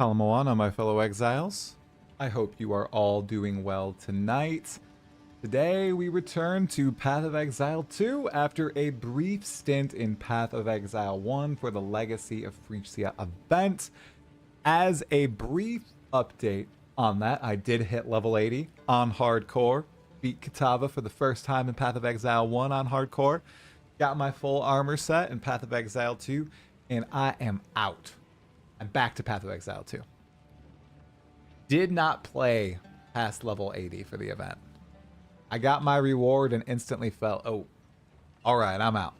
Palamoana, my fellow exiles. I hope you are all doing well tonight. Today we return to Path of Exile 2 after a brief stint in Path of Exile 1 for the Legacy of Phrygia event. As a brief update on that, I did hit level 80 on hardcore, beat Kitava for the first time in Path of Exile 1 on hardcore, got my full armor set in Path of Exile 2, and I am out. I'm back to Path of Exile 2. Did not play past level 80 for the event. I got my reward and instantly felt, oh, all right, I'm out.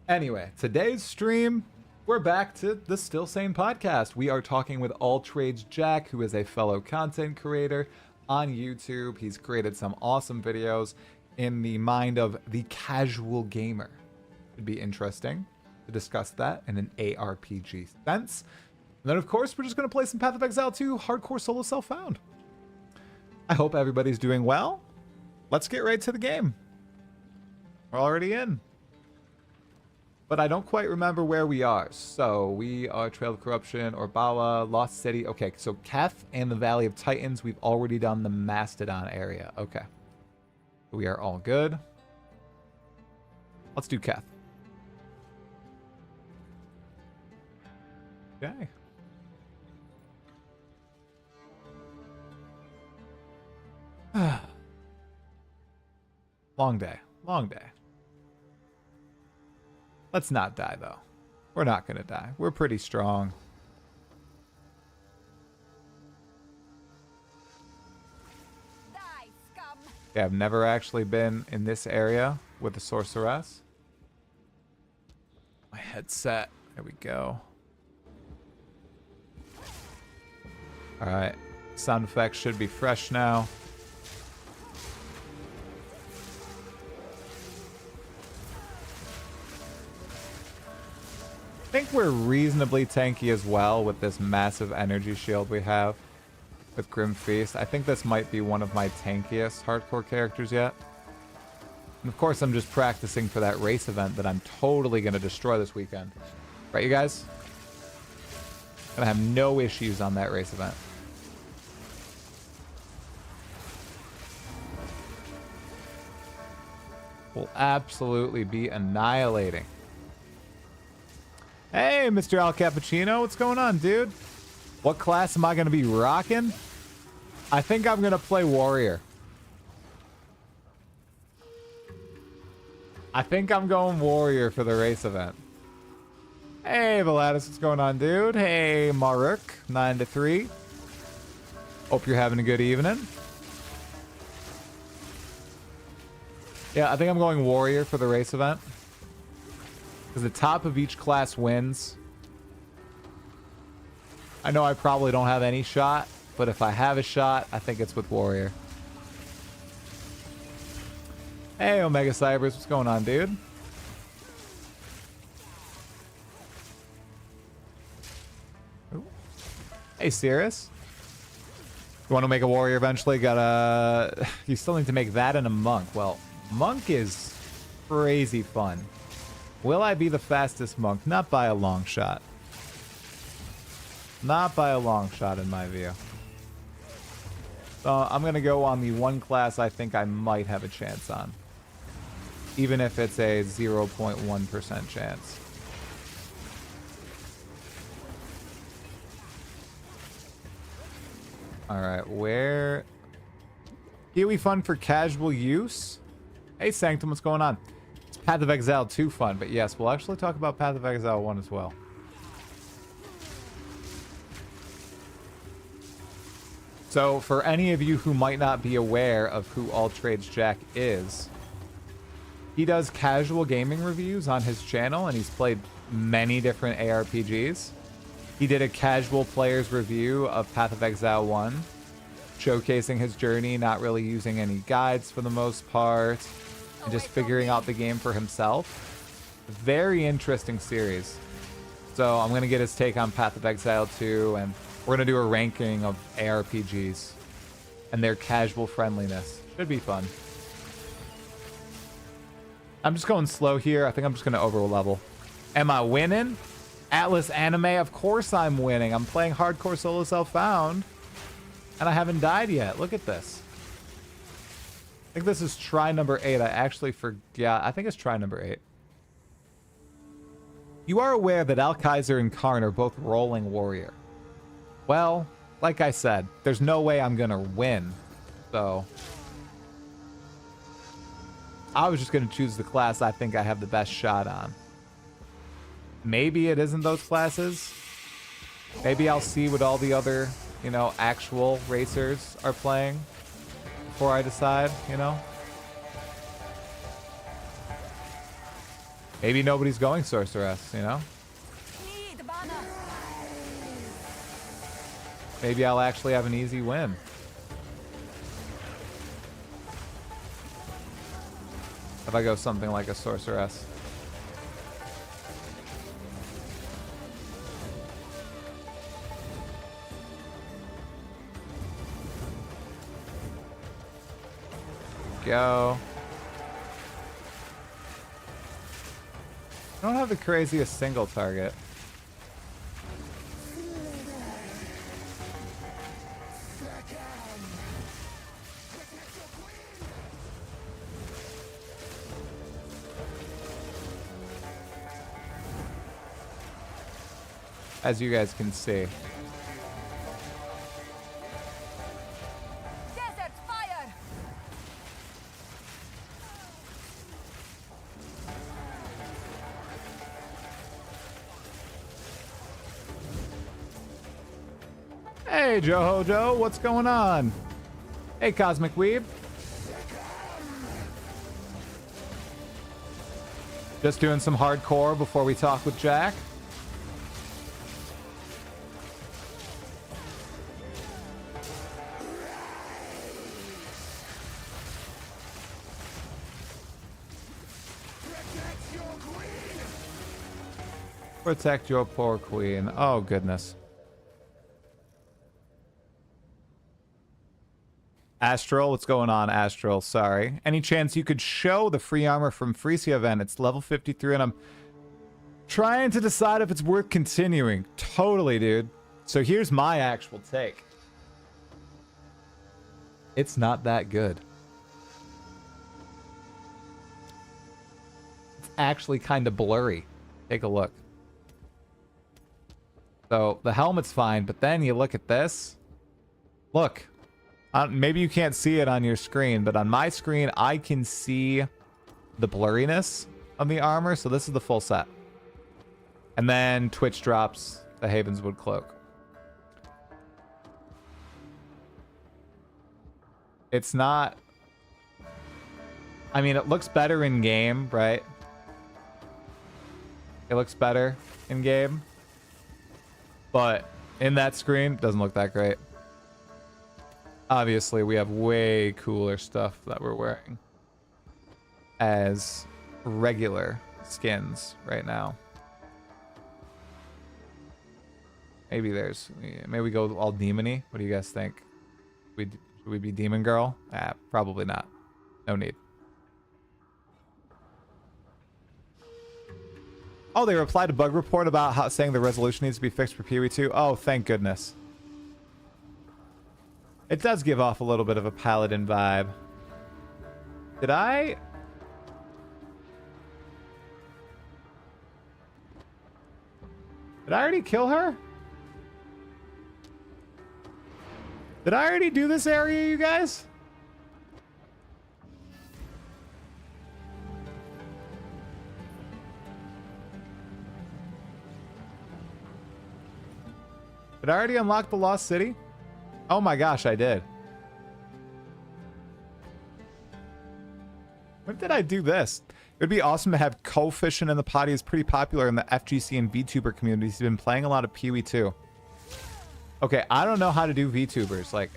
Anyway, today's stream, we're back to the Still Sane podcast. We are talking with All Trades Jack, who is a fellow content creator on YouTube. He's created some awesome videos in the mind of the casual gamer. It'd be interesting to discuss that in an ARPG sense. And then, of course, we're just going to play some Path of Exile 2 hardcore solo self-found. I hope everybody's doing well. Let's get right to the game. We're already in. But I don't quite remember where we are. So we are Trail of Corruption, Orbala, Lost City. Okay, so Keth and the Valley of Titans. We've already done the Mastodon area. Okay. We are all good. Let's do Keth. Okay. Long day. Long day. Let's not die, though. We're not going to die. We're pretty strong. Die, scum. Yeah, I've never actually been in this area with the Sorceress. My headset. There we go. Alright. Sound effects should be fresh now. I think we're reasonably tanky as well with this massive energy shield we have with Grim Feast. I think this might be one of my tankiest hardcore characters yet. And of course, I'm just practicing for that race event that I'm totally going to destroy this weekend. Right, you guys? Gonna have no issues on that race event. Will absolutely be annihilating. Hey, Mr. Al Cappuccino, what's going on, dude? What class am I going to be rocking? I think I'm going to play Warrior. I think I'm going Warrior for the race event. Hey, Valatus, what's going on, dude? Hey, Maruk, 9 to 3. Hope you're having a good evening. Yeah, I think I'm going Warrior for the race event. Because the top of each class wins. I know I probably don't have any shot, but if I have a shot, I think it's with Warrior. Hey, Omega Cybers, what's going on, dude? Ooh. Hey, Cirrus. You want to make a Warrior eventually? Gotta... You still need to make that and a Monk. Well, Monk is crazy fun. Will I be the fastest Monk? Not by a long shot. Not by a long shot in my view. So I'm going to go on the one class I think I might have a chance on. Even if it's a 0.1% chance. Alright, where... Kiwi fun for casual use? Hey Sanctum, what's going on? Path of Exile 2 fun, but yes, we'll actually talk about Path of Exile 1 as well. So, for any of you who might not be aware of who All Trades Jack is, he does casual gaming reviews on his channel, and he's played many different ARPGs. He did a casual player's review of Path of Exile 1, showcasing his journey, not really using any guides for the most part, and just figuring out the game for himself. Very interesting series. So I'm going to get his take on Path of Exile 2, and we're going to do a ranking of ARPGs and their casual friendliness. Should be fun. I'm just going slow here. I think I'm just going to over level. Am I winning? Atlas Anime, of course I'm winning. I'm playing hardcore solo self-found. And I haven't died yet. Look at this. I think this is try number 8. I actually forgot. I think it's try number 8. You are aware that Alkaiser and Karn are both rolling warrior. Well, like I said, there's no way I'm gonna win. So I was just gonna choose the class I think I have the best shot on. Maybe it isn't those classes. Maybe I'll see what all the other, you know, actual racers are playing before I decide, you know? Maybe nobody's going Sorceress, you know? Need banner. Maybe I'll actually have an easy win. If I go something like a Sorceress. Go. I don't have the craziest single target. As you guys can see. Desert fire. Hey, Johojo, what's going on? Hey, Cosmic Weeb. Just doing some hardcore before we talk with Jack. Protect your poor queen. Oh, goodness. Astral, what's going on, Astral? Sorry. Any chance you could show the free armor from Frisia event? It's level 53, and I'm trying to decide if it's worth continuing. Totally, dude. So here's my actual take. It's not that good. It's actually kind of blurry. Take a look. So the helmet's fine, but then you look at this. Look. Maybe you can't see it on your screen, but on my screen, I can see the blurriness of the armor. So this is the full set. And then Twitch drops the Havenswood cloak. It's not... I mean, it looks better in game, right? It looks better in game. But in that screen, it doesn't look that great. Obviously, we have way cooler stuff that we're wearing as regular skins right now. Maybe we go all demon-y. What do you guys think? Should we be demon girl? Probably not. No need. Oh, they replied to bug report about how saying the resolution needs to be fixed for PoE2. Oh, thank goodness. It does give off a little bit of a paladin vibe. Did I already kill her? Did I already do this area, you guys? Did I already unlock the Lost City? Oh my gosh, I did. When did I do this? It would be awesome to have co-fishing in the potty. Is pretty popular in the FGC and VTuber communities. He's been playing a lot of PoE2. Okay, I don't know how to do VTubers. Like,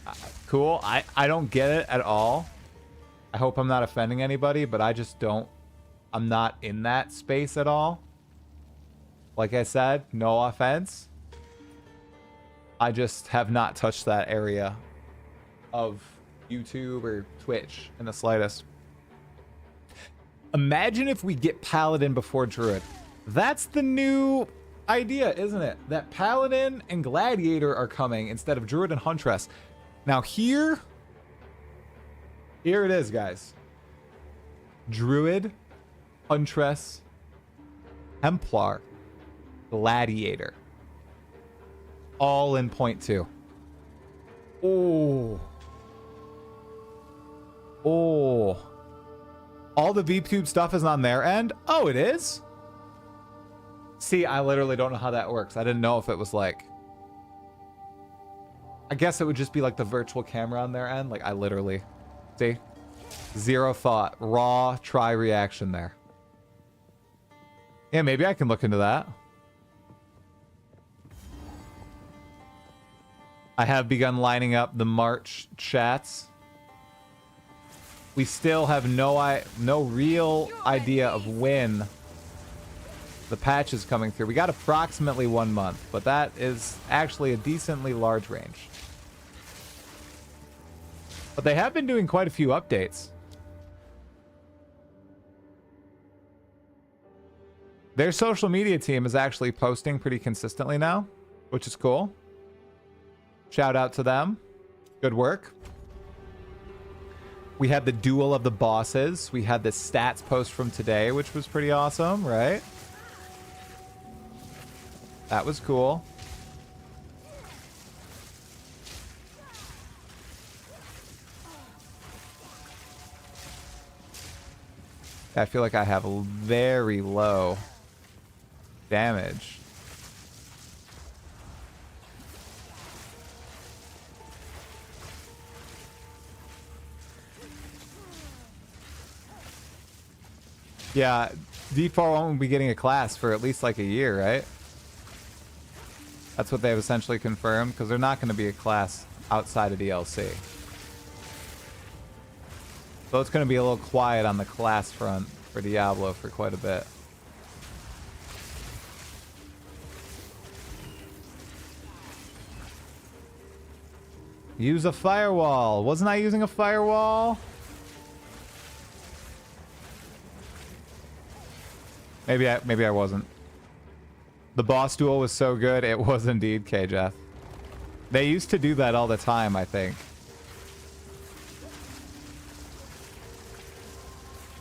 cool. I don't get it at all. I hope I'm not offending anybody, but I just don't. I'm not in that space at all. Like I said, no offense. I just have not touched that area of YouTube or Twitch in the slightest. Imagine if we get Paladin before Druid. That's the new idea, isn't it? That Paladin and Gladiator are coming instead of Druid and Huntress. Now here it is, guys. Druid, Huntress, Templar, Gladiator. All in .2. Oh. Oh. All the VTube stuff is on their end? Oh, it is? See, I literally don't know how that works. I didn't know if it was like... I guess it would just be like the virtual camera on their end. Like, I literally... See? Zero thought. Raw try reaction there. Yeah, maybe I can look into that. I have begun lining up the March chats. We still have no real idea of when the patch is coming through. We got approximately 1 month, but that is actually a decently large range. But they have been doing quite a few updates. Their social media team is actually posting pretty consistently now, which is cool. Shout out to them. Good work. We had the duel of the bosses. We had the stats post from today, which was pretty awesome, right? That was cool. I feel like I have a very low damage. Yeah, D4 won't be getting a class for at least like a year, right? That's what they've essentially confirmed, because they're not going to be a class outside of DLC. So it's going to be a little quiet on the class front for Diablo for quite a bit. Use a firewall. Wasn't I using a firewall? Maybe I wasn't. The boss duel was so good. It was indeed, KJeth. They used to do that all the time, I think.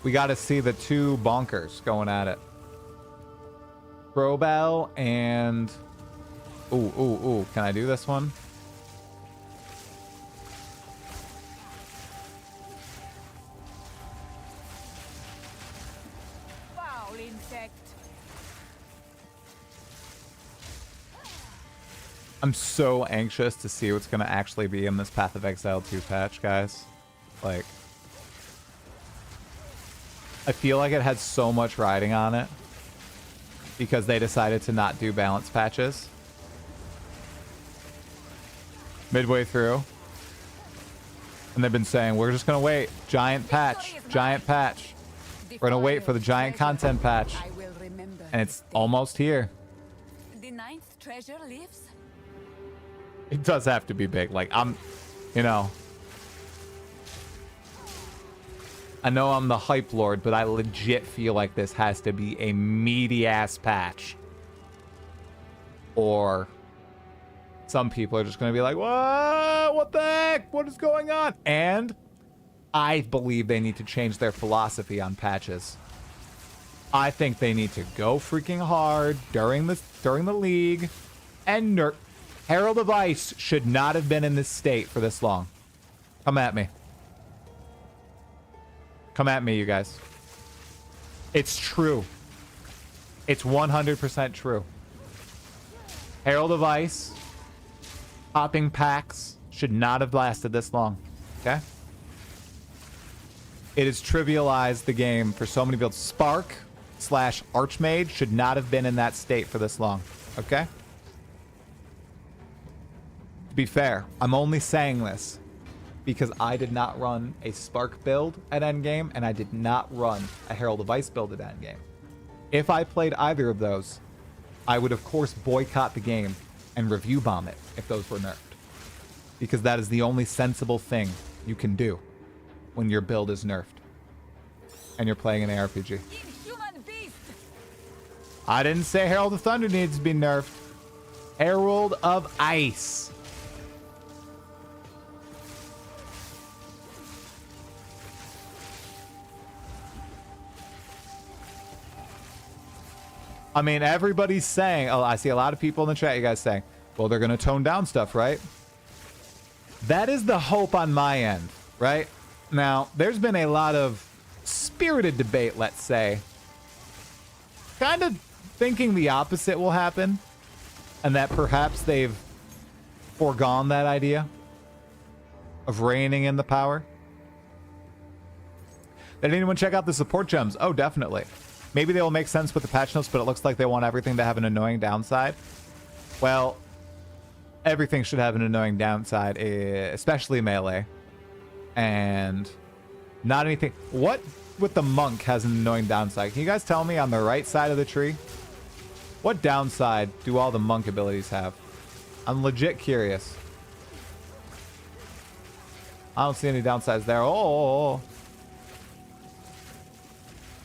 We got to see the two bonkers going at it. Crowbell and... Ooh. Can I do this one? Foul insect. I'm so anxious to see what's going to actually be in this Path of Exile 2 patch, guys. Like... I feel like it had so much riding on it because they decided to not do balance patches midway through. And they've been saying, we're just going to wait. Giant patch. Giant patch. We're going to wait for the giant content patch. And it's almost here. The ninth treasure lives? It does have to be big. Like, you know... I know I'm the hype lord, but I legit feel like this has to be a meaty-ass patch. Or some people are just going to be like, what? What the heck? What is going on? And I believe they need to change their philosophy on patches. I think they need to go freaking hard during the league. And Herald of Ice should not have been in this state for this long. Come at me. Come at me, you guys. It's true. It's 100% true. Herald of Ice, popping packs should not have lasted this long. Okay? It has trivialized the game for so many builds. Spark / Archmage should not have been in that state for this long. Okay? To be fair, I'm only saying this because I did not run a Spark build at endgame, and I did not run a Herald of Ice build at endgame. If I played either of those, I would of course boycott the game and review bomb it if those were nerfed. Because that is the only sensible thing you can do when your build is nerfed and you're playing an ARPG. Inhuman beast! I didn't say Herald of Thunder needs to be nerfed. Herald of Ice. I mean, everybody's saying, oh, I see a lot of people in the chat, you guys saying, well, they're going to tone down stuff, right? That is the hope on my end, right? Now, there's been a lot of spirited debate, let's say, kind of thinking the opposite will happen, and that perhaps they've foregone that idea of reining in the power. Did anyone check out the support gems? Oh, definitely. Maybe they will make sense with the patch notes, but it looks like they want everything to have an annoying downside. Well, everything should have an annoying downside, especially melee. And not anything. What with the monk has an annoying downside? Can you guys tell me on the right side of the tree? What downside do all the monk abilities have? I'm legit curious. I don't see any downsides there. Oh.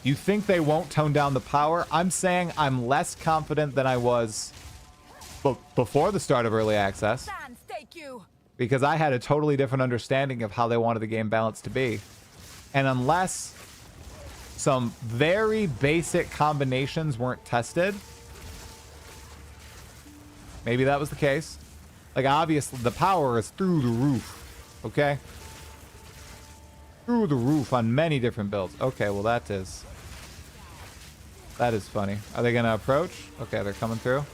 You think they won't tone down the power? I'm saying I'm less confident than I was before the start of early access. Because I had a totally different understanding of how they wanted the game balance to be. And unless some very basic combinations weren't tested, maybe that was the case. Like, obviously, the power is through the roof. Okay? Through the roof on many different builds. Okay, well, that is funny. Are they going to approach? Okay, they're coming through.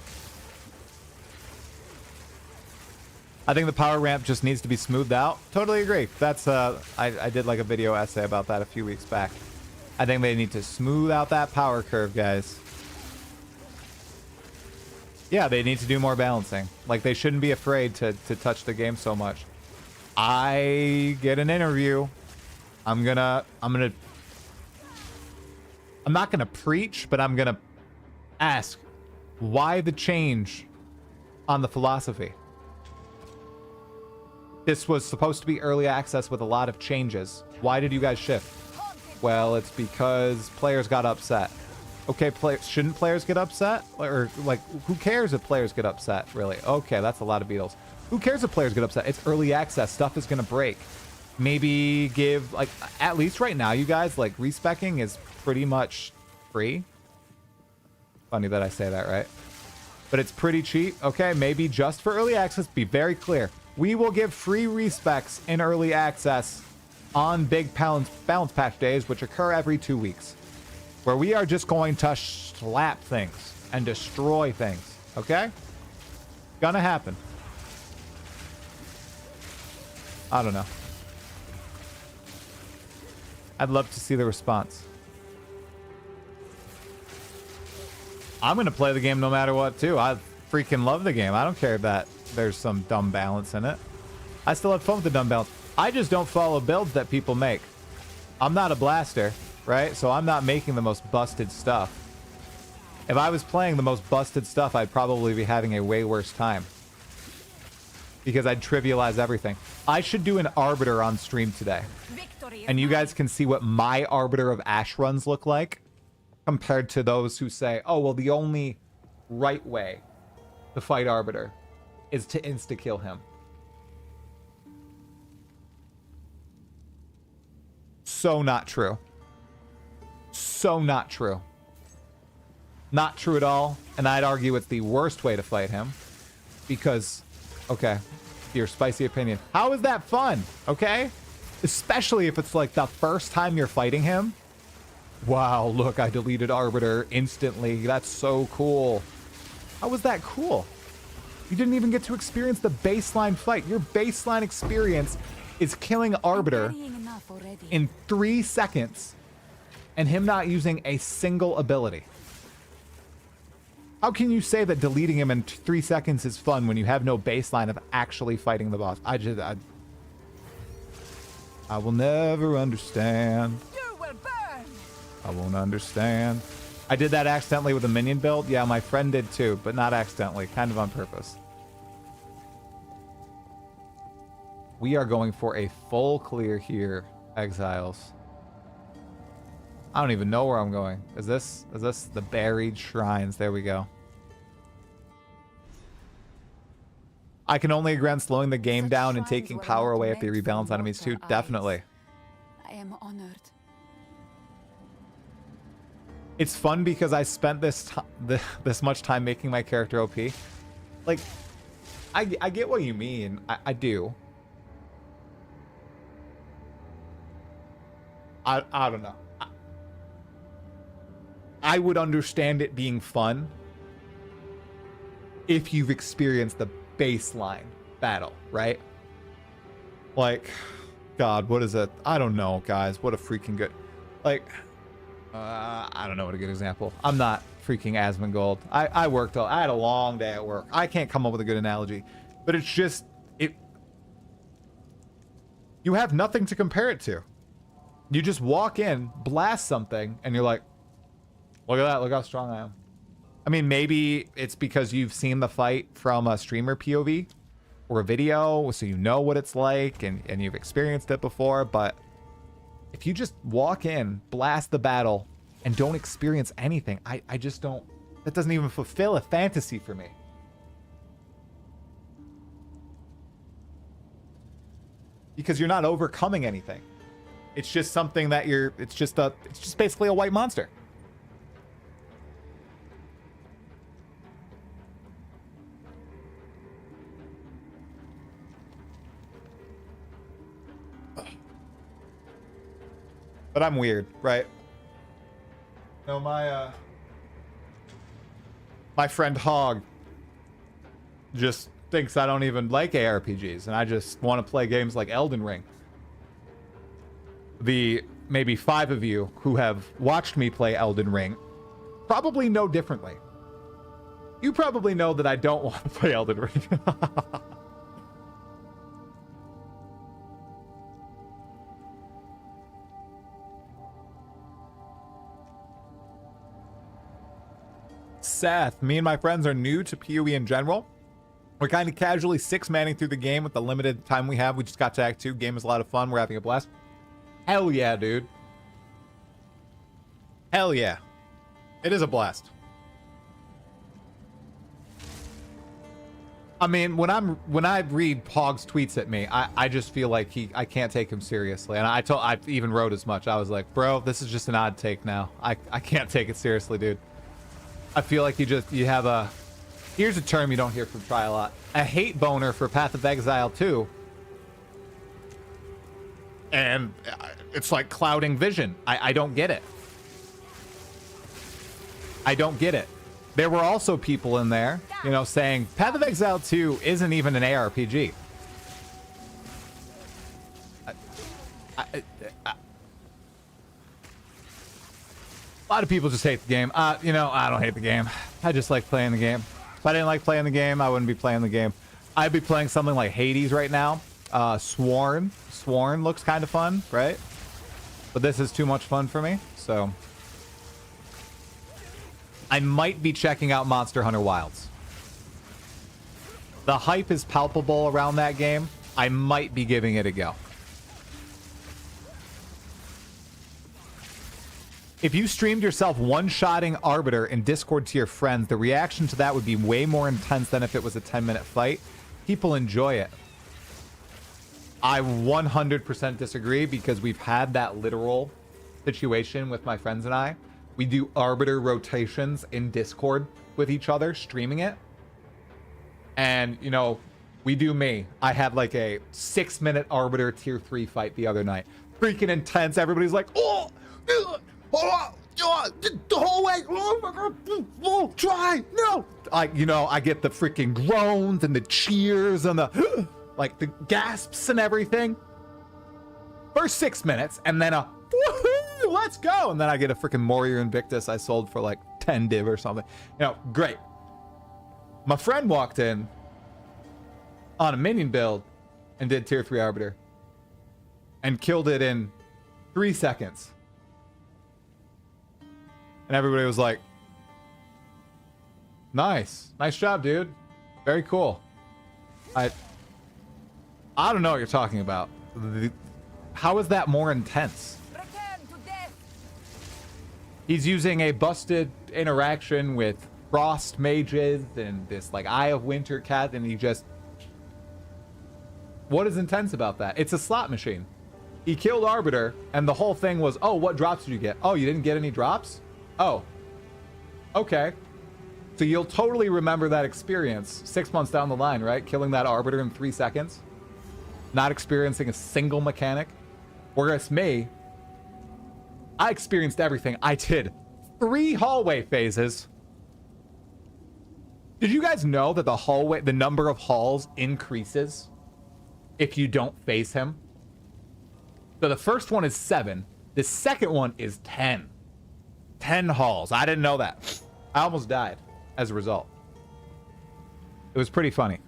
I think the power ramp just needs to be smoothed out. Totally agree. That's I did like a video essay about that a few weeks back. I think they need to smooth out that power curve, guys. Yeah, they need to do more balancing. Like, they shouldn't be afraid to touch the game so much. I get an interview. I'm not gonna preach, but I'm gonna ask, why the change on the philosophy? This was supposed to be early access with a lot of changes. Why did you guys shift? Well, it's because players got upset. Okay, shouldn't players get upset? Or, like, who cares if players get upset, really? Okay, that's a lot of Beatles. Who cares if players get upset? It's early access. Stuff is gonna break. Maybe give, like, at least right now, you guys, like, respeccing is pretty much free. Funny that I say that, right? But it's pretty cheap. Okay, maybe just for early access, be very clear. We will give free respecs in early access on big balance patch days, which occur every 2 weeks, where we are just going to slap things and destroy things. Okay? Gonna happen. I don't know. I'd love to see the response. I'm going to play the game no matter what, too. I freaking love the game. I don't care that there's some dumb balance in it. I still have fun with the dumb balance. I just don't follow builds that people make. I'm not a blaster, right? So I'm not making the most busted stuff. If I was playing the most busted stuff, I'd probably be having a way worse time. Because I'd trivialize everything. I should do an Arbiter on stream today. And you guys can see what my Arbiter of Ash runs look like compared to those who say, oh, well, the only right way to fight Arbiter is to insta-kill him. So not true. So not true. Not true at all. And I'd argue it's the worst way to fight him. Because, okay, your spicy opinion. How is that fun? Okay? Especially if it's like the first time you're fighting him. Wow, look, I deleted Arbiter instantly. That's so cool. How was that cool? You didn't even get to experience the baseline fight. Your baseline experience is killing Arbiter in 3 seconds and him not using a single ability. How can you say that deleting him in 3 seconds is fun when you have no baseline of actually fighting the boss? I will never understand. You will burn. I won't understand. I did that accidentally with a minion build. Yeah, my friend did too, but not accidentally, kind of on purpose. We are going for a full clear here, Exiles. I don't even know where I'm going. Is this the buried shrines? There we go. I can only agree on slowing the game Such down and shrines taking were power not away if they meant for rebalance enemies too. mortal Definitely. eyes. I am honored. It's fun because I spent this much time making my character OP. Like, I get what you mean. I do. I don't know. I would understand it being fun if you've experienced the baseline battle, right? Like, God, what is it? I don't know, guys. What a freaking good... Like, I don't know what a good example. I'm not freaking Asmongold. I worked... I had a long day at work. I can't come up with a good analogy. But it's just... You have nothing to compare it to. You just walk in, blast something, and you're like, look at that. Look how strong I am. I mean, maybe it's because you've seen the fight from a streamer POV or a video, so you know what it's like and you've experienced it before. But if you just walk in, blast the battle, and don't experience anything, I just don't... That doesn't even fulfill a fantasy for me. Because you're not overcoming anything. It's just something that you're... It's just basically a white monster. But I'm weird, right? No, my friend Hog just thinks I don't even like ARPGs, and I just want to play games like Elden Ring. The maybe 5 of you who have watched me play Elden Ring probably know differently. You probably know that I don't want to play Elden Ring. Seth, me and my friends are new to PoE in general. We're kind of casually 6-manning through the game with the limited time we have. We just got to Act 2. Game is a lot of fun. We're having a blast. Hell yeah, dude. Hell yeah. It is a blast. I mean, when I read Pog's tweets at me, I just feel like I can't take him seriously. And I even wrote as much. I was like, bro, this is just an odd take now. I can't take it seriously, dude. I feel like you have a... Here's a term you don't hear from Try a lot. A hate boner for Path of Exile 2. And it's like clouding vision. I don't get it. I don't get it. There were also people in there, you know, saying Path of Exile 2 isn't even an ARPG. A lot of people just hate the game. You know, I don't hate the game. I just like playing the game. If I didn't like playing the game, I wouldn't be playing the game. I'd be playing something like Hades right now. Sworn looks kind of fun, right? But this is too much fun for me, so... I might be checking out Monster Hunter Wilds. The hype is palpable around that game. I might be giving it a go. If you streamed yourself one-shotting Arbiter in Discord to your friends, the reaction to that would be way more intense than if it was a 10-minute fight. People enjoy it. I 100% disagree because we've had that literal situation with my friends and I. We do Arbiter rotations in Discord with each other, streaming it. And, you know, we do me. I had like a 6-minute Arbiter tier 3 fight the other night. Freaking intense. Everybody's like, oh, the whole way. Oh my God. Oh, try. No. You know, I get the freaking groans and the cheers and the, like the gasps and everything. First 6 minutes and then a, woohoo, let's go. And then I get a freaking Warrior Invictus I sold for like 10 div or something. You know, great. My friend walked in on a minion build and did tier 3 Arbiter and killed it in 3 seconds. And everybody was like, nice job, dude. Very cool. I don't know what you're talking about. How is that more intense? Return to death. He's using a busted interaction with frost mages and this like Eye of Winter cat, and he just... What is intense about that? It's a slot machine. He killed Arbiter, and the whole thing was, oh, what drops did you get? Oh, you didn't get any drops? Oh. Okay. So you'll totally remember that experience 6 months down the line, right? Killing that Arbiter in 3 seconds. Not experiencing a single mechanic. Whereas me, I experienced everything. I did 3 hallway phases. Did you guys know that the number of halls increases if you don't face him? So the first one is 7. The second one is 10. 10 halls. I didn't know that. I almost died as a result. It was pretty funny.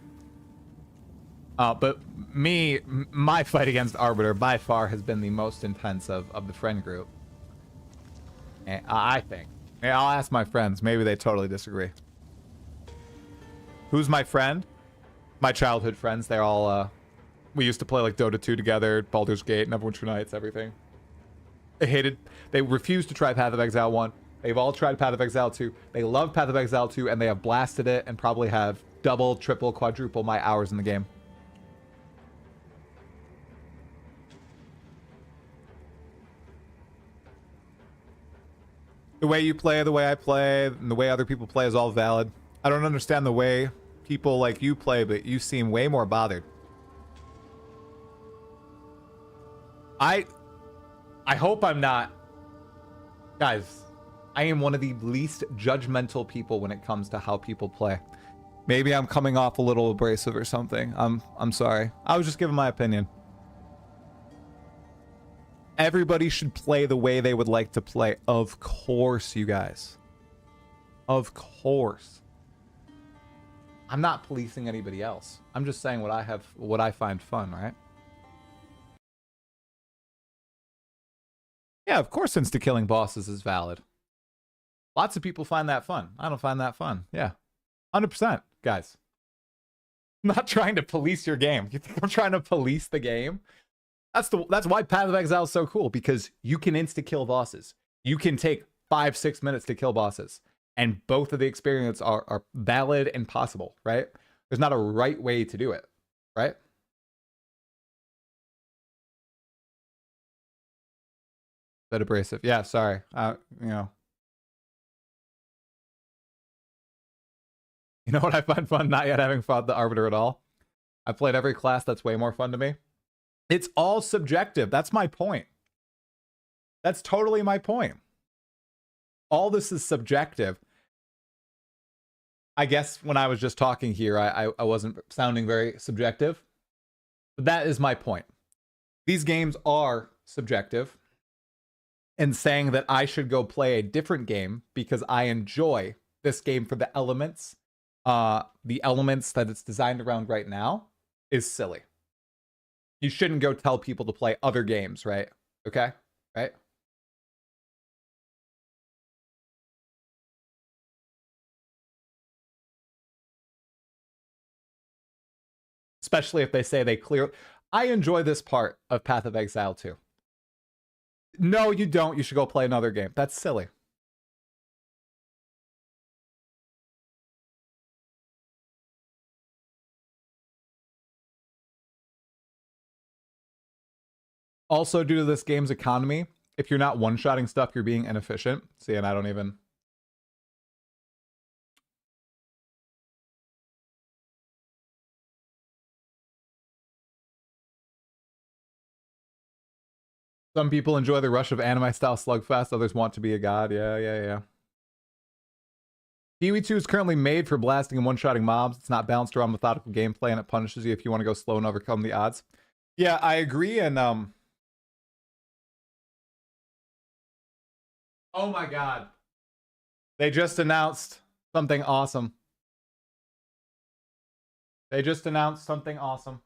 But my fight against Arbiter by far has been the most intense of the friend group. And I think. I'll ask my friends. Maybe they totally disagree. Who's my friend? My childhood friends. They're all, we used to play like Dota 2 together, Baldur's Gate, Neverwinter Nights, everything. They refused to try Path of Exile 1. They've all tried Path of Exile 2. They love Path of Exile 2, and they have blasted it and probably have double, triple, quadruple my hours in the game. The way you play, the way I play, and the way other people play is all valid. I don't understand the way people like you play, but you seem way more bothered. I hope I'm not... Guys, I am one of the least judgmental people when it comes to how people play. Maybe I'm coming off a little abrasive or something. I'm sorry. I was just giving my opinion. Everybody should play the way they would like to play. Of course, you guys. Of course. I'm not policing anybody else. I'm just saying what I find fun, right? Yeah, of course insta-killing bosses is valid. Lots of people find that fun. I don't find that fun. Yeah. 100%, guys. I'm not trying to police your game. You think I'm trying to police the game? That's why Path of Exile is so cool, because you can insta-kill bosses. You can take 5-6 minutes to kill bosses. And both of the experiences are valid and possible, right? There's not a right way to do it, right? Bit abrasive. Yeah, sorry. You know. You know what I find fun? Not yet having fought the Arbiter at all. I played every class. That's way more fun to me. It's all subjective. That's my point. That's totally my point. All this is subjective. I guess when I was just talking here, I wasn't sounding very subjective. But that is my point. These games are subjective. And saying that I should go play a different game because I enjoy this game for the elements that it's designed around right now is silly. You shouldn't go tell people to play other games, right? Okay? Right? Especially if they say they clear... I enjoy this part of Path of Exile too. No, you don't. You should go play another game. That's silly. Also, due to this game's economy, if you're not one-shotting stuff, you're being inefficient. See, and I don't even... Some people enjoy the rush of anime-style slugfest. Others want to be a god. Yeah. PoE2 is currently made for blasting and one-shotting mobs. It's not balanced around methodical gameplay, and it punishes you if you want to go slow and overcome the odds. Yeah, I agree, and oh my god. They just announced something awesome. They just announced something awesome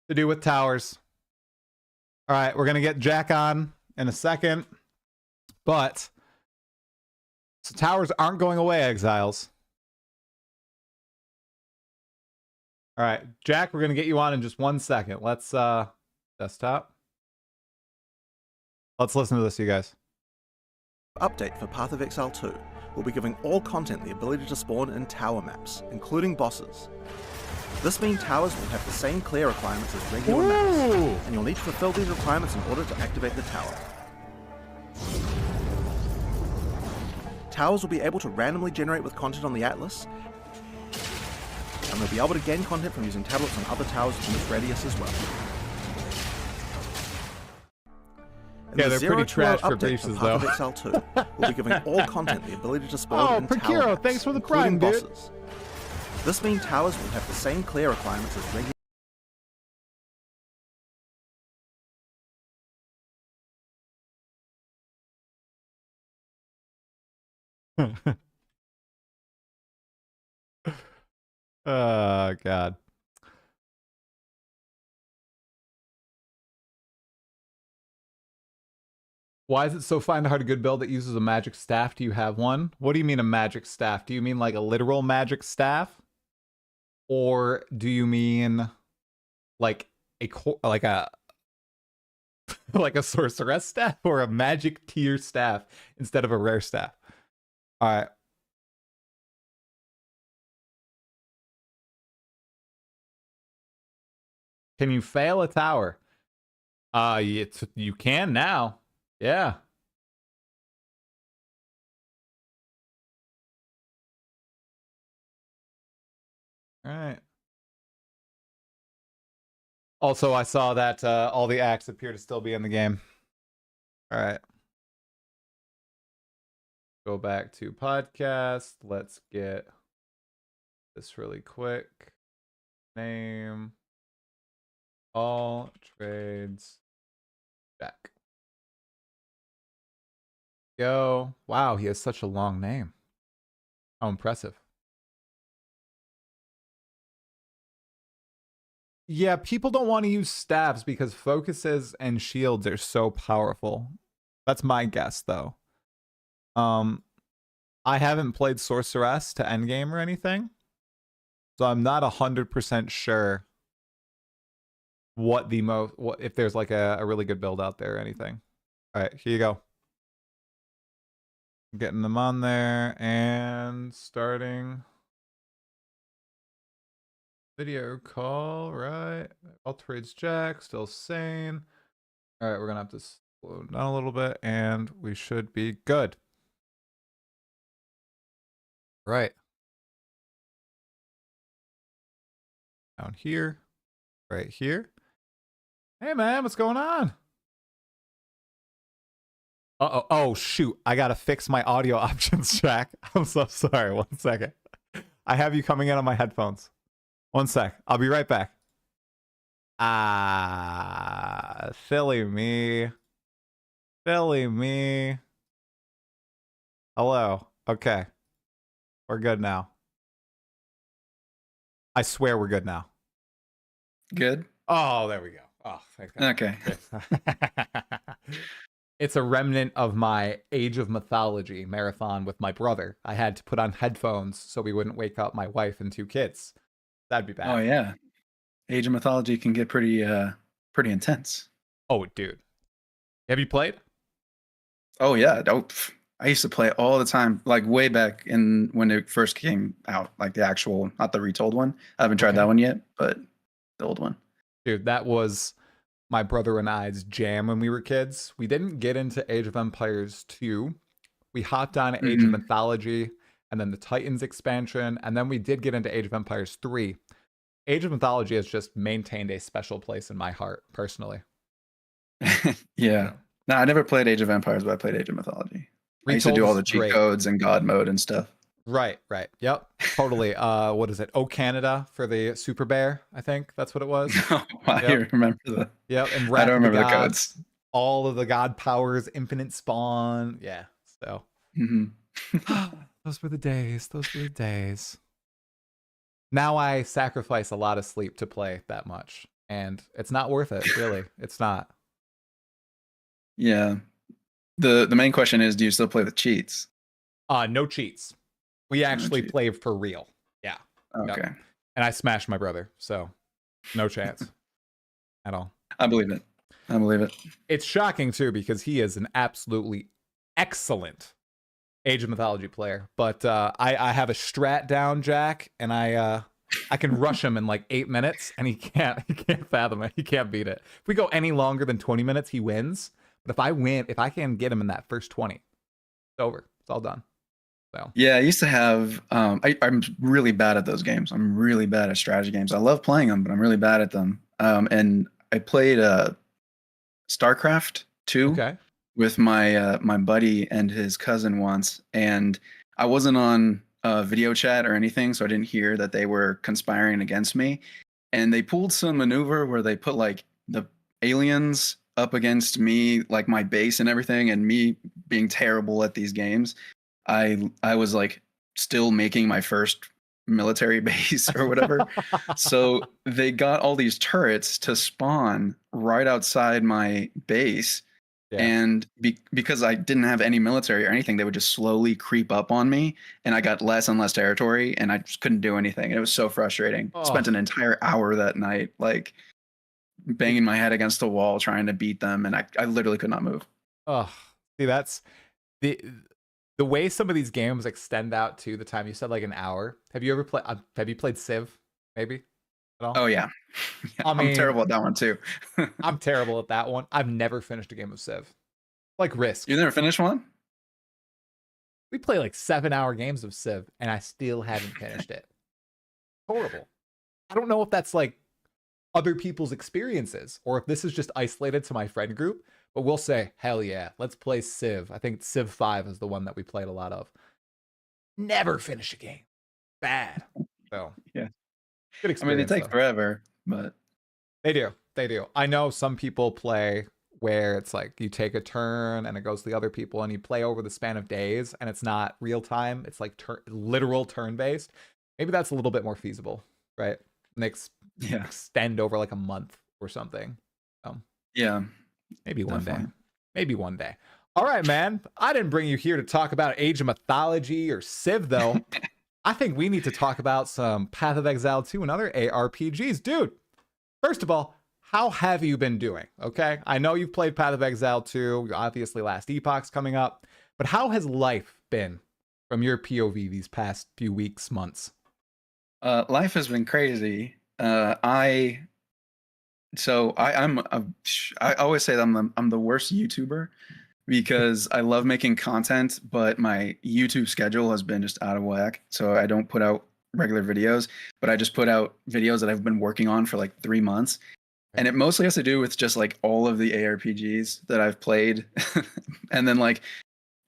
to do with towers. All right, we're going to get Jack on in a second. But so towers aren't going away, exiles. All right, Jack, we're going to get you on in just 1 second. Let's desktop. Let's listen to this, you guys. Update for Path of Exile 2 will be giving all content the ability to spawn in tower maps, including bosses. This means towers will have the same clear requirements as regular maps, and you'll need to fulfill these requirements in order to activate the tower. Towers will be able to randomly generate with content on the Atlas, and they'll be able to gain content from using tablets on other towers in this radius as well. In Yeah, the they're pretty 0.20 trash for update graces, Path of though. Exile 2, we'll be giving all content the ability to spawn in tower Prakiro, maps, thanks for the including prime, dude. bosses. This means towers will have the same clear requirements as regular. Oh, God. Why is it so find hard a good build that uses a magic staff? Do you have one? What do you mean a magic staff? Do you mean like a literal magic staff? Or do you mean like like a like a sorceress staff or a magic tier staff instead of a rare staff? All right. Can you fail a tower? You can now. Yeah. All right. Also, I saw that all the acts appear to still be in the game. All right. Go back to podcast. Let's get this really quick. Name. All trades. Jack. Go. Wow, he has such a long name. How impressive. Yeah, people don't want to use staffs because focuses and shields are so powerful. That's my guess, though. I haven't played Sorceress to endgame or anything, so I'm not 100% sure what if there's like a really good build out there or anything. All right, here you go. Getting them on there and starting video call, right? All trades Jack, still sane. All right, we're gonna have to slow down a little bit and we should be good. Right. Down here, right here. Hey man, what's going on? Uh-oh, oh shoot, I gotta fix my audio options, Jack. I'm so sorry, 1 second. I have you coming in on my headphones. 1 sec, I'll be right back. Silly me. Silly me. Hello, okay. We're good now. I swear we're good now. Good. Oh, there we go. Oh, thank God. Okay. It's a remnant of my Age of Mythology marathon with my brother. I had to put on headphones so we wouldn't wake up my wife and 2 kids. That'd be bad. Oh yeah. Age of Mythology can get pretty intense. Oh, dude. Have you played? Oh yeah. I used to play all the time, like way back in when it first came out, like the actual, not the retold one. I haven't tried that one yet, but the old one. Dude, that was my brother and I's jam when we were kids. We didn't get into Age of Empires 2. We hopped on Age of Mythology and then the Titans expansion, and then we did get into Age of Empires 3. Age of Mythology has just maintained a special place in my heart, personally. Yeah. No, I never played Age of Empires, but I played Age of Mythology. I used to do all the cheat codes and God mode and stuff. Right. Yep. Totally. What is it? Oh, Canada for the Super Bear, I think that's what it was. I remember the. Yep. And I don't remember the codes. All of the god powers, infinite spawn. Yeah. So those were the days. Those were the days. Now I sacrifice a lot of sleep to play that much, and it's not worth it, really. It's not. Yeah. The main question is, do you still play with cheats? No cheats. We actually play for real. Yeah. Okay. Yep. And I smashed my brother, so no chance at all. I believe it. It's shocking too because he is an absolutely excellent Age of Mythology player, but I have a strat down, Jack, and I can rush him in like 8 minutes, and he can't fathom it. He can't beat it. If we go any longer than 20 minutes, he wins. But if I can get him in that first 20, it's over. It's all done. So Yeah, I used to have. I'm really bad at those games. I'm really bad at strategy games. I love playing them, but I'm really bad at them. And I played StarCraft 2 okay. with my buddy and his cousin once, and I wasn't on video chat or anything, so I didn't hear that they were conspiring against me. And they pulled some maneuver where they put like the aliens up against me, like my base and everything, and me being terrible at these games. I was like still making my first military base or whatever. So they got all these turrets to spawn right outside my base. Yeah. And because I didn't have any military or anything, they would just slowly creep up on me, and I got less and less territory, and I just couldn't do anything. It was so frustrating. Oh. Spent an entire hour that night, like banging my head against the wall trying to beat them, and I literally could not move. Oh, see, that's the way some of these games extend out to the time you said like an hour. Have you played Civ? Maybe at all? Oh yeah, I mean, I'm terrible at that one too. I'm terrible at that one. I've never finished a game of Civ. Like Risk. You never finished one? We play like 7-hour games of Civ, and I still haven't finished it. Horrible. I don't know if that's like other people's experiences or if this is just isolated to my friend group, but we'll say, hell yeah, let's play Civ. I think Civ 5 is the one that we played a lot of. Never finish a game. Bad. So, yeah. Good experience. I mean, they take forever, but they do. They do. I know some people play where it's like you take a turn and it goes to the other people and you play over the span of days and it's not real time. It's like literal turn based. Maybe that's a little bit more feasible, right? Extend over like a month or something. Yeah. Maybe one day. Maybe one day. All right, man. I didn't bring you here to talk about Age of Mythology or Civ, though. I think we need to talk about some Path of Exile 2 and other ARPGs. Dude, first of all, how have you been doing? Okay, I know you've played Path of Exile 2. Obviously, last Epoch's coming up. But how has life been from your POV these past few weeks, months? Life has been crazy. I always say that I'm the worst YouTuber because I love making content, but my YouTube schedule has been just out of whack. So I don't put out regular videos, but I just put out videos that I've been working on for like 3 months. And it mostly has to do with just like all of the ARPGs that I've played. And then like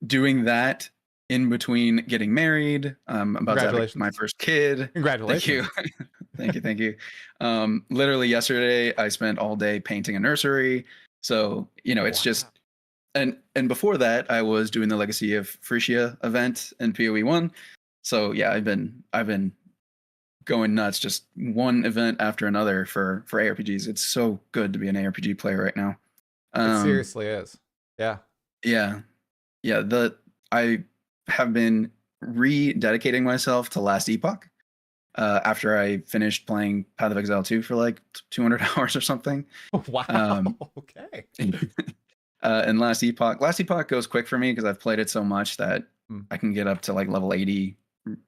doing that in between getting married. I'm about to have my first kid. Congratulations. Thank you. Thank you. Literally yesterday, I spent all day painting a nursery. So, it's just, and before that, I was doing the Legacy of Frisia event in PoE1. So yeah, I've been going nuts, just one event after another for ARPGs. It's so good to be an ARPG player right now. It seriously is. Yeah. Yeah. I have been rededicating myself to last Epoch. After I finished playing Path of Exile 2 for like 200 hours or something. Wow. Okay. And last Epoch goes quick for me because I've played it so much that I can get up to like level 80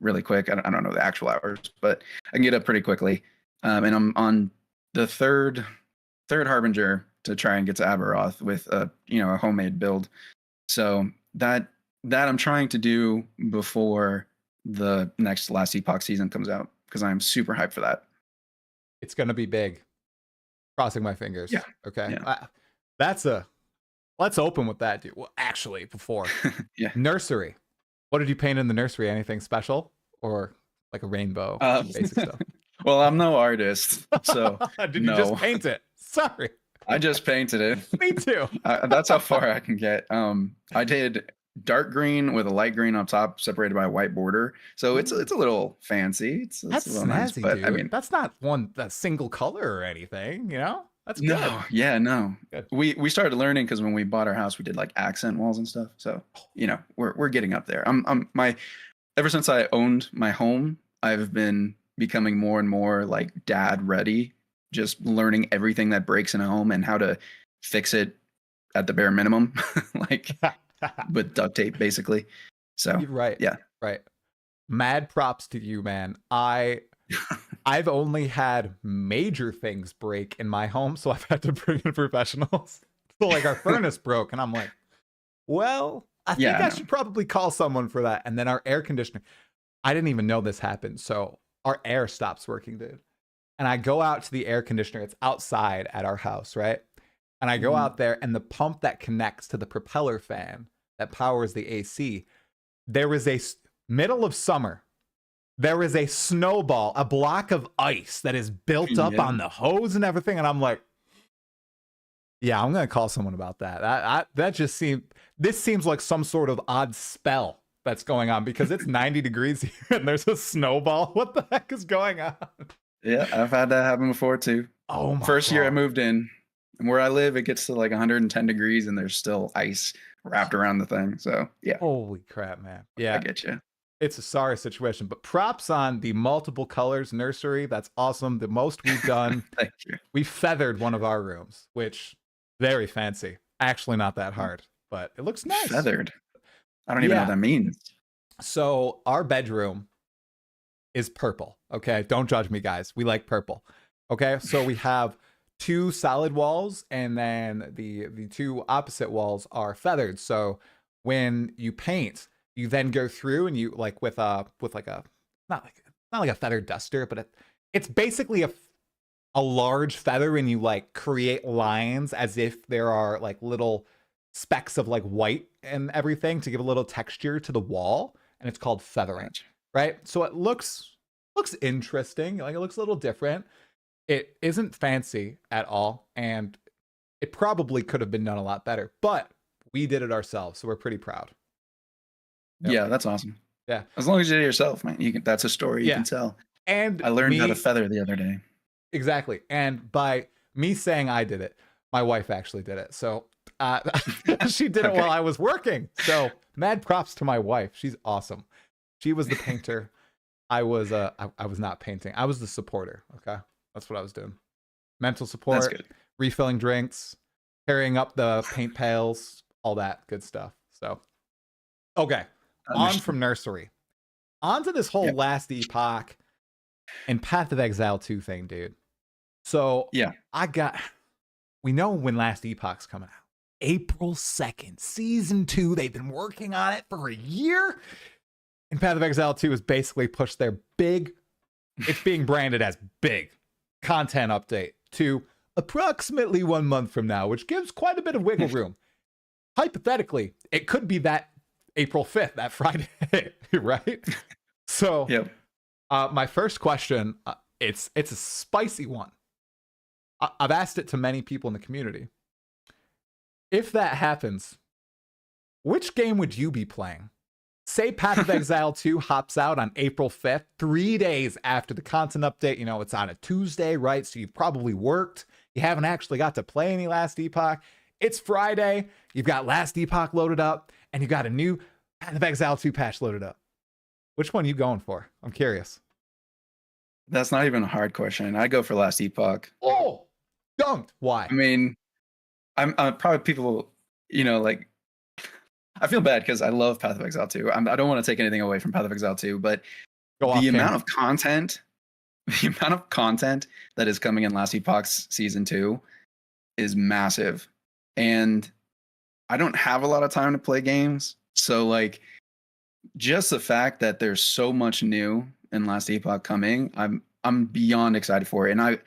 really quick. I don't know the actual hours, but I can get up pretty quickly. And I'm on the third Harbinger to try and get to Aberoth with a homemade build. So that I'm trying to do before the next last Epoch season comes out because I'm super hyped for that. It's gonna be big. Crossing my fingers. Yeah. Okay. Yeah. Let's open with that, dude. Well, actually, before yeah. Nursery. What did you paint in the nursery? Anything special or like a rainbow? Basic stuff. Well, I'm no artist, so did you just paint it? Sorry. I just painted it. Me too. That's how far I can get. I did dark green with a light green on top, separated by a white border. So it's a little fancy. It's that's a little snazzy, nice, but dude. I mean, that's not that single color or anything. That's good. No, yeah, no. Good. We started learning because when we bought our house, we did like accent walls and stuff. So we're getting up there. Ever since I owned my home, I've been becoming more and more like dad ready. Just learning everything that breaks in a home and how to fix it at the bare minimum. Like with duct tape, basically. So You're right. yeah. Right. Mad props to you, man. I've only had major things break in my home, so I've had to bring in professionals. So like our furnace broke, and I'm like, well, I think I should probably call someone for that. And then our air conditioner, I didn't even know this happened. So our air stops working, dude. And I go out to the air conditioner. It's outside at our house, right? And I go out there, and the pump that connects to the propeller fan that powers the AC, there is a middle of summer. There is a snowball, a block of ice that is built up on the hose and everything. And I'm like, yeah, I'm going to call someone about that. That just seems like some sort of odd spell that's going on, because it's 90 degrees here and there's a snowball. What the heck is going on? Yeah, I've had that happen before too. Oh my First year I God. moved in, and where I live, it gets to like 110 degrees and there's still ice wrapped around the thing. So yeah. Holy crap, man. Yeah. I get you. It's a sorry situation, but props on the multiple colors nursery. That's awesome. The most we've done. Thank you. We feathered one of our rooms, which very fancy. Actually not that hard, but it looks nice. Feathered. I don't even know what that means. So our bedroom is purple. Okay. Don't judge me, guys. We like purple. Okay. So we have 2 solid walls, and then the 2 opposite walls are feathered. So when you paint, you then go through and you like with like a not like a feather duster, but it's basically a large feather, and you like create lines as if there are like little specks of like white and everything to give a little texture to the wall, and it's called feathering. Gotcha. Right? So it looks interesting, like it looks a little different. It isn't fancy at all, and it probably could have been done a lot better, but we did it ourselves, so we're pretty proud. Yep. Yeah, that's awesome. Yeah. As long as you did it yourself, man, that's a story you can tell. And I learned how to feather the other day. Exactly. And by me saying I did it, my wife actually did it. So she did it while I was working. So mad props to my wife. She's awesome. She was the painter. I was not painting. I was the supporter. Okay. That's what I was doing. Mental support, refilling drinks, carrying up the paint pails, all that good stuff. So, okay. On from nursery. On to this whole last Epoch and Path of Exile 2 thing, dude. So yeah, we know when last Epoch's coming out. April 2nd, season 2. They've been working on it for a year. And Path of Exile 2 has basically pushed their it's being branded as big content update to approximately 1 month from now, which gives quite a bit of wiggle room. Hypothetically, it could be that April 5th, that Friday, right? So my first question, it's a spicy one. I've asked it to many people in the community. If that happens, which game would you be playing? Say Path of Exile 2 hops out on April 5th, 3 days after the content update. You know, it's on a Tuesday, right? So you've probably worked. You haven't actually got to play any last Epoch. It's Friday. You've got last Epoch loaded up, and you got a new Path of Exile 2 patch loaded up. Which one are you going for? I'm curious. That's not even a hard question. I go for last Epoch. Oh, dunked. Why? I mean, I'm probably people, you know, like, I feel bad because I love Path of Exile 2. I don't want to take anything away from Path of Exile 2, but the amount of content that is coming in last Epoch's season 2 is massive. And I don't have a lot of time to play games. So like just the fact that there's so much new in last Epoch coming, I'm beyond excited for it. And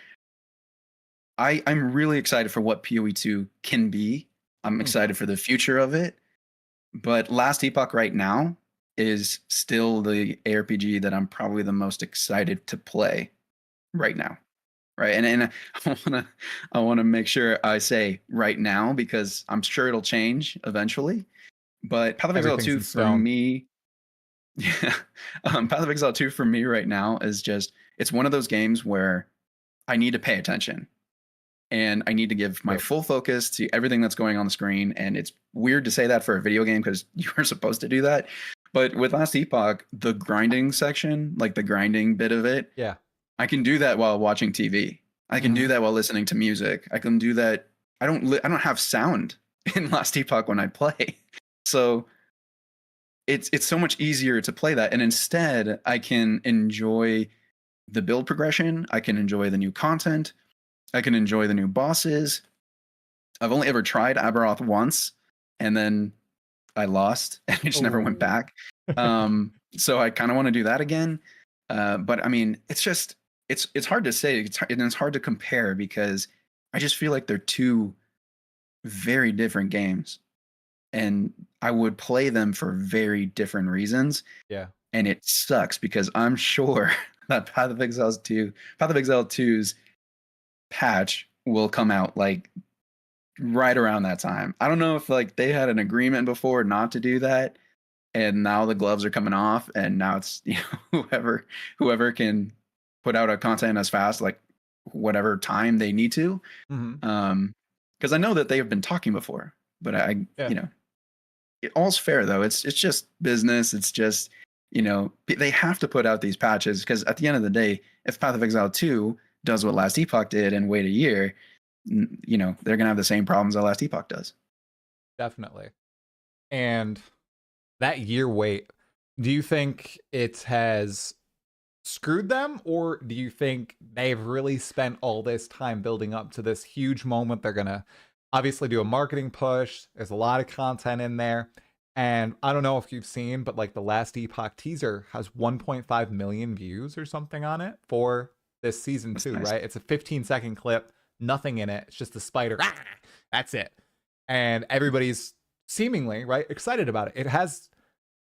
I'm really excited for what PoE2 can be. I'm excited for the future of it. But last Epoch right now is still the ARPG that I'm probably the most excited to play right now. Right. And I wanna make sure I say right now, because I'm sure it'll change eventually. But Path of Exile 2 for me, Path of Exile 2 for me right now is just, it's one of those games where I need to pay attention. And I need to give my full focus to everything that's going on the screen. And it's weird to say that for a video game because you were supposed to do that. But with last Epoch, the grinding section, like the grinding bit of it, I can do that while watching TV. I can do that while listening to music. I can do that. I don't have sound in last Epoch when I play. So it's so much easier to play that, and instead I can enjoy the build progression, I can enjoy the new content, I can enjoy the new bosses. I've only ever tried Aberoth once, and then I lost and I just never went Oh. back. So I kind of want to do that again. But I mean, it's hard to say, and it's hard to compare because I just feel like they're two very different games, and I would play them for very different reasons. Yeah. And it sucks because I'm sure that Path of Exile 2's patch will come out like right around that time. I don't know if like they had an agreement before not to do that, and now the gloves are coming off, and now it's whoever can put out a content as fast, like whatever time they need to. Hmm. Because I know that they have been talking before, but Yeah. all's fair though. It's just business. It's just they have to put out these patches because at the end of the day, if Path of Exile 2 does what Last Epoch did and wait a year, they're gonna have the same problems that Last Epoch does. Definitely. And that year wait, do you think it has screwed them, or do you think they've really spent all this time building up to this huge moment? They're gonna obviously do a marketing push. There's a lot of content in there. And I don't know if you've seen, but like the Last Epoch teaser has 1.5 million views or something on it for this season That's 2, nice. right? It's a 15-second clip, nothing in it. It's just a spider. Ah! That's it. And everybody's seemingly, right, excited about it. It has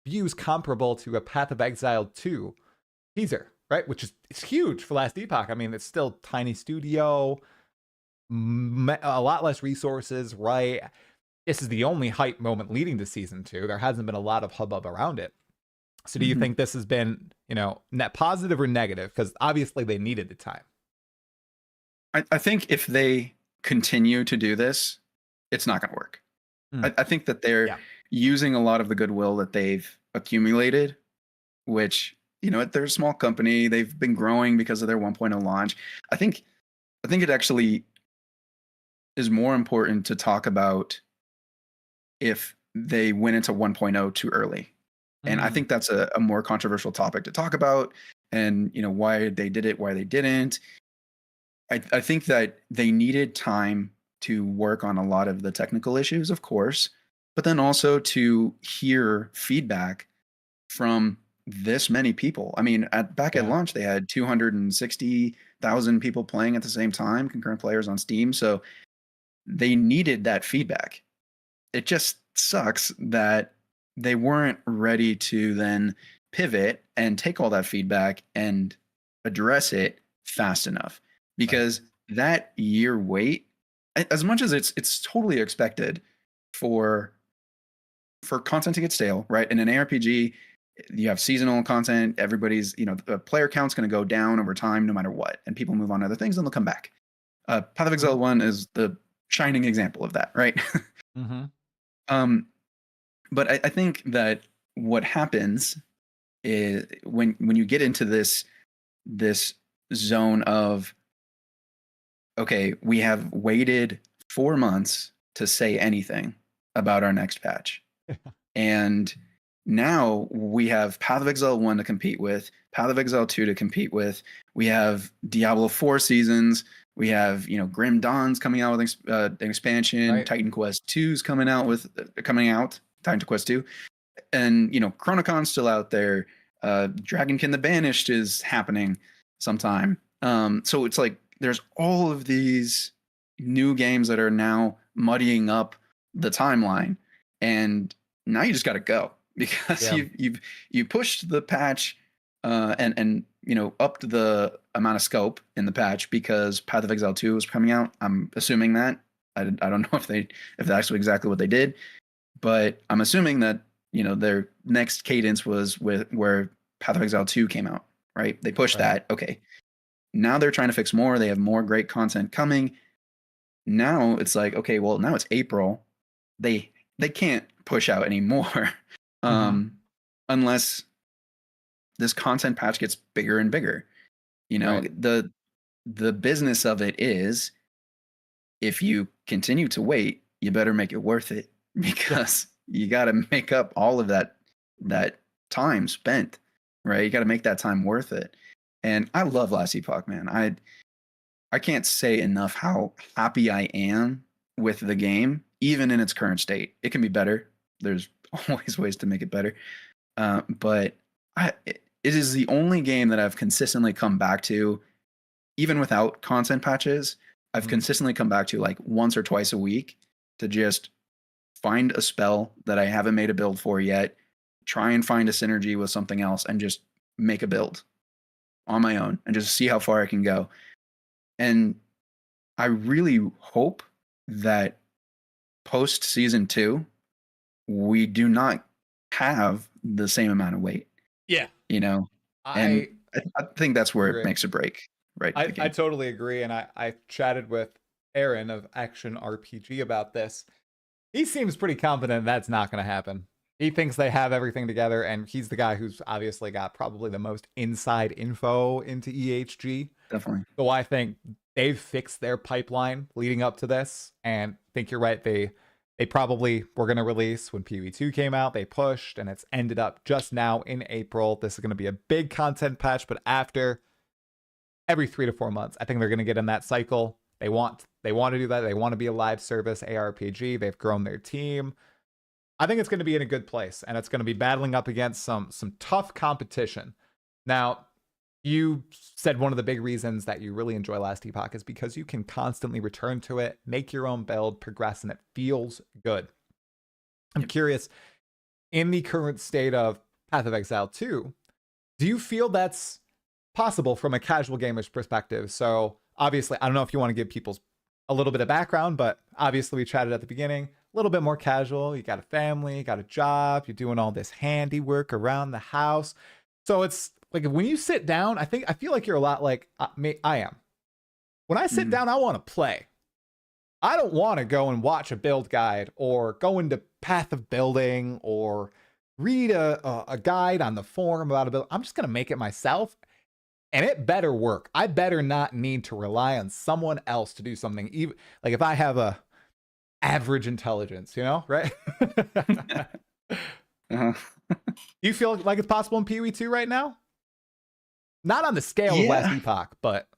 views comparable to a Path of Exile 2 teaser, right? Which is it's huge for Last Epoch. I mean, it's still tiny studio, a lot less resources, right? This is the only hype moment leading to season 2. There hasn't been a lot of hubbub around it. So do you think this has been, net positive or negative? Because obviously they needed the time. I think if they continue to do this, it's not going to work. I think that they're using a lot of the goodwill that they've accumulated, which, they're a small company. They've been growing because of their 1.0 launch. I think it actually is more important to talk about if they went into 1.0 too early. And I think that's a more controversial topic to talk about, and why they did it, why they didn't. I think that they needed time to work on a lot of the technical issues, of course, but then also to hear feedback from this many people. I mean, back at launch, they had 260,000 people playing at the same time, concurrent players on Steam. So they needed that feedback. It just sucks that they weren't ready to then pivot and take all that feedback and address it fast enough, because that year wait, as much as it's totally expected for content to get stale, right? In an ARPG, you have seasonal content. Everybody's, the player count's going to go down over time no matter what, and people move on to other things and they'll come back. Path of Exile 1 is the shining example of that, right? But I think that what happens is when you get into this zone of, okay, we have waited 4 months to say anything about our next patch. And now we have Path of Exile 1 to compete with, Path of Exile 2 to compete with. We have Diablo 4 seasons. We have, Grim Dawn's coming out with an expansion. Right. Titan Quest 2's coming out. Titan Quest 2. And, Chronocon's still out there. Dragonkin the Banished is happening sometime. So it's like there's all of these new games that are now muddying up the timeline. And now you just got to go, because you pushed the patch and upped the amount of scope in the patch because Path of Exile 2 was coming out. I'm assuming that. I don't know if that's exactly what they did, but I'm assuming that their next cadence was where Path of Exile 2 came out, right? They pushed that. Okay. Now they're trying to fix more. They have more great content coming. Now it's like, okay, well, now it's April. They can't push out anymore unless this content patch gets bigger and bigger. The business of it is, if you continue to wait, you better make it worth it, because you got to make up all of that time spent, right? You got to make that time worth it. And I love Last Epoch, man. I can't say enough how happy I am with the game, even in its current state. It can be better. There's always ways to make it better. But it is the only game that I've consistently come back to, even without content patches. I've consistently come back to like once or twice a week to just find a spell that I haven't made a build for yet, try and find a synergy with something else, and just make a build on my own and just see how far I can go. And I really hope that post season 2, we do not have the same amount of weight. Yeah. You know, and I think that's where agree. It makes a break. Right. I totally agree. And I chatted with Aaron of Action RPG about this. He seems pretty confident that's not going to happen. He thinks they have everything together, and he's the guy who's obviously got probably the most inside info into EHG. Definitely. So I think they've fixed their pipeline leading up to this, and I think you're right. They probably were going to release when PoE2 came out. They pushed, and it's ended up just now in April. This is going to be a big content patch, but after every 3 to 4 months, I think they're going to get in that cycle. They want to do that. They want to be a live service ARPG. They've grown their team. I think it's going to be in a good place, and it's going to be battling up against some tough competition. Now, you said one of the big reasons that you really enjoy Last Epoch is because you can constantly return to it, make your own build, progress, and it feels good. I'm curious, in the current state of Path of Exile 2, do you feel that's possible from a casual gamer's perspective? So obviously, I don't know if you want to give people a little bit of background, but obviously we chatted at the beginning, a little bit more casual. You got a family, you got a job, you're doing all this handiwork around the house. So it's like when you sit down, I feel like you're a lot like I am. When I sit down, I want to play. I don't want to go and watch a build guide or go into Path of Building or read a guide on the forum about a build. I'm just going to make it myself. And it better work. I better not need to rely on someone else to do something. Even like if I have a average intelligence, you know, right? Do you feel like it's possible in PoE2 right now? Not on the scale of Last Epoch, but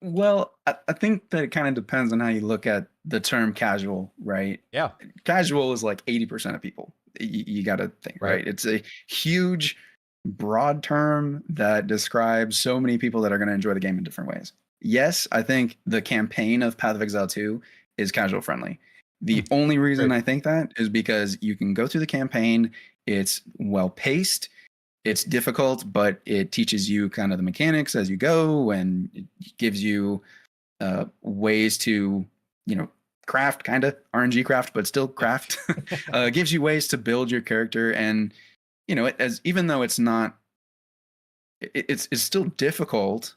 well, I think that it kind of depends on how you look at the term casual, right? Yeah, casual is like 80% of people. You got to think, right? It's a huge, broad term that describes so many people that are going to enjoy the game in different ways. Yes, I think the campaign of Path of Exile 2 is casual friendly. The only reason I think that is because you can go through the campaign. It's well paced. It's difficult, but it teaches you kind of the mechanics as you go, and it gives you ways to, craft, kind of RNG craft, but still craft. Gives you ways to build your character, and even though it's not, it's still difficult,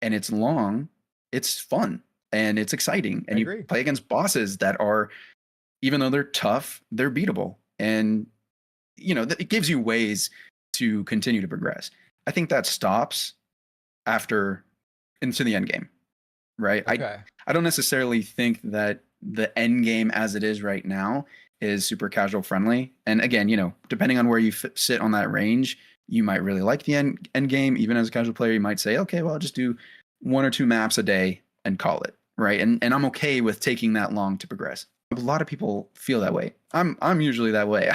and it's long. It's fun and it's exciting, and you play against bosses that are, even though they're tough, they're beatable, and it gives you ways to continue to progress. I think that stops into the end game, right? Okay. I don't necessarily think that the end game as it is right now is super casual friendly. And again, depending on where you sit on that range, you might really like the end game. Even as a casual player, you might say, okay, well, I'll just do 1 or 2 maps a day and call it, right? And I'm okay with taking that long to progress. A lot of people feel that way. I'm usually that way.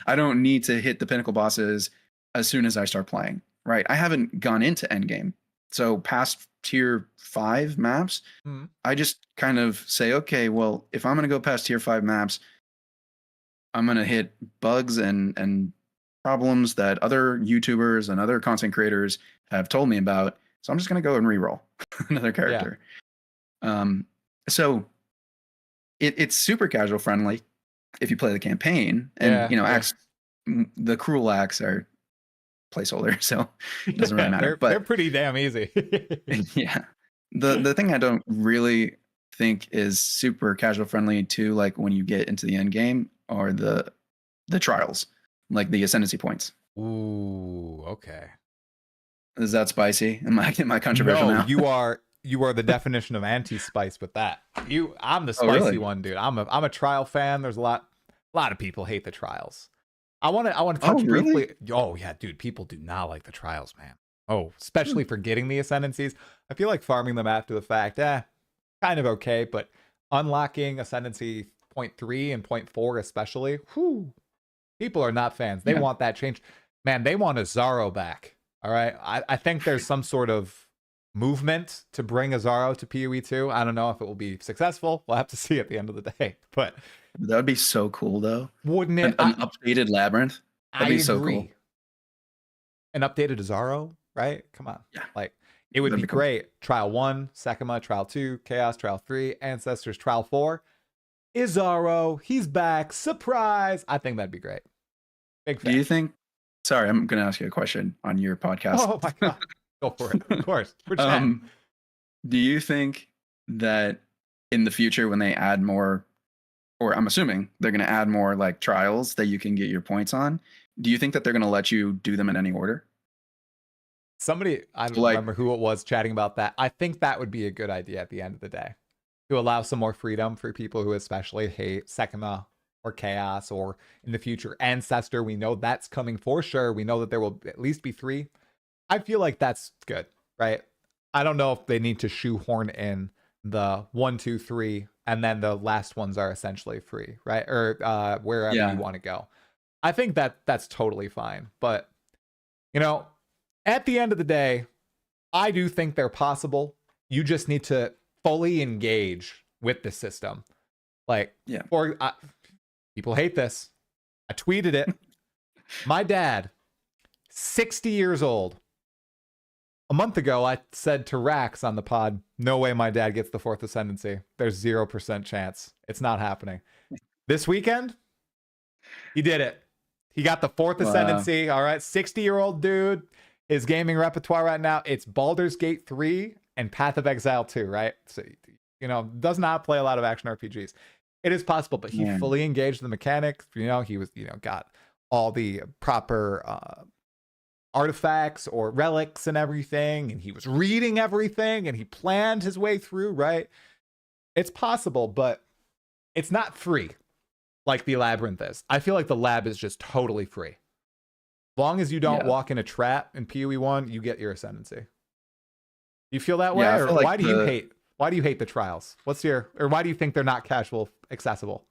I don't need to hit the pinnacle bosses as soon as I start playing, right? I haven't gone into endgame. So past tier 5 maps, I just kind of say, okay, well, if I'm going to go past tier 5 maps, I'm going to hit bugs and problems that other YouTubers and other content creators have told me about. So I'm just going to go and reroll another character. Yeah. So it's super casual friendly if you play the campaign, and acts, the cruel acts are placeholder, so it doesn't really matter. But they're pretty damn easy. Yeah. The thing I don't really think is super casual friendly too, like when you get into the end game, are the trials, like the ascendancy points. Ooh, okay. Is that spicy? Am I controversial now? You are the definition of anti-spice with that. I'm the spicy one, dude. I'm a trial fan. There's a lot A lot of people hate the trials. I want to Oh, touch really? briefly. Oh yeah, dude, people do not like the trials, man. Oh, especially for getting the ascendancies. I feel like farming them after the fact, kind of okay, but unlocking ascendancy point 3 and point 4 especially, whew, people are not fans. They Yeah. want that change. Man, they want a Zaro back. All right. I think there's some sort of movement to bring a Zaro to PoE2. I don't know if it will be successful. We'll have to see at the end of the day. But That would be so cool, though. wouldn't An, it? an updated labyrinth. I That'd be so agree. cool. An updated Zaro, right? Come on. Yeah. Like, it would That'd be be cool. great. Trial 1, Sekima, Trial 2, Chaos, Trial 3, Ancestors, Trial 4. Izaro, he's back. Surprise. I think that'd be great. Big fan. Do you think? Sorry, I'm going to ask you a question on your podcast. Oh my god. Go for it. Of course. We're chatting. Do you think that in the future when they add more, or I'm assuming they're going to add more like trials that you can get your points on, do you think that they're going to let you do them in any order? Somebody, I don't Like- remember who it was chatting about that. I think that would be a good idea at the end of the day, to allow some more freedom for people who especially hate Sekima or Chaos, or in the future Ancestor. We know that's coming for sure. We know that there will at least be 3. I feel like that's good, right? I don't know if they need to shoehorn in the 1, 2, 3, and then the last ones are essentially free, right? Or wherever Yeah. you want to go. I think that that's totally fine. But, you know, at the end of the day, I do think they're possible. You just need to fully engage with the system. Like, Yeah. People hate this. I tweeted it. My dad, 60 years old. A month ago, I said to Rax on the pod, no way my dad gets the 4th ascendancy. There's 0% chance. It's not happening. This weekend, he did it. He got the 4th Wow. ascendancy. All right. 60-year-old dude. His gaming repertoire right now, it's Baldur's Gate 3 and Path of Exile 2, right? So, does not play a lot of action RPGs. It is possible, but he Man. fully engaged the mechanics. He was, got all the proper artifacts or relics and everything, and he was reading everything, and he planned his way through, right? It's possible, but it's not free like the labyrinth is. I feel like the lab is just totally free. Long as you don't Yeah. walk in a trap in PoE1, you get your ascendancy. You feel that way? Yeah, I Or feel like why do you hate the trials? Why do you think they're not casual accessible?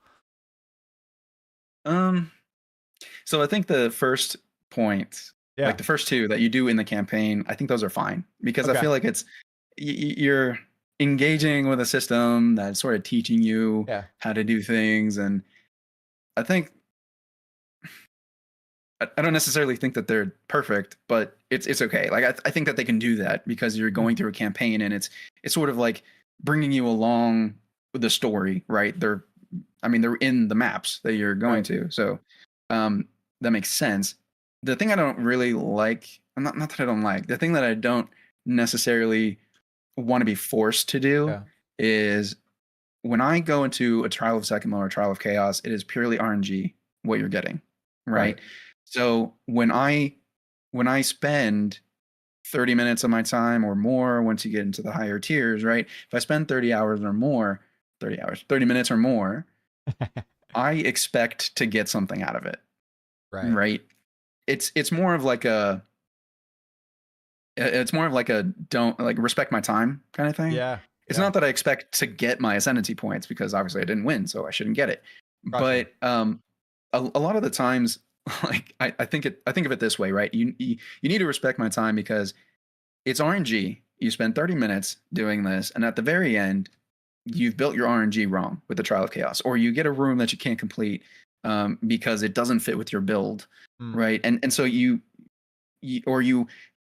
So I think the first point, Yeah. like the first 2 that you do in the campaign, I think those are fine because Okay. I feel like it's you're engaging with a system that's sort of teaching you Yeah. how to do things, and I think I don't necessarily think that they're perfect, but it's okay. Like I think that they can do that because you're going through a campaign and it's sort of like bringing you along with the story, right? They're in the maps that you're going Right. to, so that makes sense. The thing I don't really like, not that I don't like, the thing that I don't necessarily want to be forced to do Yeah. is when I go into a trial of Sekimo or a trial of Chaos, it is purely RNG what you're getting, right? So when I spend 30 minutes of my time or more, once you get into the higher tiers, right? If I spend 30 minutes or more, I expect to get something out of it, Right. right? It's more of like a don't like respect my time kind of thing. Yeah. It's yeah. not that I expect to get my ascendancy points because obviously I didn't win, so I shouldn't get it. Gotcha. But a lot of the times, like I think of it this way, right? You need to respect my time because it's RNG. You spend 30 minutes doing this, and at the very end, you've built your RNG wrong with the Trial of Chaos, or you get a room that you can't complete because it doesn't fit with your build, right? And so you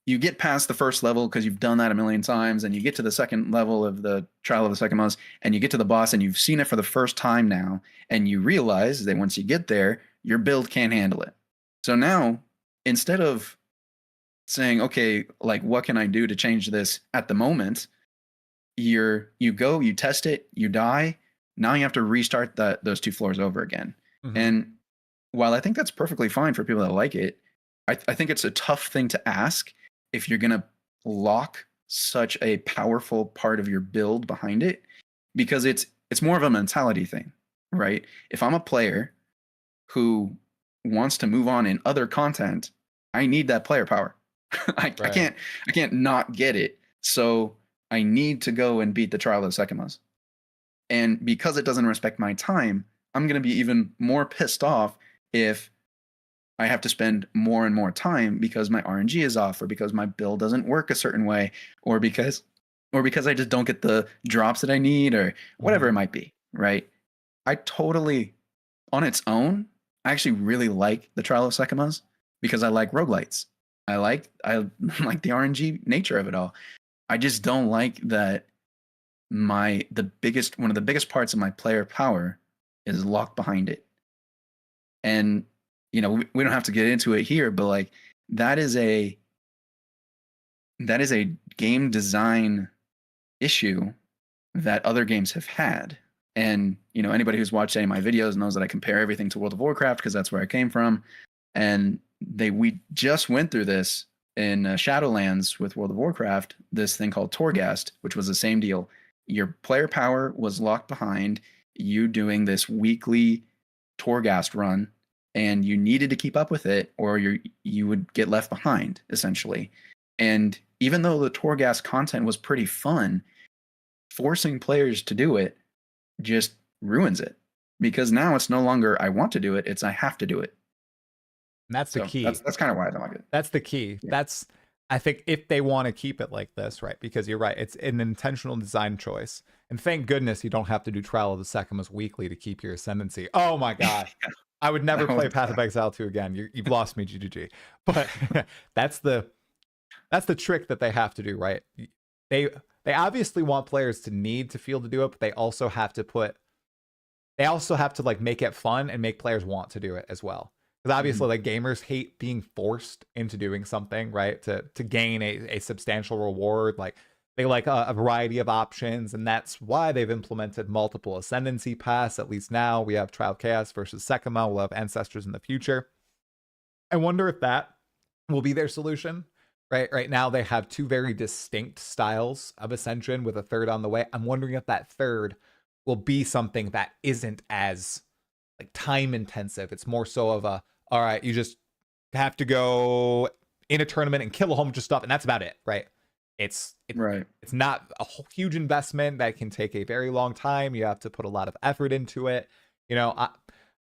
get past the first level because you've done that a million times, and you get to the second level of the Trial of the Sekimos, and you get to the boss, and you've seen it for the first time now, and you realize that once you get there, your build can't handle it. So now, instead of saying, okay, like what can I do to change this at the moment, you test it, you die, now you have to restart those 2 floors over again. Mhm. And while I think that's perfectly fine for people that like it, I think it's a tough thing to ask if you're going to lock such a powerful part of your build behind it, because it's more of a mentality thing, right? If I'm a player who wants to move on in other content, I need that player power. I can't not get it. So I need to go and beat the Trial of the Sekimas. And because it doesn't respect my time, I'm going to be even more pissed off if I have to spend more and more time because my RNG is off, or because my build doesn't work a certain way, or because I just don't get the drops that I need, or whatever it might be, right? I totally, on its own, I actually really like the Trial of Sekimas because I like roguelites. I like the RNG nature of it all. I just don't like that one of the biggest parts of my player power is locked behind it. And we don't have to get into it here, but like that is a game design issue that other games have had. And anybody who's watched any of my videos knows that I compare everything to World of Warcraft because that's where I came from. And we just went through this in Shadowlands with World of Warcraft, this thing called Torghast, which was the same deal. Your player power was locked behind you doing this weekly Torghast run, and you needed to keep up with it or you would get left behind, essentially. And even though the Torghast content was pretty fun, forcing players to do it just ruins it, because now it's no longer I want to do it, it's I have to do it. And that's the key. That's kind of why I don't like it. That's the key. Yeah. That's, I think, if they want to keep it like this, right? Because you're right, it's an intentional design choice. And thank goodness you don't have to do Trial of the Sekimas weekly to keep your ascendancy. Oh my god. I would never play Path of Exile 2 again. You've lost me, GGG. But that's the trick that they have to do, right? They obviously want players to need to feel to do it, but they also have to like make it fun and make players want to do it as well. Because obviously, like, gamers hate being forced into doing something, right? To gain a substantial reward. Like, they like a variety of options, and that's why they've implemented multiple ascendancy paths. At least now we have Trial of Chaos versus Sekima. We'll have Ancestors in the future. I wonder if that will be their solution. Right now they have two very distinct styles of Ascension with a third on the way. I'm wondering if that third will be something that isn't as like time intensive. It's more so of a, all right, you just have to go in a tournament and kill a whole bunch of stuff, and that's about it, right? It's not a huge investment that can take a very long time. You have to put a lot of effort into it.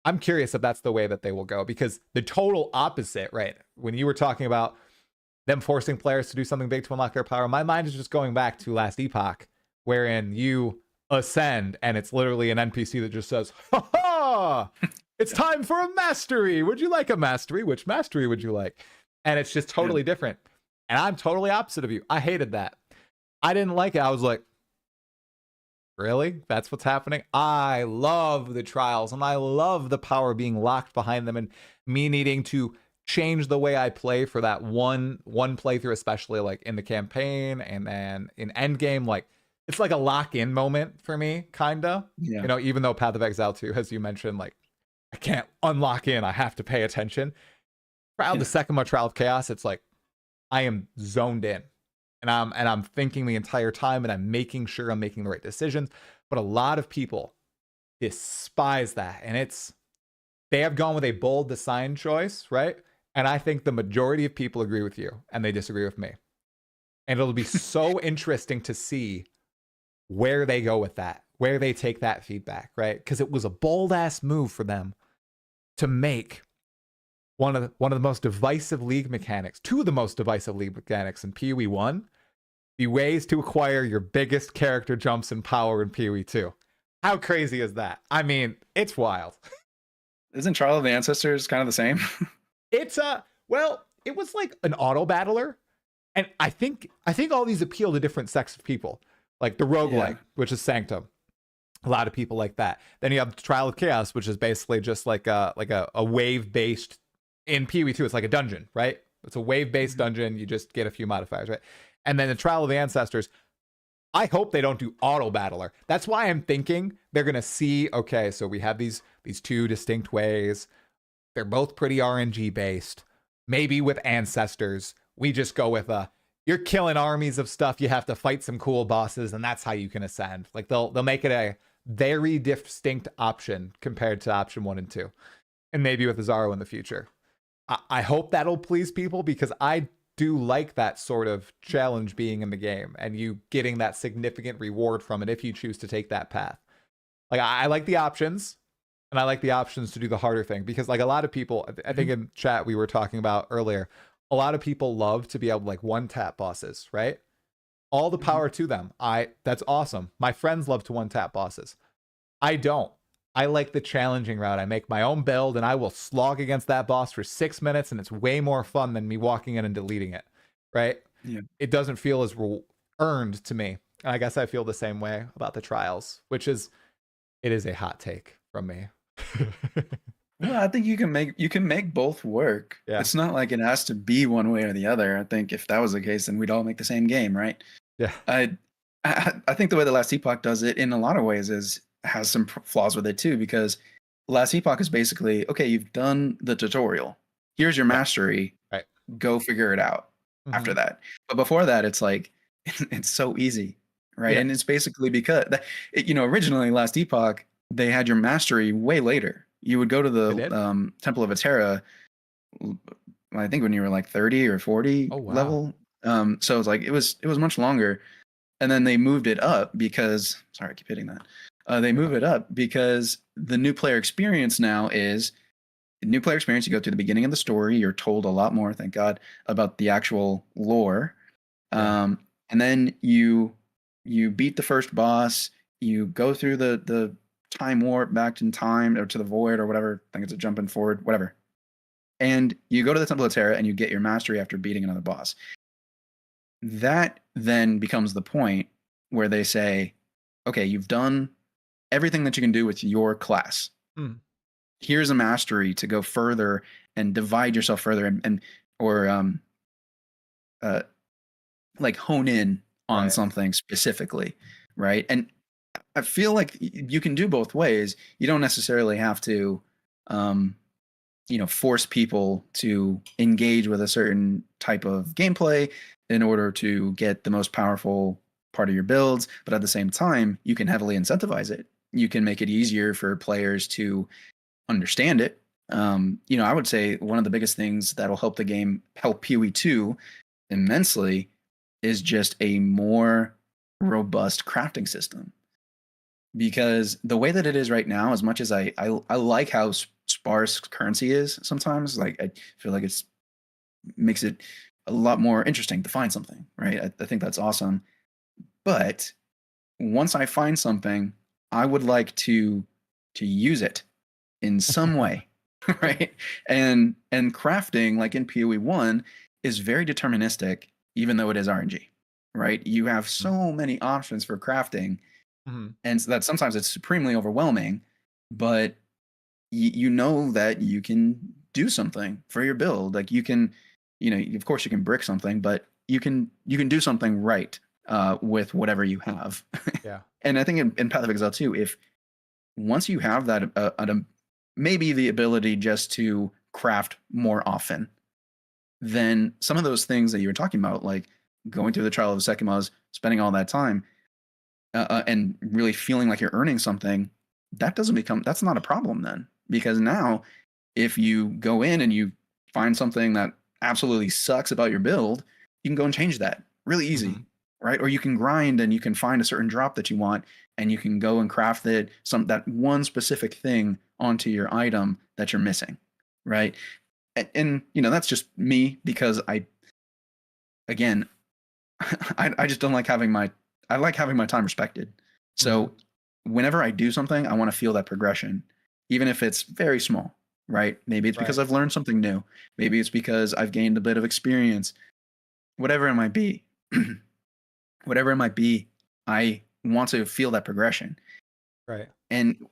I'm curious if that's the way that they will go, because the total opposite, right? When you were talking about them forcing players to do something big to unlock their power, my mind is just going back to last Epoch, wherein you ascend and it's literally an NPC that just says, ha ha, it's time for a mastery. Would you like a mastery? Which mastery would you like? And it's just totally different. And I'm totally opposite of you. I hated that. I didn't like it. I was like, really? That's what's happening? I love the trials, and I love the power being locked behind them, and me needing to change the way I play for that one playthrough, especially like in the campaign and then in endgame. Like, it's like a lock-in moment for me, kinda. Yeah. Even though Path of Exile 2, as you mentioned, like, I can't unlock in, I have to pay attention. Trial of the Sekima, Trial of Chaos, it's like I am zoned in. And I'm thinking the entire time, and I'm making sure I'm making the right decisions. But a lot of people despise that. And they have gone with a bold design choice, right? And I think the majority of people agree with you, and they disagree with me. And it'll be so interesting to see where they go with that, where they take that feedback, right? Because it was a bold ass move for them to make one of the most divisive league mechanics, two of the most divisive league mechanics in PoE1, the ways to acquire your biggest character jumps in power in PoE2. How crazy is that? I mean, it's wild. Isn't Trial of the Ancestors kind of the same? It's well, it was like an auto battler, and I think all these appeal to different sects of people, like the roguelike, which is Sanctum. A lot of people like that. Then you have Trial of Chaos, which is basically just like a wave based. In PoE2, it's like a dungeon, right? It's a wave-based dungeon. You just get a few modifiers, right? And then the Trial of the Ancestors, I hope they don't do auto-battler. That's why I'm thinking they're going to see, okay, so we have these two distinct ways. They're both pretty RNG-based. Maybe with Ancestors, we just go with you're killing armies of stuff. You have to fight some cool bosses, and that's how you can ascend. Like, they'll make it a very distinct option compared to option 1 and 2. and maybe with Azaro in the future. I hope that'll please people, because I do like that sort of challenge being in the game and you getting that significant reward from it if you choose to take that path. Like, I like the options, and I like the options to do the harder thing, because like a lot of people, I think in chat we were talking about earlier, a lot of people love to be able to like one tap bosses, right? All the power to them. That's awesome. My friends love to one tap bosses. I don't. I like the challenging route. I make my own build and I will slog against that boss for 6 minutes, and it's way more fun than me walking in and deleting it, right? Yeah. It doesn't feel as earned to me. And I guess I feel the same way about the trials, which is, it is a hot take from me. Well, I think you can make both work. Yeah. It's not like it has to be one way or the other. I think if that was the case, then we'd all make the same game, right? Yeah. I think the way the Last Epoch does it in a lot of ways has some flaws with it too, because Last Epoch is basically, okay, you've done the tutorial. Here's your mastery. Right. Go figure it out after that. But before that, it's like, it's so easy, right? Yeah. And it's basically because, originally Last Epoch, they had your mastery way later. You would go to the Temple of Atera, I think when you were like 30 or 40 level. So it's like, it was much longer. And then they moved it up because, sorry, I keep hitting that. They move it up because the new player experience now is new player experience. You go through the beginning of the story. You're told a lot more, thank God, about the actual lore. And then you beat the first boss. You go through the time warp back in time or to the void or whatever. I think it's a jumping forward, whatever. And you go to the Temple of Terra and you get your mastery after beating another boss. That then becomes the point where they say, okay, you've done everything that you can do with your class. Here's a mastery to go further and divide yourself further or like hone in on something specifically, right? And I feel like you can do both ways. You don't necessarily have to force people to engage with a certain type of gameplay in order to get the most powerful part of your builds, but at the same time, you can heavily incentivize it. You can make it easier for players to understand it. I would say one of the biggest things that'll help the game, help PoE2 immensely, is just a more robust crafting system. Because the way that it is right now, as much as I like how sparse currency is sometimes, like I feel like it's makes it a lot more interesting to find something, right? I think that's awesome. But once I find something, I would like to use it in some way, right? And crafting, like in PoE1, is very deterministic, even though it is RNG, right? You have so many options for crafting, and so that sometimes it's supremely overwhelming, but you know that you can do something for your build. Like you can, of course you can brick something, but you can do something right with whatever you have. Yeah. And I think in Path of Exile too, if once you have that, maybe the ability just to craft more often, then some of those things that you were talking about, like going through the Trial of Sekimos, spending all that time, and really feeling like you're earning something, that's not a problem then. Because now, if you go in and you find something that absolutely sucks about your build, you can go and change that really easy, right? Or you can grind and you can find a certain drop that you want, and you can go and craft that one specific thing onto your item that you're missing, right? And that's just me, because I just don't like I like having my time respected. So whenever I do something, I want to feel that progression, even if it's very small, right? Maybe it's because I've learned something new. Maybe it's because I've gained a bit of experience. Whatever it might be, I want to feel that progression. Right. And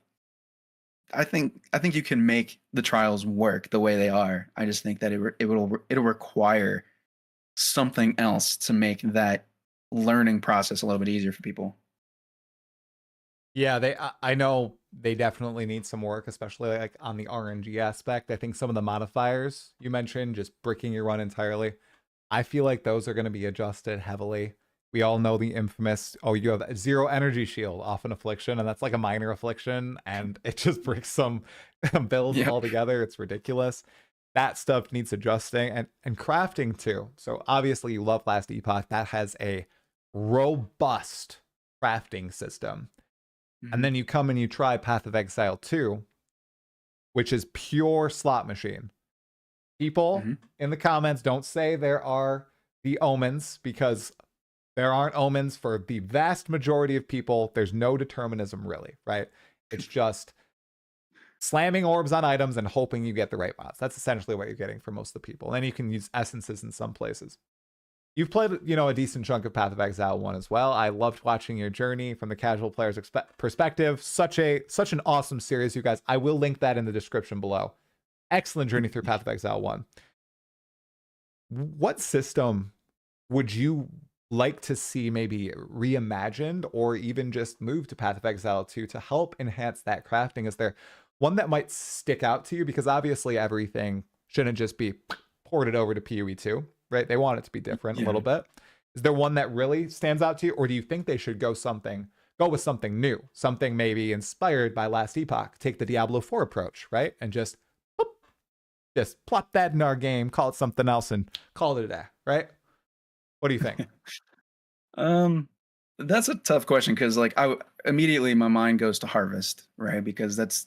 I think you can make the trials work the way they are. I just think that it'll require something else to make that learning process a little bit easier for people. Yeah, I know they definitely need some work, especially like on the RNG aspect. I think some of the modifiers you mentioned, just bricking your run entirely, I feel like those are going to be adjusted heavily We all know the infamous, oh, you have 0 energy shield off an affliction, and that's like a minor affliction, and it just breaks some builds Yep. altogether. It's ridiculous. That stuff needs adjusting, and crafting too. So obviously you love Last Epoch. That has a robust crafting system. And then you come and you try Path of Exile 2, which is pure slot machine. People in the comments don't say there are the omens, because there aren't omens for the vast majority of people. There's no determinism really, right? It's just slamming orbs on items and hoping you get the right mods. That's essentially what you're getting for most of the people. And you can use essences in some places. You've played, a decent chunk of Path of Exile 1 as well. I loved watching your journey from the casual player's perspective. Such an awesome series, you guys. I will link that in the description below. Excellent journey through Path of Exile 1. What system would you like to see maybe reimagined, or even just move to Path of Exile 2 to help enhance that crafting? Is there one that might stick out to you? Because obviously everything shouldn't just be ported over to PoE2, right? They want it to be different a little bit. Is there one that really stands out to you, or do you think they should go with something new, something maybe inspired by Last Epoch? Take the Diablo 4 approach, right? And just plop that in our game, call it something else, and call it a day, right? What do you think? That's a tough question, because like immediately my mind goes to Harvest, right? Because it's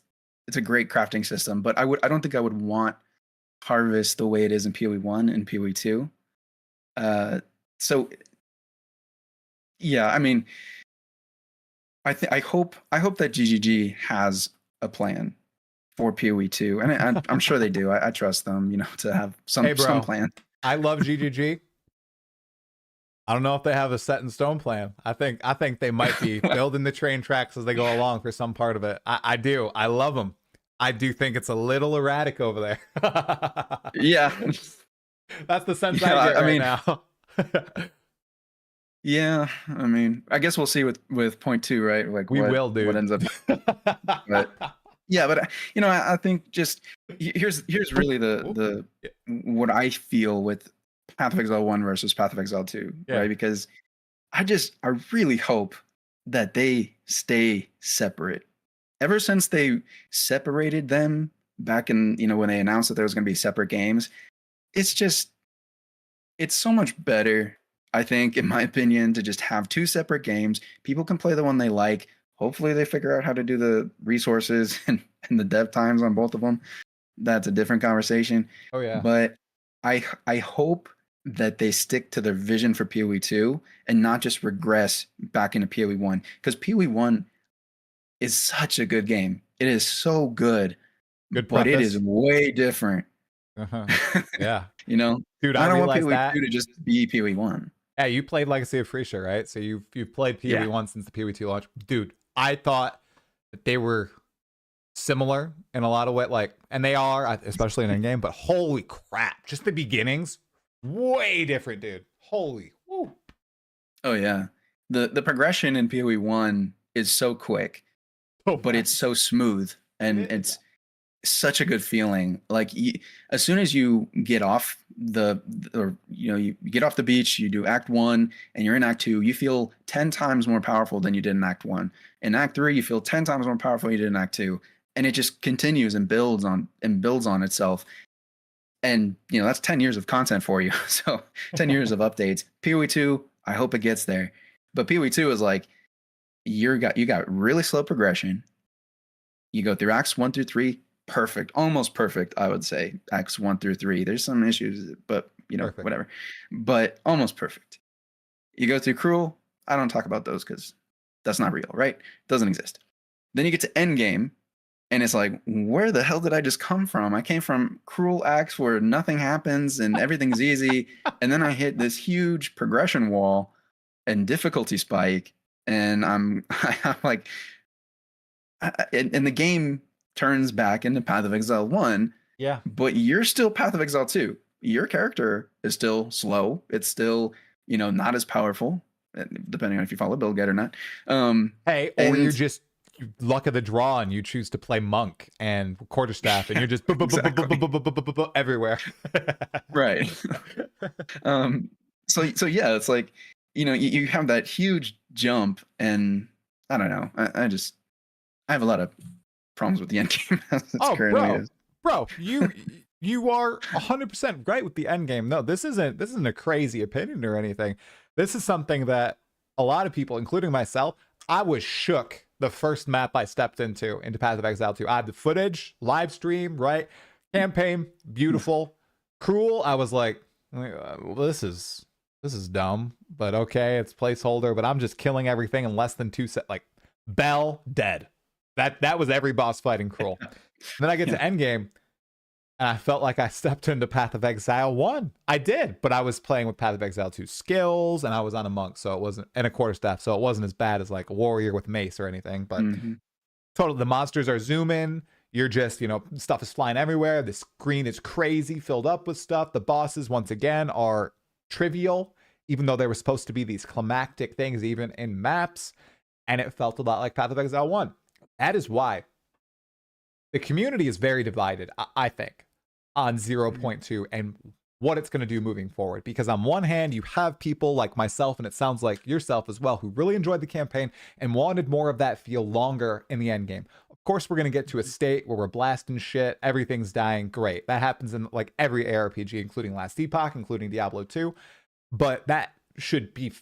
a great crafting system, but I don't think I would want Harvest the way it is in PoE1 and PoE2. So yeah, I mean, I hope that GGG has a plan for PoE2, and I'm sure they do. I trust them, to have some plan. I love GGG. I don't know if they have a set in stone plan. I think they might be building the train tracks as they go along for some part of it. I do. I love them. I do think it's a little erratic over there. Yeah. That's the sense I get now. Yeah, I mean, I guess we'll see with point 2, right? Like we will do what ends up. But yeah, but I think just here's really the what I feel with Path of Exile 1 versus Path of Exile 2, right? Because I really hope that they stay separate. Ever since they separated them back in, when they announced that there was going to be separate games, it's so much better, I think, in my opinion, to just have 2 separate games. People can play the one they like. Hopefully they figure out how to do the resources and the dev times on both of them. That's a different conversation. Oh yeah. But I hope that they stick to their vision for PoE2 and not just regress back into PoE1, because PoE1 is such a good game. It is so good, but it is way different. Yeah. Dude, I don't want PoE2 to just be PoE1. Yeah, you played Legacy of Frisia, right? So you've played PoE1 since the PoE2 launch. Dude, I thought that they were similar in a lot of ways, and they are, especially in in-game, but holy crap, just the beginnings, way different, dude. Holy woo. Oh yeah. The progression in PoE1 is so quick, but it's so smooth, and it's such a good feeling. Like as soon as you get off you get off the beach, you do Act 1 and you're in Act 2, you feel 10 times more powerful than you did in Act 1. In Act 3, you feel 10 times more powerful than you did in Act 2. And it just continues and builds on itself. And that's 10 years of content for you. So 10 years of updates. PoE2, I hope it gets there. But PoE2 is like you got really slow progression. You go through Acts 1 through 3, perfect, almost perfect, I would say. Acts 1 through 3. There's some issues, but Perfect. Whatever. But almost perfect. You go through Cruel. I don't talk about those because that's not real, right? Doesn't exist. Then you get to Endgame, and it's like, where the hell did I just come from? I came from Cruel Acts where nothing happens and everything's easy, and then I hit this huge progression wall and difficulty spike, and I'm like, and the game turns back into Path of Exile 1. Yeah. But you're still Path of Exile 2. Your character is still slow. It's still, not as powerful, depending on if you follow build guide or not. Hey, or you're just luck of the draw and you choose to play monk and quarterstaff and you're just everywhere. Right. So yeah, it's like you have that huge jump, and I don't know. I have a lot of problems with the end game as it Oh, currently is. bro, you are 100% right with the end game. No, this isn't a crazy opinion or anything. This is something that a lot of people, including myself, I was shook the first map I stepped into Path of Exile 2. I had the footage, live stream, right? Campaign, beautiful. Cruel, I was like, well, this is dumb, but okay, it's placeholder, but I'm just killing everything in less than 2 seconds. Like, Bell, dead. That was every boss fighting Cruel. Then I get to endgame, and I felt like I stepped into Path of Exile 1. I did, but I was playing with Path of Exile 2 skills, and I was on a monk, so it wasn't, and a quarterstaff, so it wasn't as bad as like a warrior with mace or anything. But totally, the monsters are zooming. You're just, stuff is flying everywhere. The screen is crazy, filled up with stuff. The bosses, once again, are trivial, even though they were supposed to be these climactic things, even in maps. And it felt a lot like Path of Exile 1. That is why the community is very divided, I think, on 0.2 and what it's going to do moving forward. Because on one hand, you have people like myself, and it sounds like yourself as well, who really enjoyed the campaign and wanted more of that feel longer in the end game. Of course, we're going to get to a state where we're blasting shit, everything's dying. Great. That happens in like every ARPG, including Last Epoch, including Diablo 2. But that should be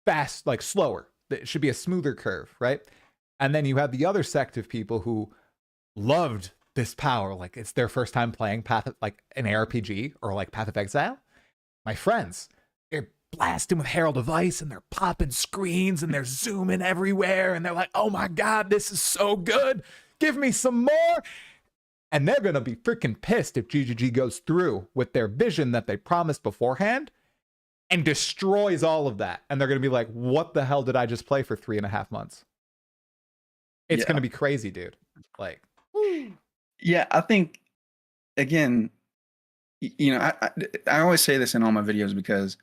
fast, like slower. It should be a smoother curve, right? And then you have the other sect of people who loved this power, like it's their first time playing like an ARPG or like Path of Exile. My friends, they're blasting with Herald of Ice, and they're popping screens, and they're zooming everywhere, and they're like, oh my god, this is so good, give me some more. And they're gonna be freaking pissed if GGG goes through with their vision that they promised beforehand and destroys all of that. And they're gonna be like, what the hell did I just play for 3.5 months? It's gonna be crazy, dude. Like, yeah, I think, again, I always say this in all my videos because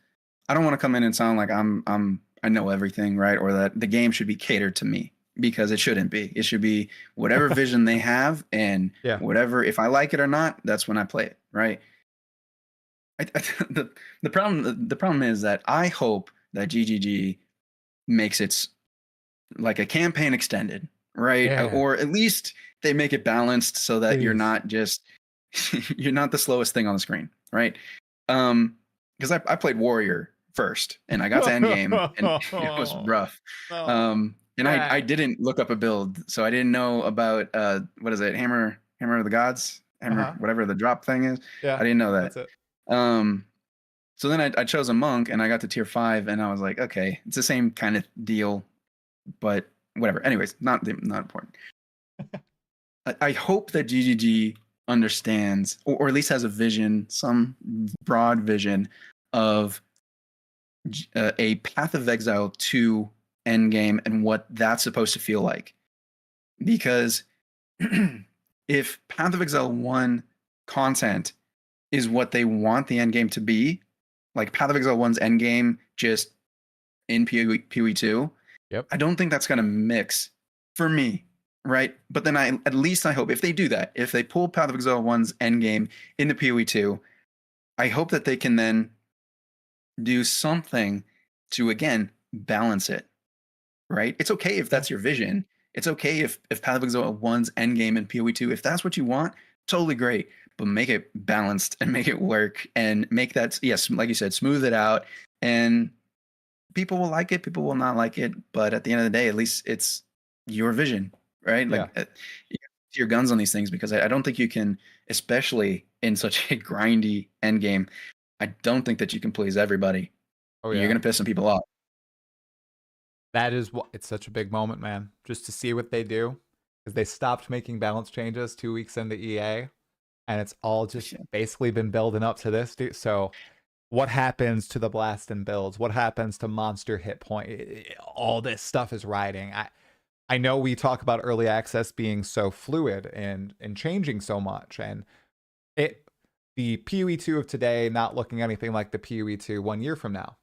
I don't want to come in and sound like I know everything, right? Or that the game should be catered to me, because it shouldn't be. It should be whatever vision they have, and whatever, if I like it or not, that's when I play it, right? The problem is that I hope that GGG makes its like a campaign extended, right? Or at least they make it balanced so that you're not just you're not the slowest thing on the screen, right? Because I played warrior first, and I got to endgame, and it was rough. And I didn't look up a build, so I didn't know about what is it, hammer of the gods, whatever the drop thing is. I didn't know that. That's it. So then I chose a monk, and I got to tier 5, and I was like, okay, it's the same kind of deal, but whatever. Anyways, not important. I hope that GGG understands, or at least has a vision, some broad vision of a Path of Exile 2 endgame and what that's supposed to feel like. Because if Path of Exile 1 content is what they want the endgame to be, like Path of Exile 1's endgame just in PoE2, I don't think that's going to mix for me, right? But then at least I hope, if they do that, if they pull Path of Exile 1's endgame into PoE2, I hope that they can then do something to, again, balance it, right? It's okay if that's your vision. It's okay if Path of Exile 1's endgame in PoE2, if that's what you want, totally great. But make it balanced and make it work, and make that, yes, like you said, smooth it out. And people will like it, people will not like it. But at the end of the day, at least it's your vision, right? Like, you have your guns on these things, because I don't think you can, especially in such a grindy end game, I don't think that you can please everybody. You're going to piss some people off. That is what, it's such a big moment, man, just to see what they do, because they stopped making balance changes 2 weeks into EA, and it's all just basically been building up to this, dude. So what happens to the blast and builds? What happens to monster hit point? All this stuff is riding. I know we talk about early access being so fluid and changing so much, and the PoE2 of today not looking anything like the PoE2 1 year from now.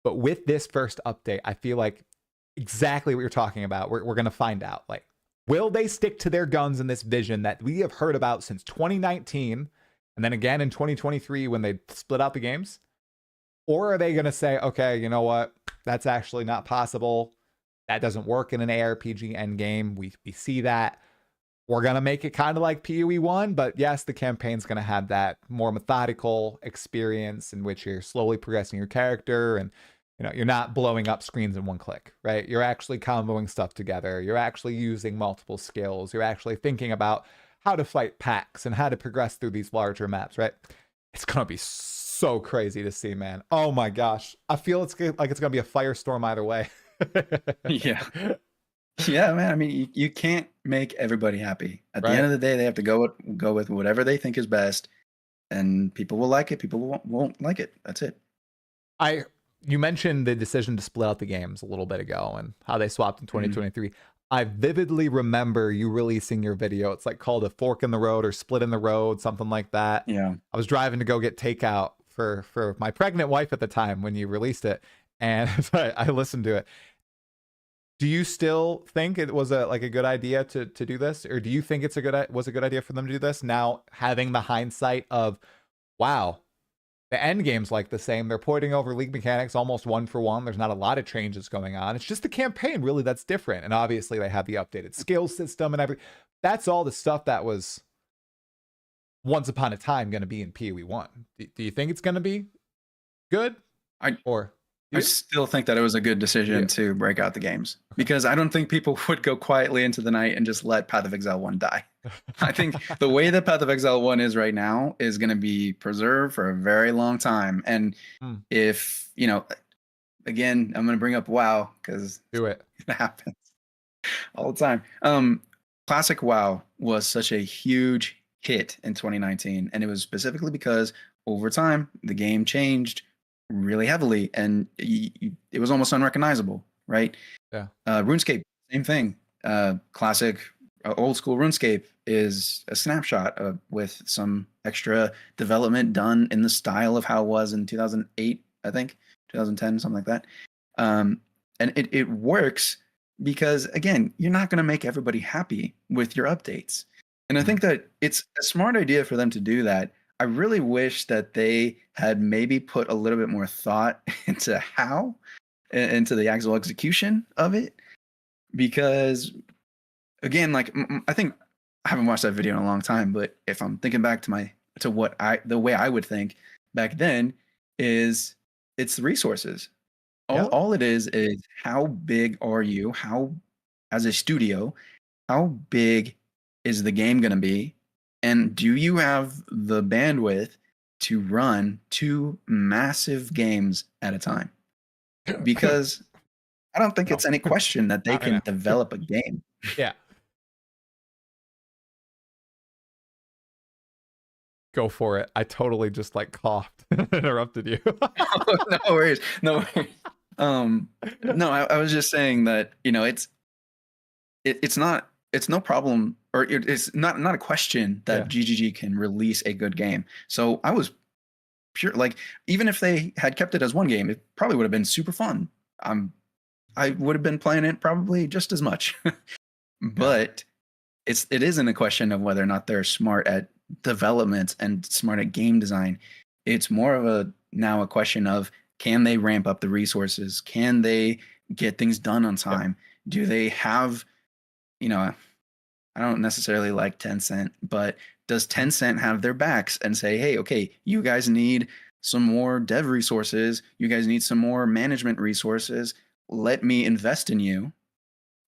But with this first update, I feel like exactly what you're talking about, we're going to find out. Like, will they stick to their guns in this vision that we have heard about since 2019, and then again in 2023 when they split out the games? Or are they going to say, okay, you know what? That's actually not possible. That doesn't work in an ARPG endgame. We see that. We're going to make it kind of like PoE1, but yes, the campaign's going to have that more methodical experience in which you're slowly progressing your character, and you're not blowing up screens in one click, right? You're actually comboing stuff together. You're actually using multiple skills. You're actually thinking about how to fight packs and how to progress through these larger maps, right? It's going to be so crazy to see, man. Oh my gosh. I feel like it's going to be a firestorm either way. Yeah. Yeah, man. I mean, you can't make everybody happy. At the Right. end of the day, they have to go with whatever they think is best, and people will like it. People won't like it. That's it. You mentioned the decision to split out the games a little bit ago and how they swapped in 2023. I vividly remember you releasing your video. It's like called a fork in the road or split in the road, something like that. Yeah. I was driving to go get takeout for my pregnant wife at the time when you released it, and I listened to it. Do you still think it was a good idea to do this, or do you think was a good idea for them to do this now, having the hindsight of, wow, the end game's like the same. They're porting over league mechanics almost one for one. There's not a lot of changes going on. It's just the campaign really that's different, and obviously they have the updated skill system and that's all the stuff that was once upon a time going to be in PoE1. Do you think it's going to be good? I still think that it was a good decision to break out the games, because I don't think people would go quietly into the night and just let Path of Exile 1 die. I think the way that Path of Exile 1 is right now is going to be preserved for a very long time. And if, again, I'm going to bring up WoW because it happens all the time. Classic WoW was such a huge hit in 2019. And it was specifically because over time, the game changed really heavily, and it was almost unrecognizable, right? Yeah. RuneScape, same thing. Classic old school RuneScape is a snapshot with some extra development done in the style of how it was in 2008, I think, 2010, something like that. And it works because, again, you're not going to make everybody happy with your updates. And I think that it's a smart idea for them to do that. I really wish that they had maybe put a little bit more thought into into the actual execution of it. Because, again, I think I haven't watched that video in a long time, but if I'm thinking back to the way I would think back then is it's the resources. All it is how big are you? As a studio, how big is the game going to be? And do you have the bandwidth to run 2 massive games at a time? Because I don't think it's any question that they can develop a game. Yeah. Go for it. I totally just coughed and interrupted you. No worries. No worries. No, I was just saying that, it's no problem, or it's not a question that GGG can release a good game. So I was pure, even if they had kept it as one game, it probably would have been super fun. I would have been playing it probably just as much. But it isn't a question of whether or not they're smart at development and smart at game design. It's more of now a question of, can they ramp up the resources? Can they get things done on time? Do they have, I don't necessarily like Tencent, but does Tencent have their backs and say, hey, okay, you guys need some more dev resources. You guys need some more management resources. Let me invest in you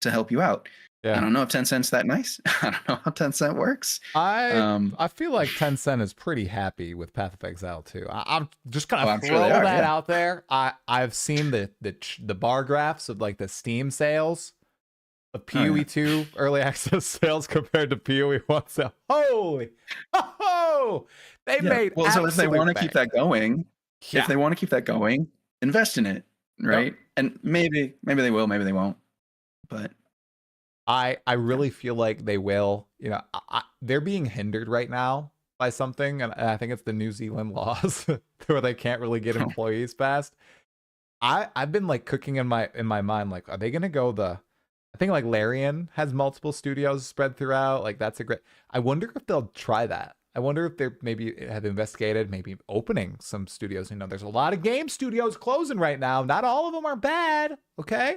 to help you out. Yeah. I don't know if Tencent's that nice. I don't know how Tencent works. I feel like Tencent is pretty happy with Path of Exile too. I'm just gonna throw that out there. I've seen the bar graphs of the Steam sales of PoE2 early access sales compared to PoE1 sales. Holy, they made so if they want to keep that going, invest in it, right? And maybe they will, maybe they won't, but I really feel like they will. They're being hindered right now by something, and I think it's the New Zealand laws where they can't really get employees fast. I've been cooking in my mind, are they gonna go I think Larian has multiple studios spread throughout. That's a great. I wonder if they'll try that. I wonder if they maybe have investigated maybe opening some studios. You know, there's a lot of game studios closing right now. Not all of them are bad. Okay.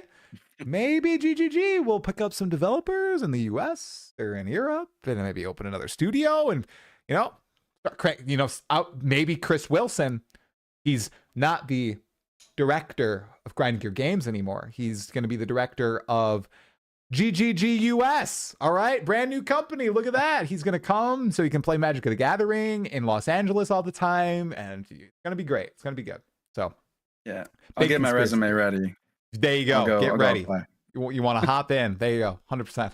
Maybe GGG will pick up some developers in the US or in Europe and maybe open another studio and, you know, maybe Chris Wilson, he's not the director of Grinding Gear Games anymore. He's going to be the director of GGG US. All right. Brand new company. Look at that. He's going to come so he can play Magic of the Gathering in Los Angeles all the time. And it's going to be great. It's going to be good. So, yeah, I'll get my resume ready. There you go. Get ready. You want to hop in. There you go. 100%.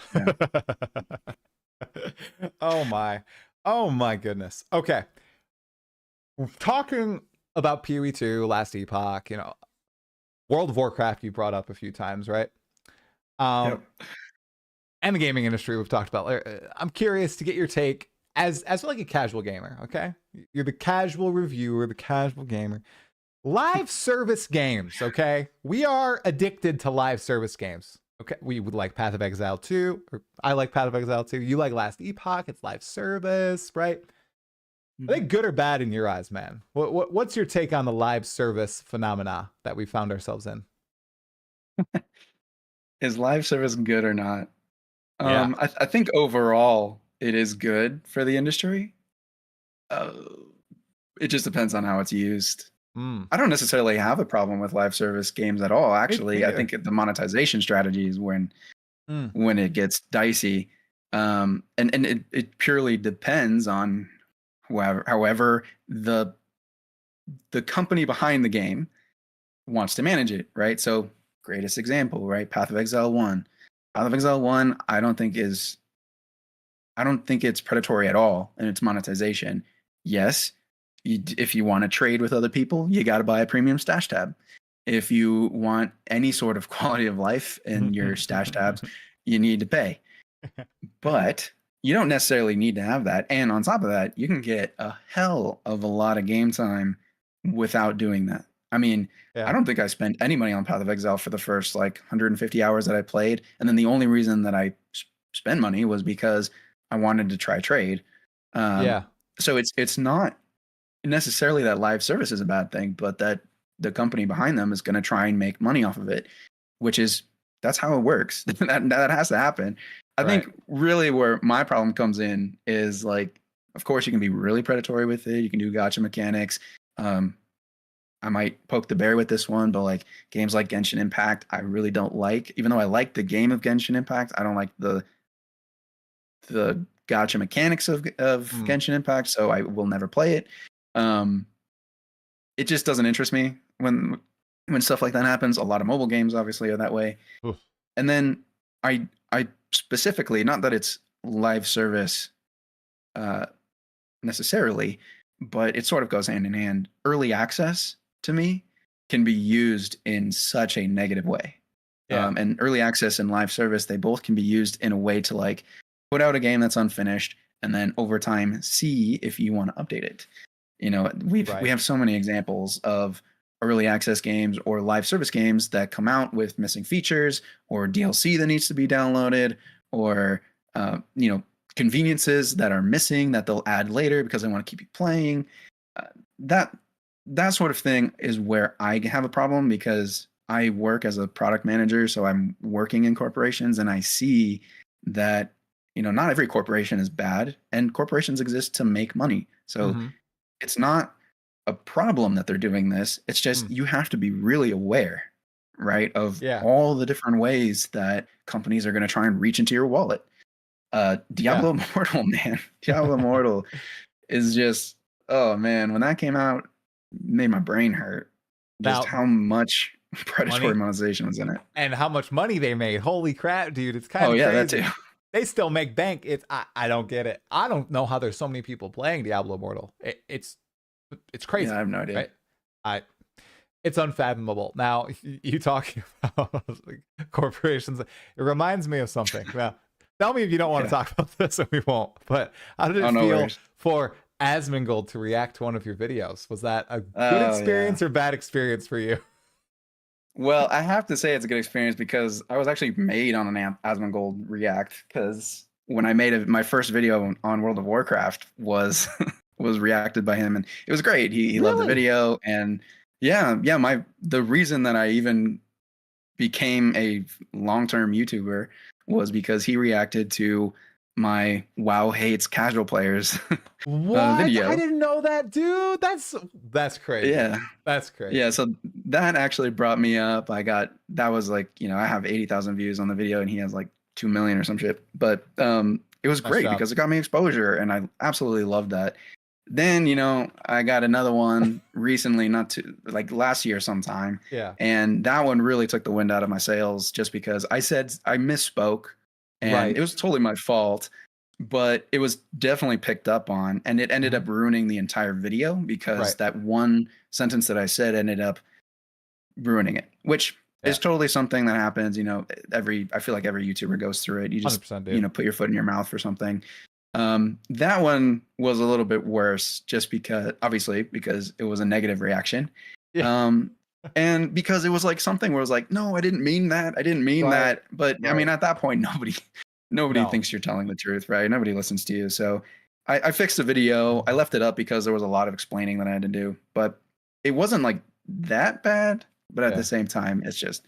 Yeah. Oh my goodness. Okay. Talking about PoE2, last Epoch, you know, World of Warcraft you brought up a few times, right? Yep. And the gaming industry we've talked about. I'm curious to get your take as like a casual gamer, okay? You're the casual reviewer, the casual gamer. Live service games, okay? We are addicted to live service games. Okay, we would like Path of Exile 2, or I like Path of Exile 2. You like Last Epoch, it's live service, right? Are they good or bad in your eyes, man? What's your take on the live service phenomena that we found ourselves in? Is live service good or not? I think overall it is good for the industry. It just depends on how it's used. I don't necessarily have a problem with live service games at all. Actually, I think the monetization strategy is when it gets dicey. And it purely depends on however the company behind the game wants to manage it, right? So greatest example, right? Path of Exile 1. Path of Exile 1, I don't think it's predatory at all in its monetization. Yes, if you want to trade with other people, you got to buy a premium stash tab. If you want any sort of quality of life in your stash tabs, you need to pay. But you don't necessarily need to have that. And on top of that, you can get a hell of a lot of game time without doing that. I mean, I don't think I spent any money on Path of Exile for the first like 150 hours that I played. And then the only reason that I spent money was because I wanted to try trade. So it's not necessarily that live service is a bad thing, but that the company behind them is going to try and make money off of it, that's how it works. that has to happen. I think really where my problem comes in is like, of course you can be really predatory with it. You can do gacha mechanics. I might poke the bear with this one, but like games like Genshin Impact, I really don't like. Even though I like the game of Genshin Impact, I don't like the gacha mechanics of Genshin Impact, so I will never play it. It just doesn't interest me when stuff like that happens. A lot of mobile games obviously are that way. Oof. And then I specifically, not that it's live service necessarily, but it sort of goes hand in hand. Early access to me can be used in such a negative way. And early access and live service, they both can be used in a way to like put out a game that's unfinished and then over time see if you want to update it. You know, we have so many examples of early access games or live service games that come out with missing features or DLC that needs to be downloaded or, conveniences that are missing that they'll add later because they want to keep you playing. That sort of thing is where I have a problem because I work as a product manager. So I'm working in corporations and I see that, not every corporation is bad and corporations exist to make money. So it's not a problem that they're doing this. It's just you have to be really aware, right, of all the different ways that companies are going to try and reach into your wallet. Diablo Immortal, man. Diablo Immortal is just, oh man, when that came out, it made my brain hurt. Just how much predatory monetization was in it. And how much money they made. Holy crap, dude. It's kind of crazy. That too. They still make bank. I don't get it. I don't know how there's so many people playing Diablo Immortal. It's crazy. Yeah, I have no idea. Right? It's unfathomable. Now, you talking about corporations, it reminds me of something. Now, tell me if you don't want to talk about this, and we won't. But how did it feel for Asmongold to react to one of your videos? Was that a good experience or bad experience for you? Well, I have to say it's a good experience because I was actually made on an Asmongold react because when I made my first video on World of Warcraft was was reacted by him, and it was great. He loved the Really? video, and yeah, the reason that I even became a long-term YouTuber was because he reacted to my WoW hates casual players What? video. I didn't know that, dude. That's crazy. Yeah. That's crazy. Yeah, so that actually brought me up. That was like, I have 80,000 views on the video and he has like 2 million or some shit. But it was Nice great job. because it got me exposure and I absolutely loved that. Then, I got another one recently, not too like last year sometime. Yeah. And that one really took the wind out of my sails just because I misspoke and Right. it was totally my fault, but it was definitely picked up on and it ended up ruining the entire video because that one sentence that I said ended up ruining it, which is totally something that happens. I feel like every YouTuber goes through it. You just, 100%, dude. put your foot in your mouth for something. That one was a little bit worse just because it was a negative reaction. Yeah. And because it was like something where it was like, no, I didn't mean that. I didn't mean that. But I mean, at that point, nobody thinks you're telling the truth, right? Nobody listens to you. So I fixed the video. I left it up because there was a lot of explaining that I had to do, but it wasn't like that bad. But at the same time, it's just,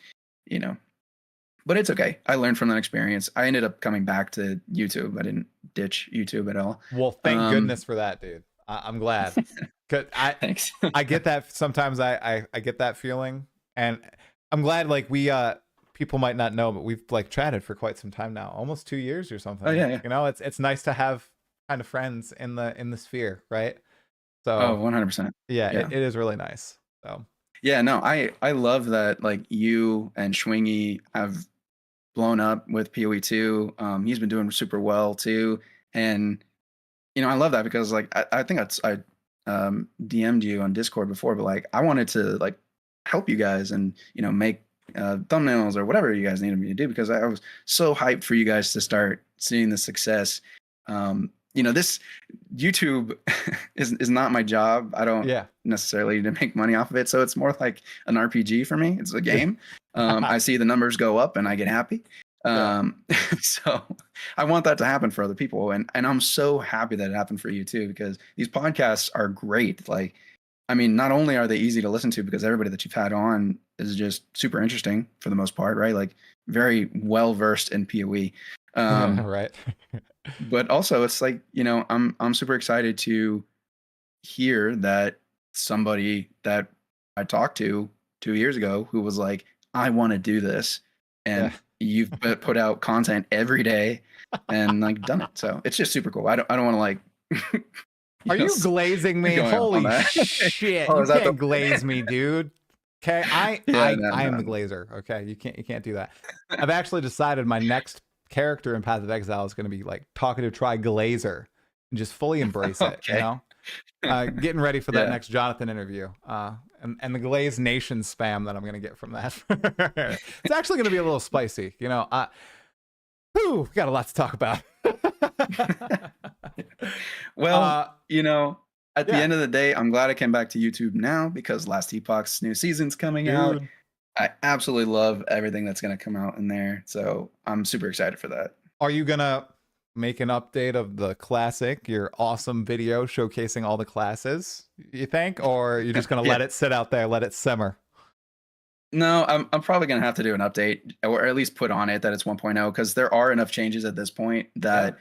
but it's okay. I learned from that experience. I ended up coming back to YouTube. I didn't ditch YouTube at all. Well, thank goodness for that, dude. I'm glad. Thanks. I get that sometimes. I get that feeling, and I'm glad. Like people might not know, but we've like chatted for quite some time now, almost 2 years or something. Oh yeah. It's nice to have kind of friends in the sphere, right? So 100%. Yeah, it is really nice. So yeah, no, I love that like you and Schwingy have blown up with PoE2. He's been doing super well too, and I love that because like I think I DM'd you on Discord before, but like I wanted to like help you guys and make thumbnails or whatever you guys needed me to do because I was so hyped for you guys to start seeing the success. This YouTube is not my job. I don't necessarily need to make money off of it, so it's more like an RPG for me. It's a game. I see the numbers go up and I get happy. So I want that to happen for other people, and I'm so happy that it happened for you too because these podcasts are great. Like, I mean, not only are they easy to listen to because everybody that you've had on is just super interesting for the most part, right? Like very well versed in PoE. right. But also it's like, I'm super excited to hear that somebody that I talked to 2 years ago who was like, I want to do this. And you've put out content every day and like done it. So it's just super cool. I don't want to like, are you glazing me? Holy shit. You can't glaze me, dude. Okay. I am the glazer. Okay. You can't do that. I've actually decided my next character in Path of Exile is going to be like talkative try glazer and just fully embrace it. Getting ready for that next Jonathan interview and the Glaze Nation spam that I'm going to get from that. It's actually going to be a little spicy. We got a lot to talk about. Well, at the end of the day, I'm glad I came back to YouTube now because Last Epoch's new season's coming out. I absolutely love everything that's going to come out in there. So I'm super excited for that. Are you going to make an update of the classic, your awesome video showcasing all the classes, you think? Or you're just going to let it sit out there, let it simmer? No, I'm probably going to have to do an update or at least put on it that it's 1.0 because there are enough changes at this point that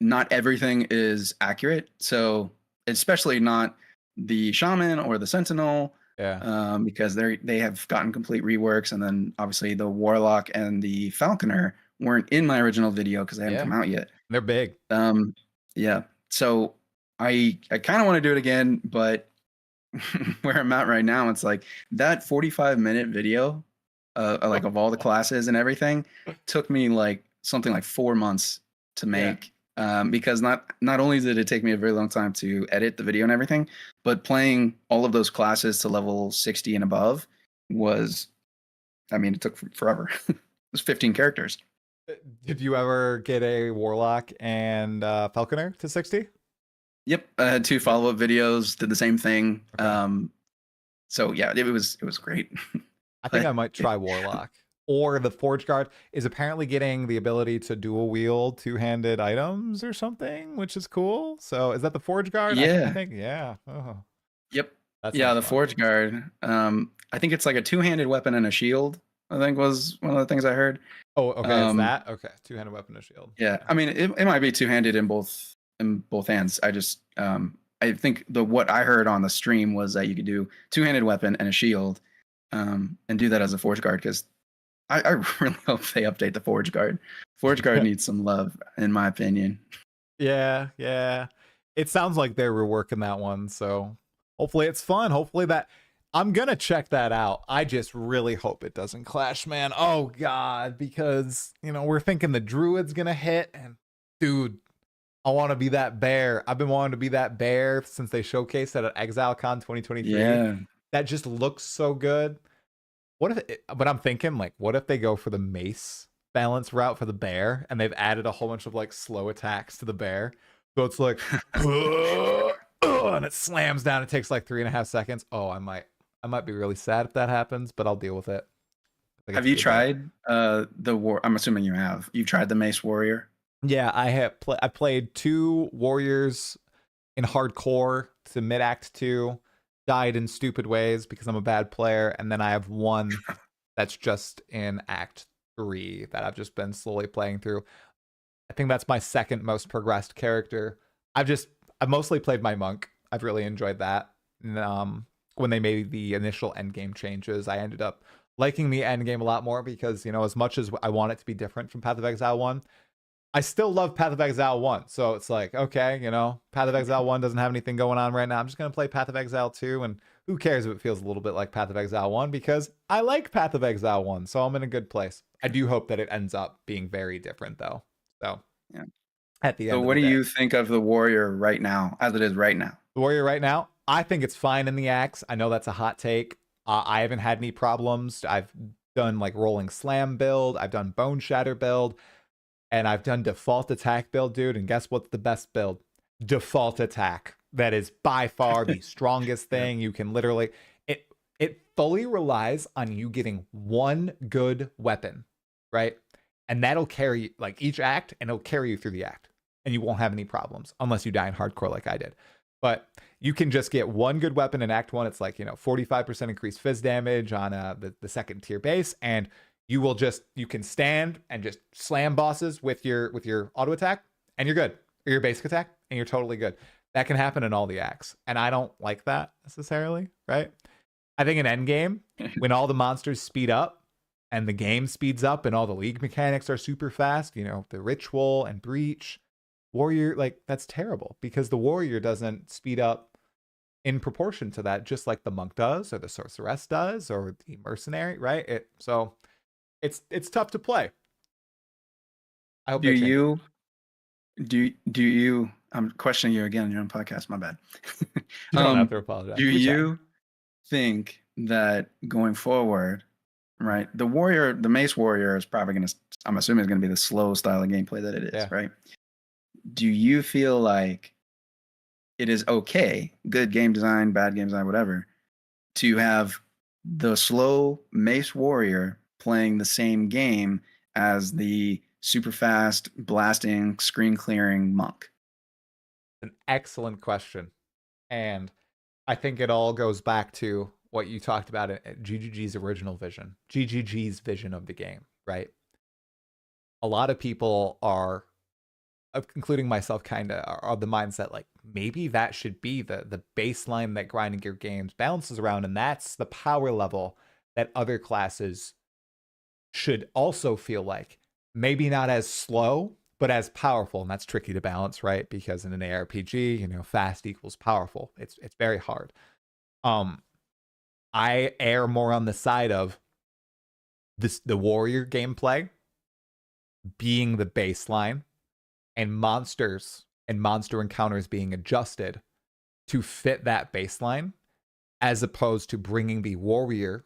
not everything is accurate. So especially not the Shaman or the Sentinel. Because they have gotten complete reworks, and then obviously the Warlock and the Falconer weren't in my original video because they hadn't come out yet. They're big. So I kind of want to do it again, but where I'm at right now, it's like that 45-minute video, like of all the classes and everything, took me like something like 4 months to make. Because not only did it take me a very long time to edit the video and everything, but playing all of those classes to level 60 and above it took forever. It was 15 characters. Did you ever get a Warlock and Falconer to 60? Yep, I had 2 follow-up videos, did the same thing. So yeah, it was great. I think I might try Warlock. or the Forge Guard is apparently getting the ability to dual wield two-handed items or something, which is cool. So is that the Forge Guard? I Yeah. think, yeah. Oh, Yep. that Yeah, sounds the fun. Forge Guard. I think it's like a two-handed weapon and a shield, I think was one of the things I heard. Oh, okay, it's Um, that? Okay, two-handed weapon and shield. yeah, I mean, it might be two-handed in both hands. I think what I heard on the stream was that you could do two-handed weapon and a shield, and do that as a Forge Guard, because I really hope they update the Forge Guard. Forge Guard needs some love, in my opinion. Yeah, yeah. It sounds like they're reworking that one, so hopefully it's fun. Hopefully that I'm gonna check that out. I just really hope it doesn't clash, man. Oh god, because we're thinking the druid's gonna hit, and dude, I want to be that bear. I've been wanting to be that bear since they showcased it at ExileCon 2023. Yeah. That just looks so good. But I'm thinking, like, what if they go for the mace balance route for the bear, and they've added a whole bunch of like slow attacks to the bear, so it's like and it slams down. It takes like 3.5 seconds. Oh, I might be really sad if that happens, but I'll deal with it. Have you tried the war? I'm assuming you have. You've tried the Mace Warrior? Yeah, I played 2 warriors in hardcore to mid act 2, died in stupid ways because I'm a bad player, and then I have one that's just in act 3 that I've just been slowly playing through. I think that's my second most progressed character. I've mostly played my monk. I've really enjoyed that. And, when they made the initial endgame changes, I ended up liking the endgame a lot more because, as much as I want it to be different from Path of Exile 1, I still love Path of Exile 1. So it's like, okay, Path of Exile 1 doesn't have anything going on right now. I'm just going to play Path of Exile 2, and who cares if it feels a little bit like Path of Exile 1, because I like Path of Exile 1, so I'm in a good place. I do hope that it ends up being very different, though. So, Yeah. at the end So of what the do day. you think of the Warrior right now, as it is right now? The Warrior right now, I think it's fine in the axe. I know that's a hot take. I haven't had any problems. I've done like rolling slam build. I've done bone shatter build. And I've done default attack build, dude. And guess what's the best build? Default attack. That is by far the strongest thing. You can literally... It fully relies on you getting one good weapon, right? And that'll carry like each act, and it'll carry you through the act. And you won't have any problems unless you die in hardcore like I did. But you can just get one good weapon in Act 1. It's like, 45% increased fizz damage on the second tier base, and you can stand and just slam bosses with your auto attack, and you're good. Or your basic attack, and you're totally good. That can happen in all the acts, and I don't like that necessarily, right? I think in endgame, when all the monsters speed up, and the game speeds up, and all the league mechanics are super fast, the ritual and breach, warrior, like, that's terrible, because the warrior doesn't speed up in proportion to that, just like the monk does, or the sorceress does, or the mercenary, right? So it's tough to play. I hope Do they change you do you I'm questioning you again on your own podcast, my bad. it. You don't have to apologize. Do We chat. you think that going forward, right, the Mace Warrior is probably going to, I'm assuming, is going to be the slow style of gameplay that it is, Yeah. right? Do you feel like it is okay, good game design, bad game design, whatever, to have the slow Mace Warrior playing the same game as the super fast blasting screen clearing monk? An excellent question. And I think it all goes back to what you talked about at GGG's original vision, GGG's vision of the game, right? A lot of people are, including myself, kind of are of the mindset like maybe that should be the baseline that grinding gear games balances around, and that's the power level that other classes should also feel like. Maybe not as slow, but as powerful, and that's tricky to balance, right? Because in an ARPG, fast equals powerful. It's very hard. I err more on the side of the warrior gameplay being the baseline, and monsters and monster encounters being adjusted to fit that baseline, as opposed to bringing the warrior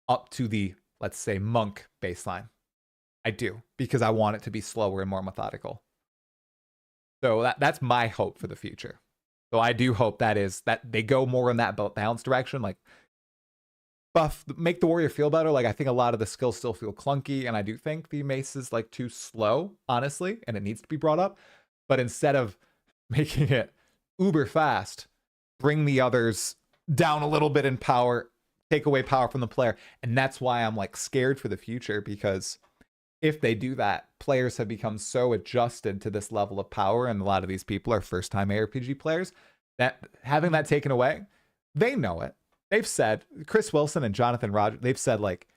up to the, let's say, monk baseline. I do, because I want it to be slower and more methodical. So that's my hope for the future. So I do hope that they go more in that balance direction. Like, make the warrior feel better. Like, I think a lot of the skills still feel clunky, and I do think the mace is like too slow, honestly, and it needs to be brought up. But instead of making it uber fast, bring the others down a little bit in power, take away power from the player. And that's why I'm like scared for the future, because if they do that, players have become so adjusted to this level of power, and a lot of these people are first-time ARPG players, that having that taken away, they know it. They've said, Chris Wilson and Jonathan Rogers, they've said, like,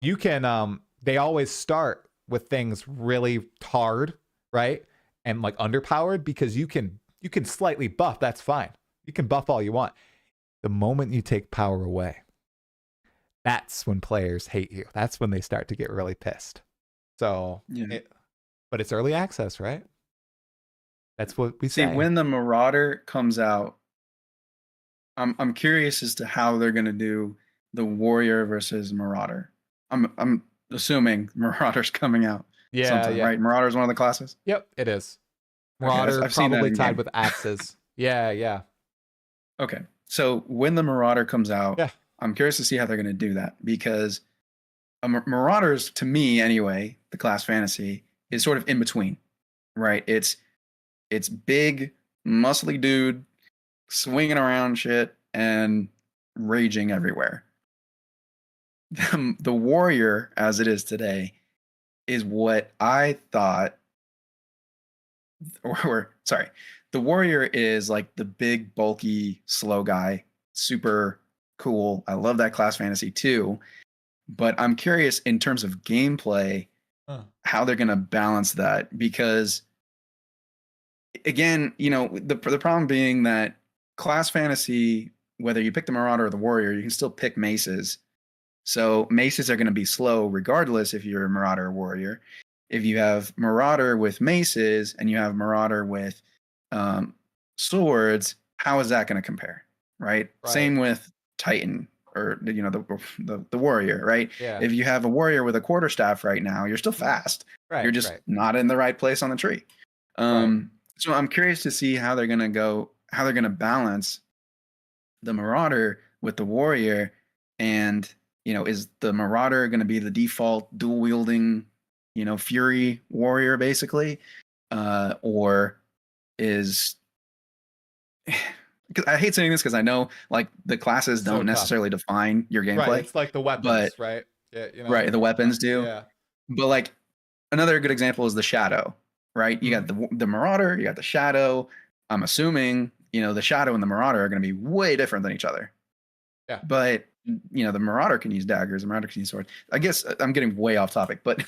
you can, they always start with things really hard, right? And like underpowered, because you can slightly buff, that's fine. You can buff all you want. The moment you take power away, that's when players hate you. That's when they start to get really pissed. So, Yeah. But it's early access, right? That's what we See, say. when the Marauder comes out, I'm curious as to how they're gonna do the Warrior versus Marauder. I'm assuming Marauder's coming out. Yeah, sometime, yeah. right? Marauder's one of the classes. Yep, it is. Okay, Marauder I've seen that probably in tied game. with axes. Yeah. Okay, so when the Marauder comes out, Yeah. I'm curious to see how they're gonna do that, because Marauders, to me anyway, the class fantasy is sort of in between, right? It's big, muscly dude swinging around shit and raging everywhere. The warrior, as it is today, is what I thought, or sorry, the warrior is like the big, bulky, slow guy, super cool. I love that class fantasy too. But I'm curious in terms of gameplay, how they're going to balance that, because again, the problem being that class fantasy, whether you pick the Marauder or the Warrior, you can still pick maces. So maces are going to be slow regardless if you're a Marauder or Warrior. If you have Marauder with maces and you have Marauder with swords, how is that going to compare, right? Same with Titan, or the warrior, right? Yeah. If you have a warrior with a quarterstaff right now, you're still fast. You're just not in the right place on the tree. So I'm curious to see how they're gonna balance the Marauder with the warrior, and is the Marauder gonna be the default dual wielding, fury warrior basically, or is I hate saying this because I know like the classes don't necessarily define your gameplay. Right, it's like the weapons, right? Yeah, right, the weapons do. Yeah. But like another good example is the Shadow, right? You got the Marauder, you got the Shadow. I'm assuming, the Shadow and the Marauder are going to be way different than each other. Yeah. But the Marauder can use daggers, the Marauder can use swords. I guess I'm getting way off topic, but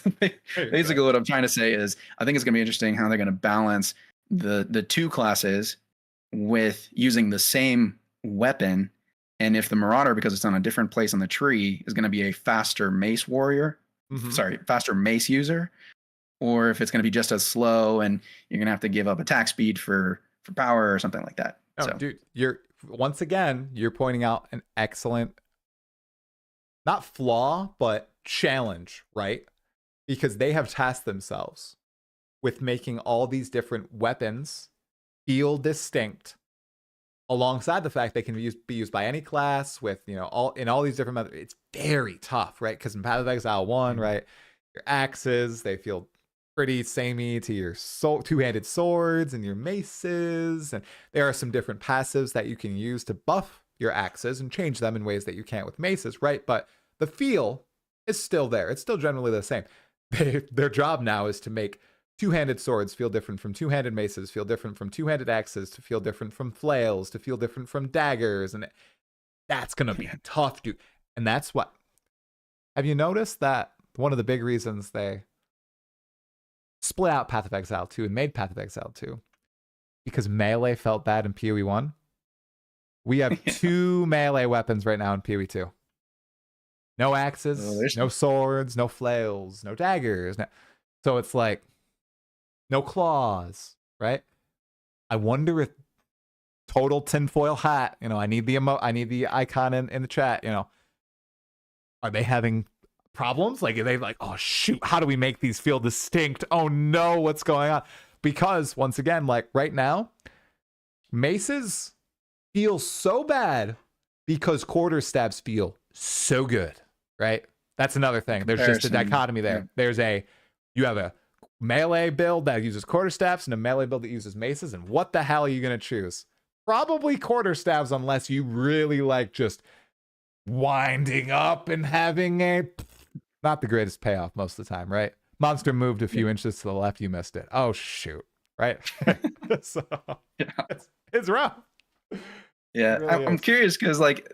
basically what I'm trying to say is I think it's going to be interesting how they're going to balance the two classes with using the same weapon, and if the Marauder, because it's on a different place on the tree, is going to be a faster mace warrior, faster mace user, or if it's going to be just as slow and you're going to have to give up attack speed for power or something like that. No, dude, you're pointing out an excellent, not flaw, but challenge, right? Because they have tasked themselves with making all these different weapons feel distinct, alongside the fact they can be used by any class with all these different methods. It's very tough, right? Because in Path of Exile 1, right, your axes, they feel pretty samey to your two-handed swords and your maces, and there are some different passives that you can use to buff your axes and change them in ways that you can't with maces, right? But the feel is still there. It's still generally the same. Their job now is to make two-handed swords feel different from two-handed maces, feel different from two-handed axes, to feel different from flails, to feel different from daggers. And that's going to be tough, dude. And that's what... Have you noticed that one of the big reasons they split out Path of Exile 2 and made Path of Exile 2? Because melee felt bad in PoE 1. We have 2 melee weapons right now in PoE 2. No axes, no swords, no flails, no daggers. So it's like... no claws, right? I wonder if total tinfoil hat, I need the icon in the chat, are they having problems? Like, are they like, oh shoot, how do we make these feel distinct? Oh no, what's going on? Because once again, like right now, maces feel so bad because quarterstaffs feel so good, right? That's another thing. There's just a Comparison, dichotomy there. yeah. You have a melee build that uses quarterstaffs and a melee build that uses maces, and what the hell are you going to choose? Probably quarterstaffs, unless you really like just winding up and having not the greatest payoff most of the time, right? Monster moved a few inches to the left, you missed it. Oh shoot, right? So Yeah. it's rough. Yeah, It really I'm is. curious because like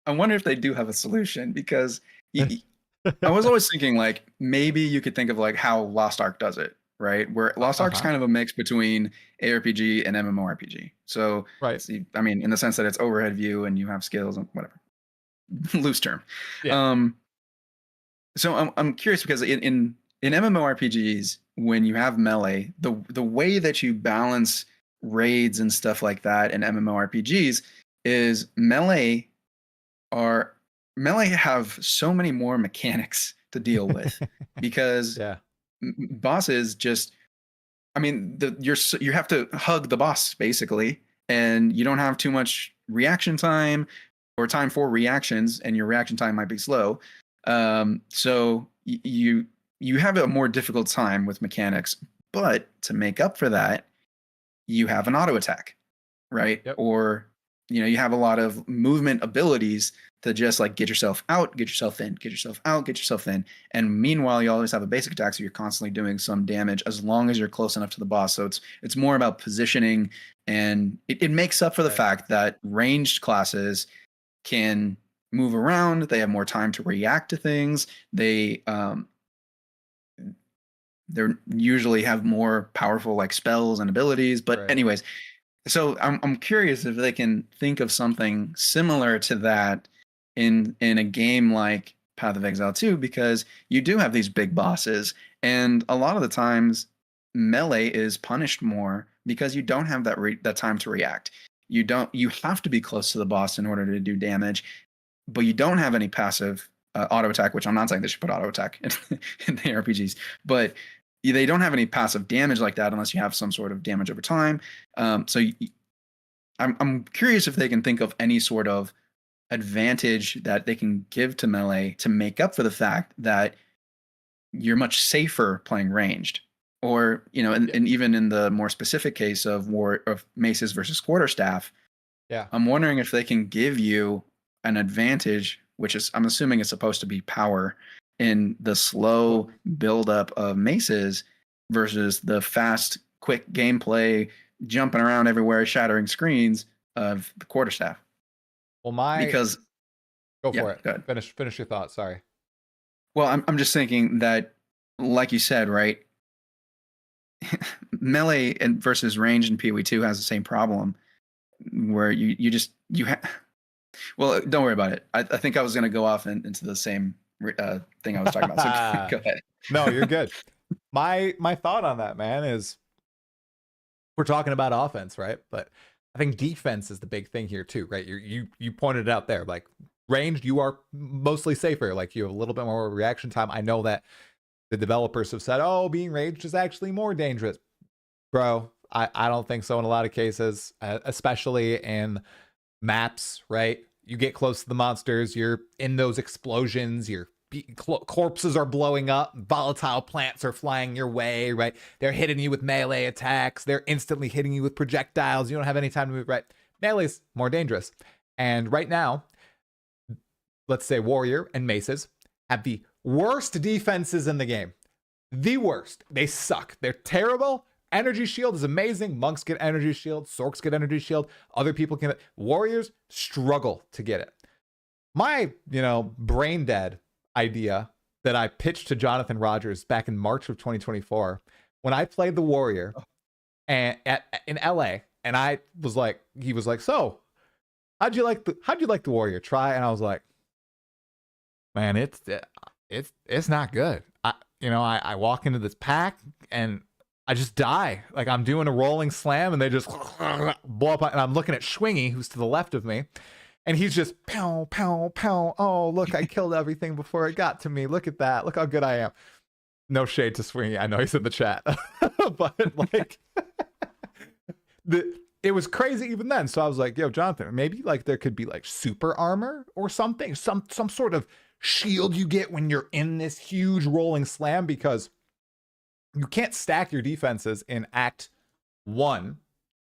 I wonder if they do have a solution because I was always thinking like maybe you could think of like how Lost Ark does it, right? Where Lost Ark's kind of a mix between ARPG and MMORPG. So Right. I mean, in the sense that it's overhead view and you have skills and whatever, loose term. Yeah. So I'm curious because in MMORPGs, when you have melee, the way that you balance raids and stuff like that in MMORPGs is melee have so many more mechanics to deal with because Yeah. bosses just, I mean, you have to hug the boss basically, and you don't have too much reaction time or time for reactions, and your reaction time might be slow. So you have a more difficult time with mechanics, but to make up for that, you have an auto attack, right? Yep. Or you have a lot of movement abilities to just like get yourself out, get yourself in, get yourself out, get yourself in. And meanwhile, you always have a basic attack, so you're constantly doing some damage as long as you're close enough to the boss. So it's more about positioning, and it makes up for the fact that ranged classes can move around. They have more time to react to things. They usually have more powerful like spells and abilities. But anyways, so I'm curious if they can think of something similar to that in a game like Path of Exile 2, because you do have these big bosses, and a lot of the times melee is punished more because you don't have that time to react. You have to be close to the boss in order to do damage, but you don't have any passive auto attack, which I'm not saying they should put auto attack in the RPGs, but they don't have any passive damage like that unless you have some sort of damage over time. So I'm curious if they can think of any sort of advantage that they can give to melee to make up for the fact that you're much safer playing ranged. Or, and even in the more specific case of maces versus quarterstaff, I'm wondering if they can give you an advantage, which is, I'm assuming it's supposed to be power, in the slow buildup of maces versus the fast, quick gameplay, jumping around everywhere, shattering screens of the quarterstaff. Well, go for it. Go ahead. Finish your thought. Sorry. Well, I'm just thinking that, like you said, right? Melee versus ranged in PoE2 has the same problem, where you have. Well, don't worry about it. I think I was going to go off into the same thing I was talking about. So go ahead. No, you're good. My thought on that, man, is we're talking about offense, right? But I think defense is the big thing here too, right? You pointed it out there. Like ranged, you are mostly safer. Like you have a little bit more reaction time. I know that the developers have said, oh, being ranged is actually more dangerous. Bro, I don't think so in a lot of cases, especially in maps, right? You get close to the monsters, you're in those explosions, your corpses are blowing up, volatile plants are flying your way, right? They're hitting you with melee attacks, they're instantly hitting you with projectiles, you don't have any time to move, right? Melee's more dangerous. And right now, let's say warrior and maces have the worst defenses in the game. The worst. They suck. They're terrible. Energy shield is amazing. Monks get energy shield. Sorks get energy shield. Other people can. Warriors struggle to get it. My, brain dead idea that I pitched to Jonathan Rogers back in March of 2024, when I played the warrior and in LA, and he was like, so how'd you like the warrior? Try? And I was like, man, it's not good. I walk into this pack and I just die. Like I'm doing a rolling slam and they just blow up. And I'm looking at Schwingy, who's to the left of me. And he's just pow, pow, pow. Oh, look, I killed everything before it got to me. Look at that. Look how good I am. No shade to Swingy. I know he's in the chat. But like it was crazy even then. So I was like, yo, Jonathan, maybe like there could be like super armor or something, some sort of shield you get when you're in this huge rolling slam, because you can't stack your defenses in Act 1,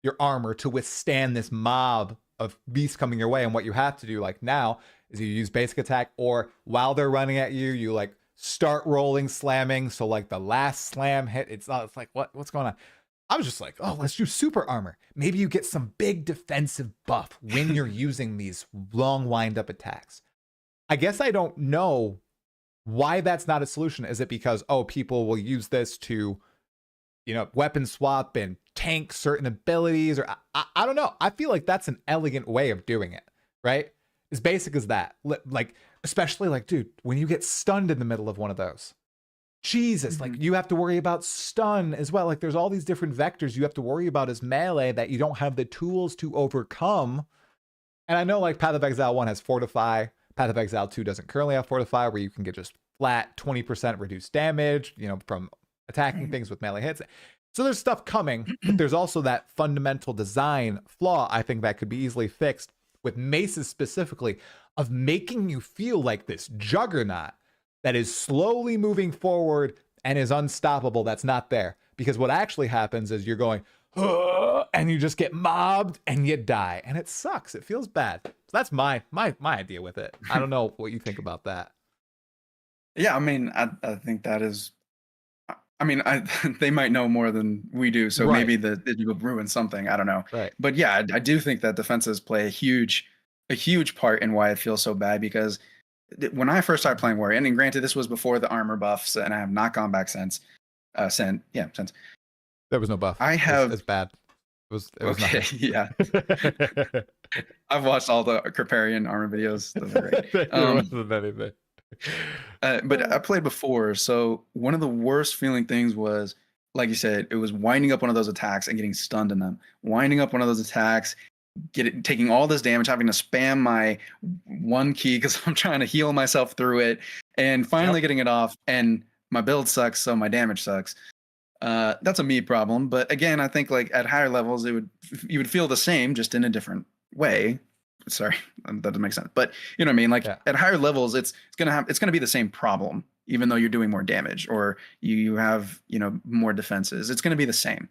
your armor, to withstand this mob of beasts coming your way. And what you have to do like now is you use basic attack, or while they're running at you, you like start rolling slamming. So like the last slam hit, it's like what's going on? I was just like, oh, let's do super armor. Maybe you get some big defensive buff when you're using these long wind up attacks. I guess I don't know why that's not a solution. Is it because, oh, people will use this to, you know, weapon swap and tank certain abilities? Or I don't know. I feel like that's an elegant way of doing it, right? As basic as that. Like, especially like, dude, when you get stunned in the middle of one of those, Jesus, like you have to worry about stun as well. Like there's all these different vectors you have to worry about as melee that you don't have the tools to overcome. And I know like Path of Exile 1 has Fortify. Path of Exile 2 doesn't currently have Fortify, where you can get just flat 20% reduced damage, you know, from attacking things with melee hits. So there's stuff coming, but there's also that fundamental design flaw, I think, that could be easily fixed with maces specifically, of making you feel like this juggernaut that is slowly moving forward and is unstoppable. That's not there. Because what actually happens is you're going, and you just get mobbed and you die. And it sucks. It feels bad. So that's my idea with it. I don't know what you think about that. Yeah, I mean, I think that is, I mean, they might know more than we do, so Right. maybe it will ruin something. I don't know. Right. But yeah, I do think that defenses play a huge part in why it feels so bad, because when I first started playing Warrior, and granted, this was before the armor buffs, and I have not gone back since. Since There was no buff. I have, it's bad. It was okay, nothing. yeah. I've watched all the Kripparrian armor videos. Those are great. There wasn't anything. But I played before, so one of the worst feeling things was, like you said, it was winding up one of those attacks and getting stunned in them. Winding up one of those attacks, taking all this damage, having to spam my one key because I'm trying to heal myself through it, and finally getting it off. And my build sucks, so my damage sucks. That's a me problem. But again, I think like at higher levels, you would feel the same, just in a different way. Sorry, that doesn't make sense. But you know what I mean? Like at higher levels, it's gonna be the same problem, even though you're doing more damage or you have, you know, more defenses. It's gonna be the same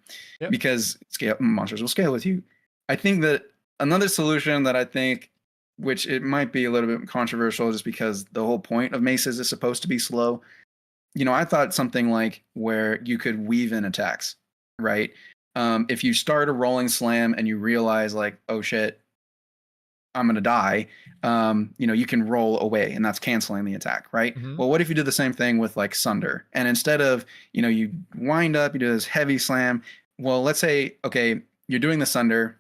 because monsters will scale with you. I think that another solution that I think, which it might be a little bit controversial, just because the whole point of maces is supposed to be slow. You know, I thought something like where you could weave in attacks, right? If you start a rolling slam and you realize like, oh shit, I'm going to die, you know, you can roll away, and that's canceling the attack, right? Well, what if you did the same thing with like Sunder? And instead of, you know, you wind up, you do this heavy slam. Well, let's say, okay, you're doing the Sunder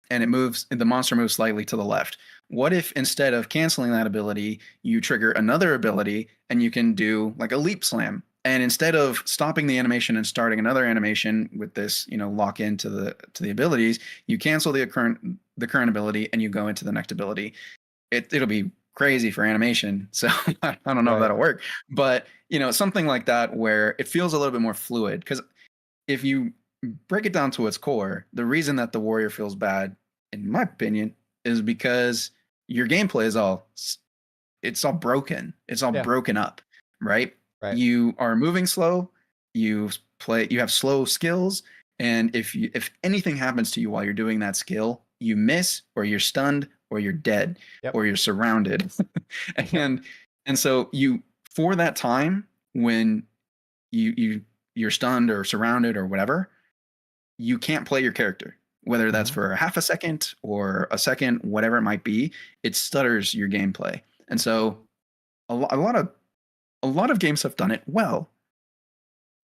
and the monster moves slightly to the left. What if instead of canceling that ability, you trigger another ability and you can do like a leap slam? And instead of stopping the animation and starting another animation with this, you know, lock into the abilities, you cancel the current ability and you go into the next ability. It'll be crazy for animation, so I don't know if that'll work. But you know, something like that where it feels a little bit more fluid. Because if you break it down to its core, the reason that the warrior feels bad, in my opinion, is because your gameplay is all broken. It's all broken up, right? Right. You are moving slow. You have slow skills, and if anything happens to you while you're doing that skill, you miss, or you're stunned, or you're dead, or you're surrounded. and so you, for that time when you're stunned or surrounded or whatever, you can't play your character. Whether that's for a half a second or a second, whatever it might be, it stutters your gameplay. And so a lot of games have done it well.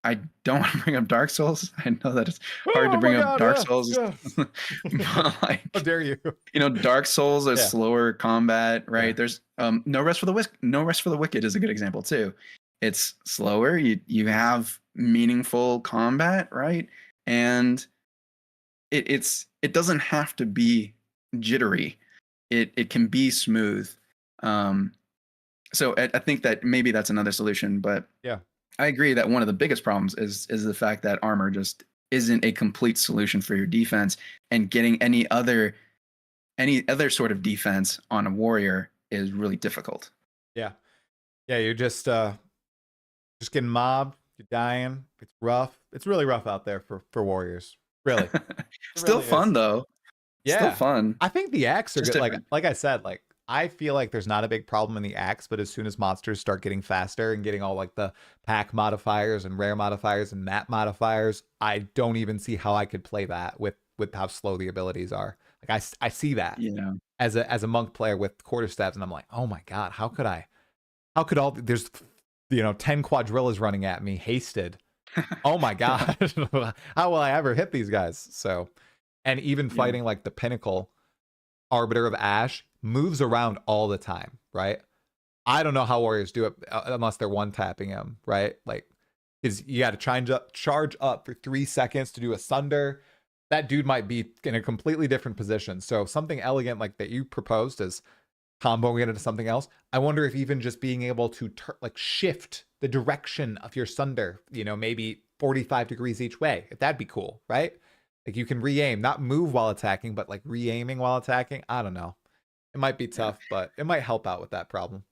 I don't want to bring up Dark Souls. I know that it's hard to bring up Dark Souls. But like, how dare you? You know, Dark Souls is slower combat, right? There's No Rest for the Wicked is a good example too. It's slower. You have meaningful combat, right? And it doesn't have to be jittery. It can be smooth. So I think that maybe that's another solution, but I agree that one of the biggest problems is the fact that armor just isn't a complete solution for your defense, and getting any other sort of defense on a warrior is really difficult. Yeah. Yeah, you're just getting mobbed, you're dying. It's rough. It's really rough out there for warriors. Really. It Still really fun is. though. Still Yeah. fun. I think the axe are Just good. different. Like I said, like I feel like there's not a big problem in the axe, but as soon as monsters start getting faster and getting all like the pack modifiers and rare modifiers and map modifiers, I don't even see how I could play that with how slow the abilities are. Like I see that Yeah. as a monk player with quarterstaffs, and I'm like, oh my god, how could all there's 10 quadrillas running at me hasted. Oh my god. How will I ever hit these guys? So, and even Yeah. fighting like the pinnacle Arbiter of Ash moves around all the time, right? I don't know how warriors do it unless they're one tapping him, right? Like, because you got to charge up for 3 seconds to do a sunder. That dude might be in a completely different position. So something elegant like that you proposed is comboing it into something else. I wonder if even just being able to shift the direction of your sunder, maybe 45 degrees each way, if that'd be cool, right? Like you can re-aim, not move while attacking, but like re-aiming while attacking. I don't know. It might be tough, but it might help out with that problem.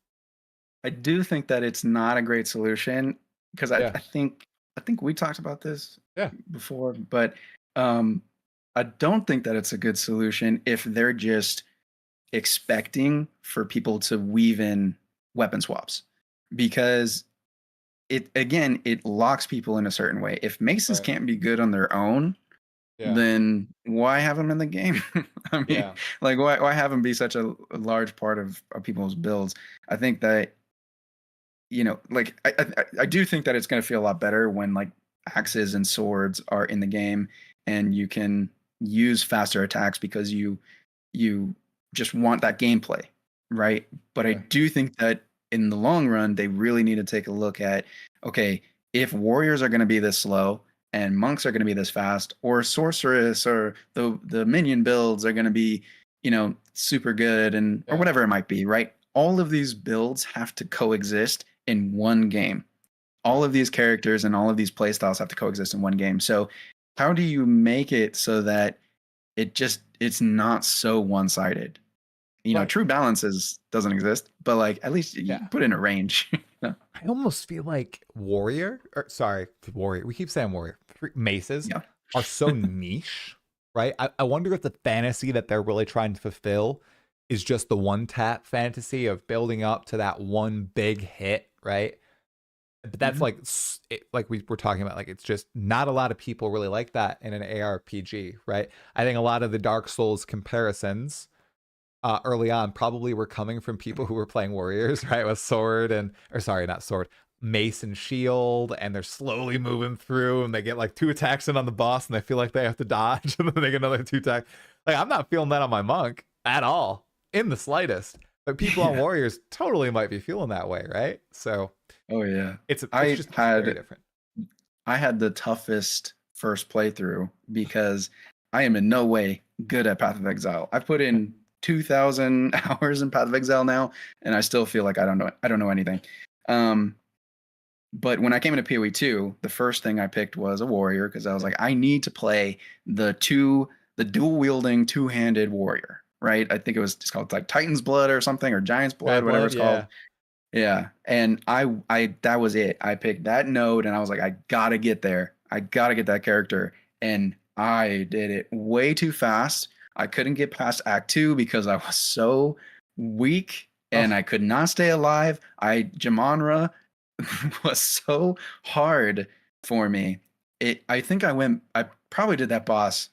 I do think that it's not a great solution because Yeah. I think we talked about this Yeah. before, but I don't think that it's a good solution if they're just expecting for people to weave in weapon swaps, because it locks people in a certain way. If maces Right. can't be good on their own, Yeah. then why have them in the game? I mean, Yeah. like why have them be such a large part of people's builds? I think that like I do think that it's going to feel a lot better when like axes and swords are in the game and you can use faster attacks because you just want that gameplay, right? But I Yeah. do think that in the long run, they really need to take a look at, okay, if warriors are going to be this slow and monks are going to be this fast, or sorceress or the minion builds are going to be, super good and or Yeah. whatever it might be, right? All of these builds have to coexist in one game. All of these characters and all of these playstyles have to coexist in one game. So how do you make it so that it's not so one-sided? But True balance doesn't exist, but like at least you Yeah. put in a range. I almost feel like warrior. We keep saying warrior. Maces Yeah. are so niche, right? I wonder if the fantasy that they're really trying to fulfill is just the one tap fantasy of building up to that one big hit, right? But that's like we were talking about, like it's just not a lot of people really like that in an ARPG, right? I think a lot of the Dark Souls comparisons early on probably were coming from people who were playing warriors, right? With mace and shield, and they're slowly moving through, and they get like 2 attacks in on the boss, and they feel like they have to dodge, and then they get another 2 attacks. Like I'm not feeling that on my monk at all, in the slightest. But people on warriors totally might be feeling that way, right? So Oh yeah. it's just very different. I had the toughest first playthrough because I am in no way good at Path of Exile. I've put in 2,000 hours in Path of Exile now, and I still feel like I don't know anything. But when I came into PoE2, the first thing I picked was a warrior because I was like, I need to play the dual wielding 2-handed warrior, right? I think it was just called like Titan's Blood or something, or Giant's Blood, whatever it's called. Yeah. And I that was it. I picked that node and I was like, I gotta get there. I gotta get that character. And I did it way too fast. I couldn't get past Act 2 because I was so weak and I could not stay alive. Jamonra was so hard for me. I think I probably did that boss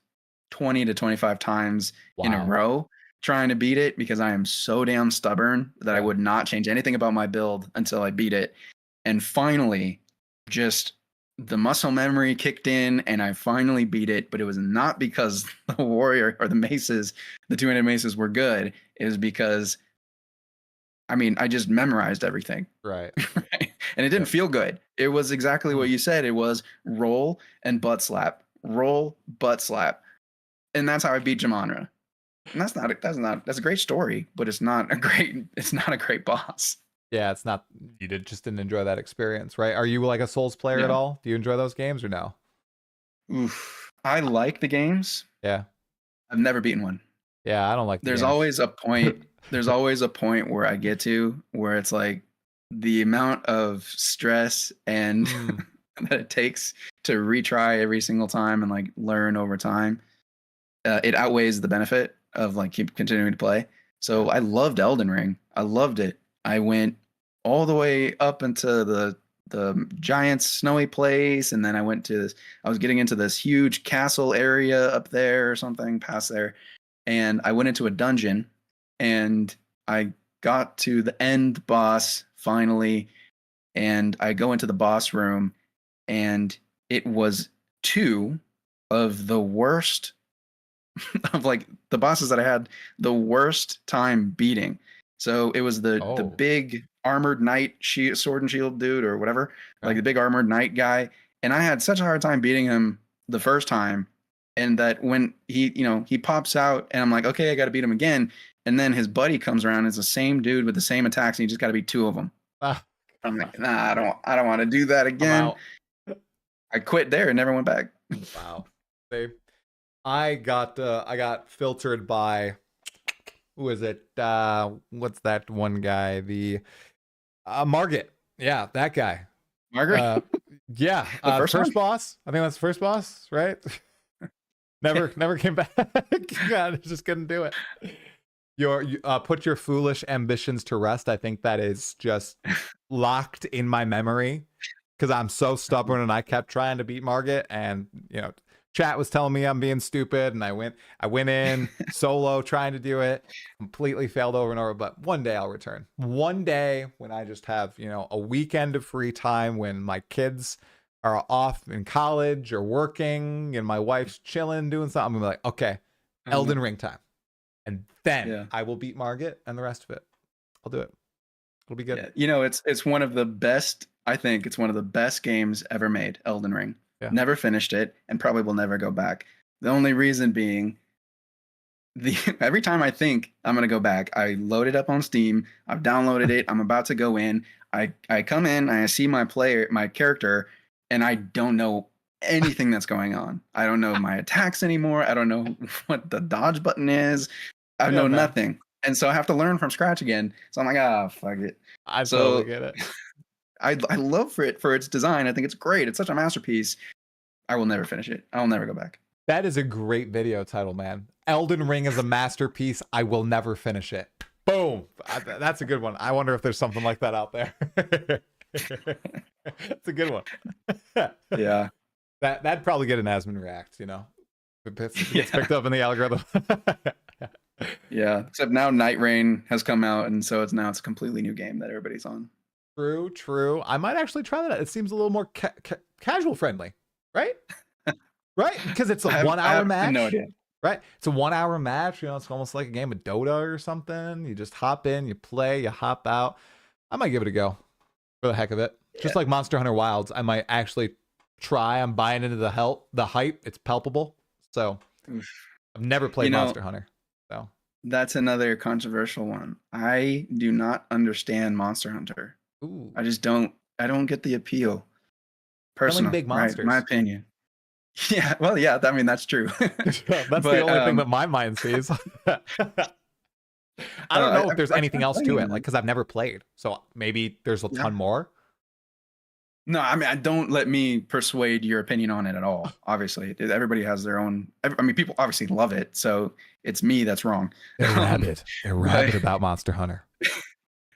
20 to 25 times in a Wow. row trying to beat it because I am so damn stubborn that I would not change anything about my build until I beat it. And finally, just the muscle memory kicked in and I finally beat it, but it was not because the warrior or the 200 maces were good. It was because, I just memorized everything. Right. And it didn't feel good. It was exactly what you said. It was roll and butt slap, roll, butt slap. And that's how I beat Jamonra. And that's a great story, but it's not a great boss. Yeah, it's not. You just didn't enjoy that experience, right? Are you like a Souls player at all? Do you enjoy those games or no? Oof. I like the games. Yeah. I've never beaten one. Yeah, I don't like the There's games. always a point. There's always a point where I get to where it's like the amount of stress and Mm. that it takes to retry every single time and like learn over time. It outweighs the benefit of like keep continuing to play. So I loved Elden Ring. I loved it. I went all the way up into the giant snowy place, and then I went to this. I was getting into this huge castle area up there or something past there, and I went into a dungeon, and I got to the end boss finally, and I go into the boss room, and it was two of the worst of like the bosses that I had the worst time beating. So it was the Oh. big armored knight sword and shield dude or whatever, like Okay. the big armored knight guy, and I had such a hard time beating him the first time, and that when he pops out and I'm like, okay, I got to beat him again, and then his buddy comes around, it's the same dude with the same attacks, and you just got to beat two of them. Ah, I'm like, nah, I don't want to do that I'm again. out. I quit there and never went back. Wow. I got filtered by, who is it? What's that one guy? The Margit. Yeah, that guy. Margaret, Yeah. The first one? boss. I think that's the first boss, right? Never came back. God, I just couldn't do it. You put your foolish ambitions to rest. I think that is just locked in my memory because I'm so stubborn and I kept trying to beat Margit, and chat was telling me I'm being stupid, and I went in solo trying to do it, completely failed over and over. But one day I'll return. One day when I just have a weekend of free time, when my kids are off in college or working and my wife's chilling doing something, I'm gonna be like, okay, Elden Ring time, and then I will beat Margit and the rest of it. I'll do it. It'll be good. Yeah. It's one of the best. I think it's one of the best games ever made. Elden Ring. Yeah. Never finished it, and probably will never go back. The only reason being, every time I think I'm gonna go back, I load it up on Steam. I've downloaded it. I'm about to go in. I come in. I see my character, and I don't know anything that's going on. I don't know my attacks anymore. I don't know what the dodge button is. I know nothing, and so I have to learn from scratch again. So I'm like, fuck it. I totally get it. I love it for its design. I think it's great. It's such a masterpiece. I will never finish it. I will never go back. That is a great video title, man. Elden Ring is a masterpiece. I will never finish it. Boom. That's a good one. I wonder if there's something like that out there. That's a good one. Yeah. That'd probably get an Asmon react, It gets picked up in the algorithm. Yeah. Except now Night Rain has come out, and so it's a completely new game that everybody's on. True. I might actually try that. It seems a little more casual friendly, right? Right? Because it's a 1 hour match. No idea. Right? It's a 1 hour match. It's almost like a game of Dota or something. You just hop in, you play, you hop out. I might give it a go for the heck of it. Yeah. Just like Monster Hunter Wilds, I might actually try. I'm buying into the hype. It's palpable. So I've never played Monster Hunter. So that's another controversial one. I do not understand Monster Hunter. Ooh. I just don't. I don't get the appeal. Personal, big monsters. Right, my opinion. Yeah, well, yeah. I mean, that's true. That's the only thing that my mind sees. I don't know if there's anything else to it, because I've never played. So maybe there's a ton more. No, I mean, don't let me persuade your opinion on it at all. Obviously, everybody has their own. I mean, people obviously love it, so it's me that's wrong. They're rabid about Monster Hunter.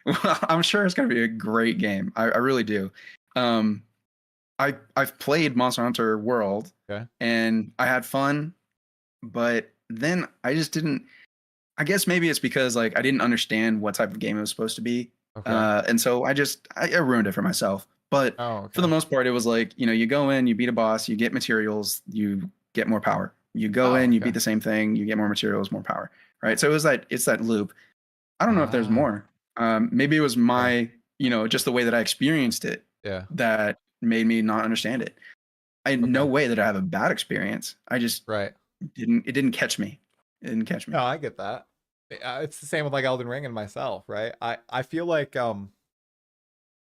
Well, I'm sure it's going to be a great game. I really do. I've played Monster Hunter World, and I had fun, but then I just didn't. I guess maybe it's because I didn't understand what type of game it was supposed to be, and so I ruined it for myself. But for the most part, it was you go in, you beat a boss, you get materials, you get more power. You go in, you beat the same thing, you get more materials, more power. Right? So it's that loop. I don't know if there's more. Maybe it was my, just the way that I experienced it that made me not understand it. I had no way that I have a bad experience. I just it didn't catch me. It didn't catch me. No, I get that. It's the same with Elden Ring and myself, right? I feel like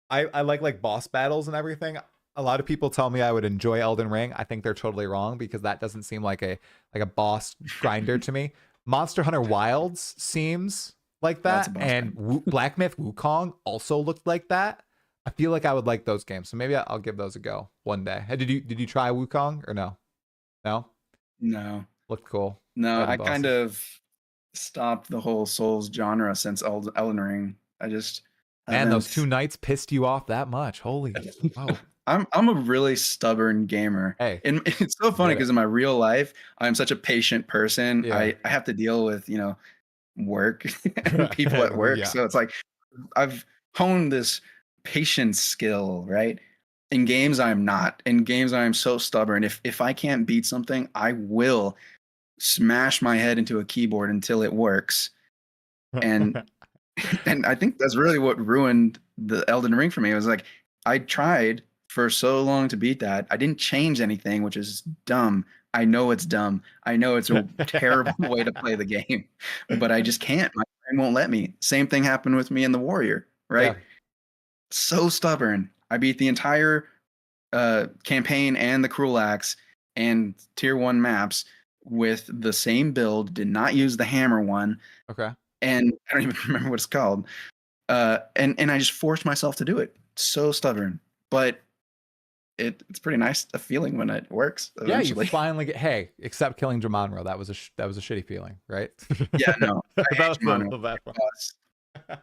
I like boss battles and everything. a lot of people tell me I would enjoy Elden Ring. I think they're totally wrong because that doesn't seem like a boss grinder to me. Monster Hunter Wilds seems like That's that, a boss and Black Myth Wukong also looked like that. I feel like I would like those games, so maybe I'll give those a go one day. Hey, did you try Wukong or no? No, No, looked cool. no, Fighting I kind bosses. of stopped the whole Souls genre since Elden Ring. I just Man, those two haven't. nights pissed you off that much. Holy, oh, I'm a really stubborn gamer. hey, And it's so funny get it. because in my real life, I'm such a patient person. Yeah. I have to deal with, work and people at work. Yeah. So it's like I've honed this patience skill, right? In games, I'm not. In games, I'm so stubborn. If I can't beat something, I will smash my head into a keyboard until it works. And and I think that's really what ruined the Elden Ring for me. It was like I tried for so long to beat that. I didn't change anything, which is dumb. I know it's dumb. I know it's a terrible way to play the game, but I just can't. My brain won't let me. Same thing happened with me in The Warrior, Yeah. right? So stubborn. I beat the entire campaign and the Cruel Axe and tier 1 maps with the same build, did not use the hammer one, Okay. and I don't even remember what it's called. And I just forced myself to do it. So stubborn, but it's pretty nice a feeling when it works Yeah, you eventually. finally get. Hey, except killing Jumanro, that was a shitty feeling, right? Yeah, no, I That hate was Jumanro. the bad one.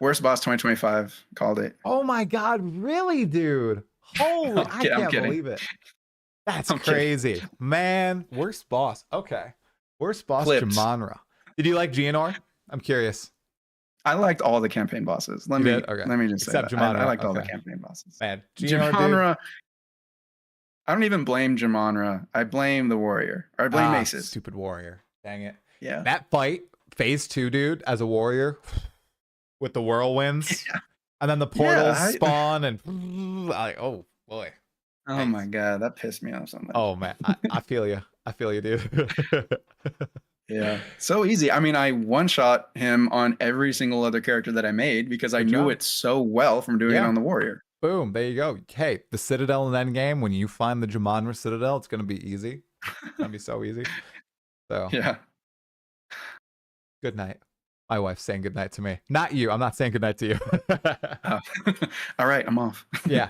Worst boss 2025 called it. Oh my god, really, dude? Holy, I I'm can't kidding. believe it. That's I'm kidding. crazy, man. Worst boss. Okay, worst boss Flipped. Jumanra. Did you like Gianor? I'm curious. I liked all the campaign bosses. Let You me did? Okay. let me just Except say that. I Jumanra, liked all the okay. campaign bosses. Man, Gianor, dude. Jumanra. I don't even blame Jumanra. I blame the warrior. Or I blame Maces. Stupid warrior. Dang it. Yeah. That fight, phase 2, dude, as a warrior, with the whirlwinds, and then the portals spawn, and oh boy. Oh Thanks. my god, that pissed me off so much. Oh man, I feel you. I feel you, dude. Yeah, so easy. I mean, I one-shot him on every single other character that I made because I knew it so well from doing it on the warrior. Boom, there you go. Hey, the Citadel in Endgame, when you find the Jumanra Citadel, it's going to be easy. It's going to be so easy. So, yeah. Good night. My wife's saying good night to me. Not you. I'm not saying good night to you. Oh. All right, I'm off. Yeah.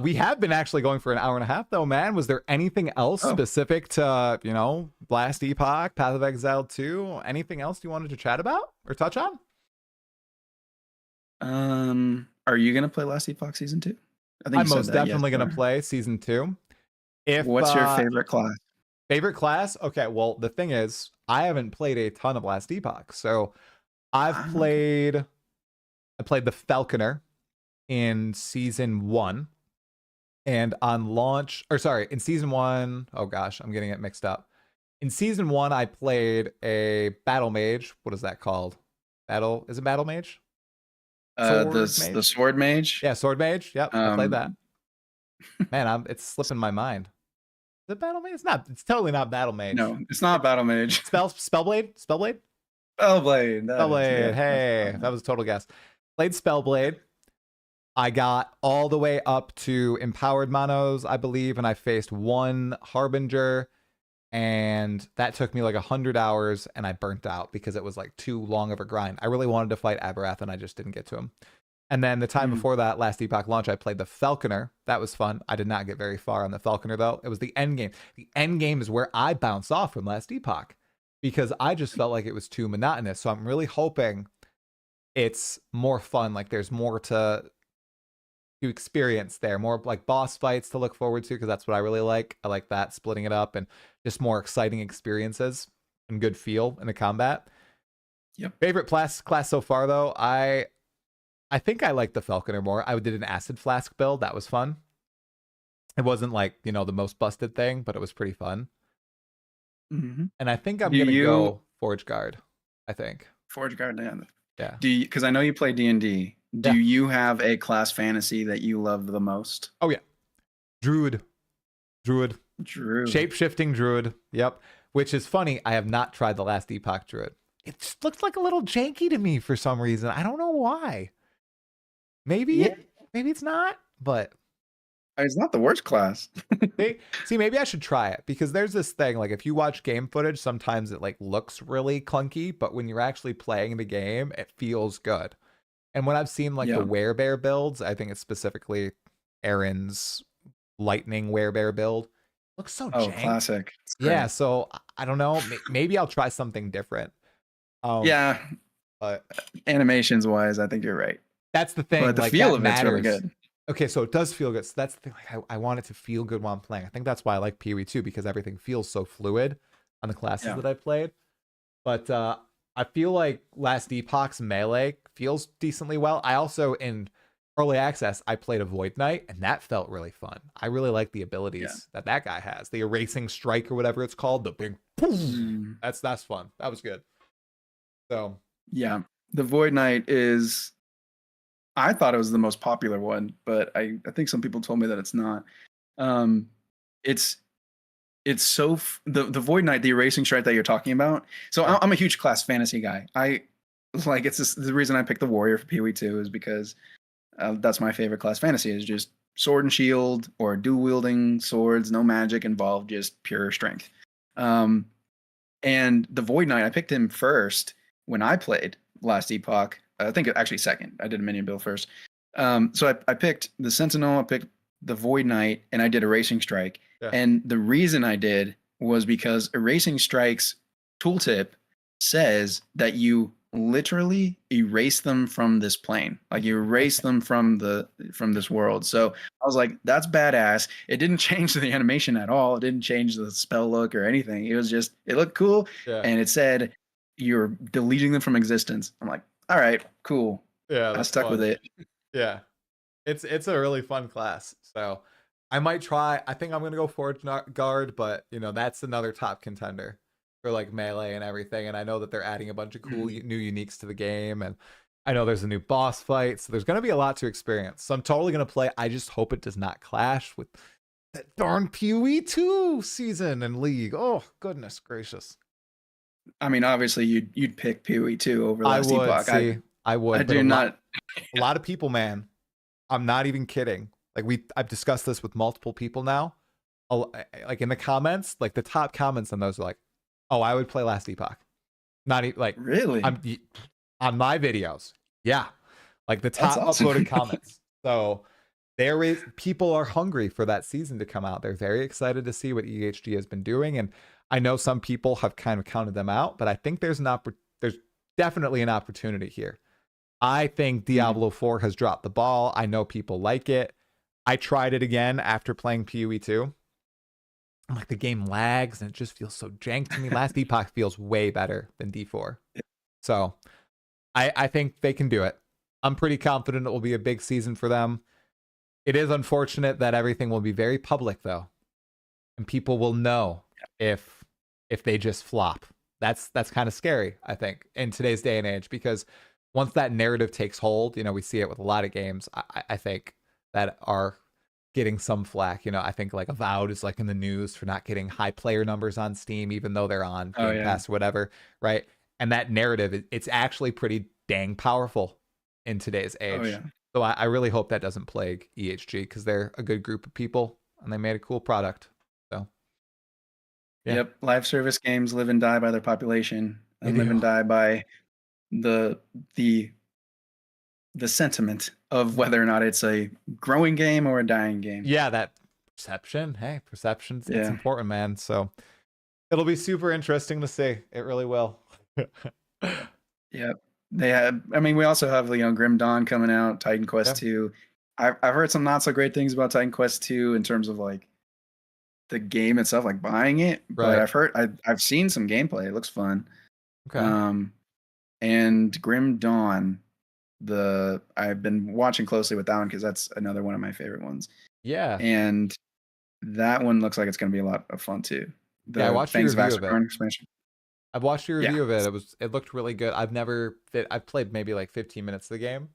We have been actually going for an hour and a half, though, man. Was there anything else specific to, Last Epoch, Path of Exile 2? Anything else you wanted to chat about or touch on? Are you going to play Last Epoch Season 2? I I'm most definitely going to play Season 2. What's your favorite class? Favorite class? Okay, well, the thing is, I haven't played a ton of Last Epoch. So I played the Falconer in Season 1. And on launch, in Season 1, oh gosh, I'm getting it mixed up. In Season 1, I played a Battle Mage. What is that called? Is it Battle Mage? The Sword Mage? Yeah, Sword Mage. Yep, I played that. Man, it's slipping my mind. Is it Battle Mage? It's not. It's totally not Battle Mage. No, it's not Battle Mage. Spellblade? Spellblade. Spellblade. Hey, that was a total guess. Played Spellblade. I got all the way up to Empowered Monos, I believe, and I faced one Harbinger, and that took me like 100 hours, and I burnt out because it was like too long of a grind. I really wanted to fight Aberath, and I just didn't get to him. And then the time before that, Last Epoch launch, I played the Falconer. That was fun. I did not get very far on the Falconer, though. It was the end game. The end game is where I bounce off from Last Epoch because I just felt like it was too monotonous. So I'm really hoping it's more fun. Like there's more to experience there, more like boss fights to look forward to, because that's what I really like. I like that, splitting it up, and just more exciting experiences and good feel in the combat. Yep. Favorite class so far, though, I think I like the Falconer more. I did an Acid Flask build. That was fun. It wasn't like, the most busted thing, but it was pretty fun. Mm-hmm. And I think I'm going to go Forge Guard, I think. Forge Guard, yeah. Because I know you play D&D. Do you have a class fantasy that you love the most? Oh, yeah. Druid. Shape-shifting Druid. Yep. Which is funny. I have not tried the Last Epoch Druid. It just looks like a little janky to me for some reason. I don't know why. Maybe it's not, but It's not the worst class. See, maybe I should try it because there's this thing, like if you watch game footage, sometimes it like looks really clunky, but when you're actually playing the game, it feels good. And when I've seen like the Yeah. werebear builds, I think it's specifically Aaron's lightning werebear build. Looks so Oh, jank. classic. It's Yeah, great. so I don't know. Maybe I'll try something different. Yeah, But animations wise, I think you're right. that's the thing. But the Like feel that of it's really matters. good. Okay, so it does feel good. So that's the thing. Like I want it to feel good while I'm playing. I think that's why I like PoE2 because everything feels so fluid on the classes Yeah. that I've played. But I feel like Last Epoch's melee feels decently well. I also in early access I played a Void Knight and that felt really fun. I really like the abilities that guy has. The erasing strike or whatever it's called. The big Mm. that's fun. That was good. So Yeah, the Void Knight is. I thought it was the most popular one, but I think some people told me that it's not. It's so the Void Knight, the erasing strike that you're talking about. So Yeah. I'm a huge class fantasy guy. I like it's just, the reason I picked the warrior for PoE2 is because that's my favorite class fantasy is just sword and shield or dual wielding swords, no magic involved, just pure strength. And the Void Knight, I picked him first when I played Last Epoch. I think actually second. I did a minion build first. So I picked the Sentinel, I picked the Void Knight, and I did Erasing Strike. Yeah. And the reason I did was because Erasing Strike's tooltip says that you literally erase them from this plane. Like you erase them from this world. So I was like, that's badass. It didn't change the animation at all. It didn't change the spell look or anything. It was just, it looked cool. Yeah. And it said you're deleting them from existence. I'm like, all right, cool. Yeah, I stuck with it. Yeah. It's a really fun class. So I might try. I think I'm gonna go Forge Guard, but you know, that's another top contender for like melee and everything. And I know that they're adding a bunch of cool new uniques to the game, and I know there's a new boss fight, so there's gonna be a lot to experience. So I'm totally gonna play. I just hope it does not clash with that darn PoE2 season and league. Oh goodness gracious. I mean, obviously you'd pick PoE2 over Last Epoch. I would. I but do not. A lot of people, man. I'm not even kidding. Like I've discussed this with multiple people now. Like in the comments, like the top comments on those are like, "Oh, I would play Last Epoch." Not even like Really? I'm on my videos. Yeah, like the top awesome. upvoted comments. So there is people are hungry for that season to come out. They're very excited to see what EHG has been doing, and I know some people have kind of counted them out, but I think there's definitely an opportunity here. I think Diablo 4 has dropped the ball. I know people like it. I tried it again after playing PoE2. I'm like, the game lags and it just feels so jank to me. Last Epoch feels way better than D4. So I think they can do it. I'm pretty confident it will be a big season for them. It is unfortunate that everything will be very public though. And people will know if they just flop. That's kind of scary, I think, in today's day and age, because once that narrative takes hold, you know, we see it with a lot of games, I think, that are getting some flack. You know, I think like Avowed is like in the news for not getting high player numbers on Steam, even though they're on Game Pass or whatever, right? And that narrative, it's actually pretty dang powerful in today's age. Oh, yeah. So I really hope that doesn't plague EHG because they're a good group of people and they made a cool product. So, yeah. Yep. Live service games live and die by their population and They live and do. die by the sentiment of whether or not it's a growing game or a dying game. Yeah, that perception. Hey, perception's it's Yeah. important, man. So it'll be super interesting to see. It really will. Yep. They have. I mean, we also have Grim Dawn coming out, Titan Quest 2. I've heard some not so great things about Titan Quest 2 in terms of like the game itself, like buying it. Right. But I've seen some gameplay. It looks fun. Okay. And Grim Dawn, I've been watching closely with that one because that's another one of my favorite ones. Yeah. And that one looks like it's going to be a lot of fun too. Yeah, I watched your Fangs of review of it. Astracorn expansion. I've watched your Yeah. review of it. It looked really good. I've played maybe like 15 minutes of the game.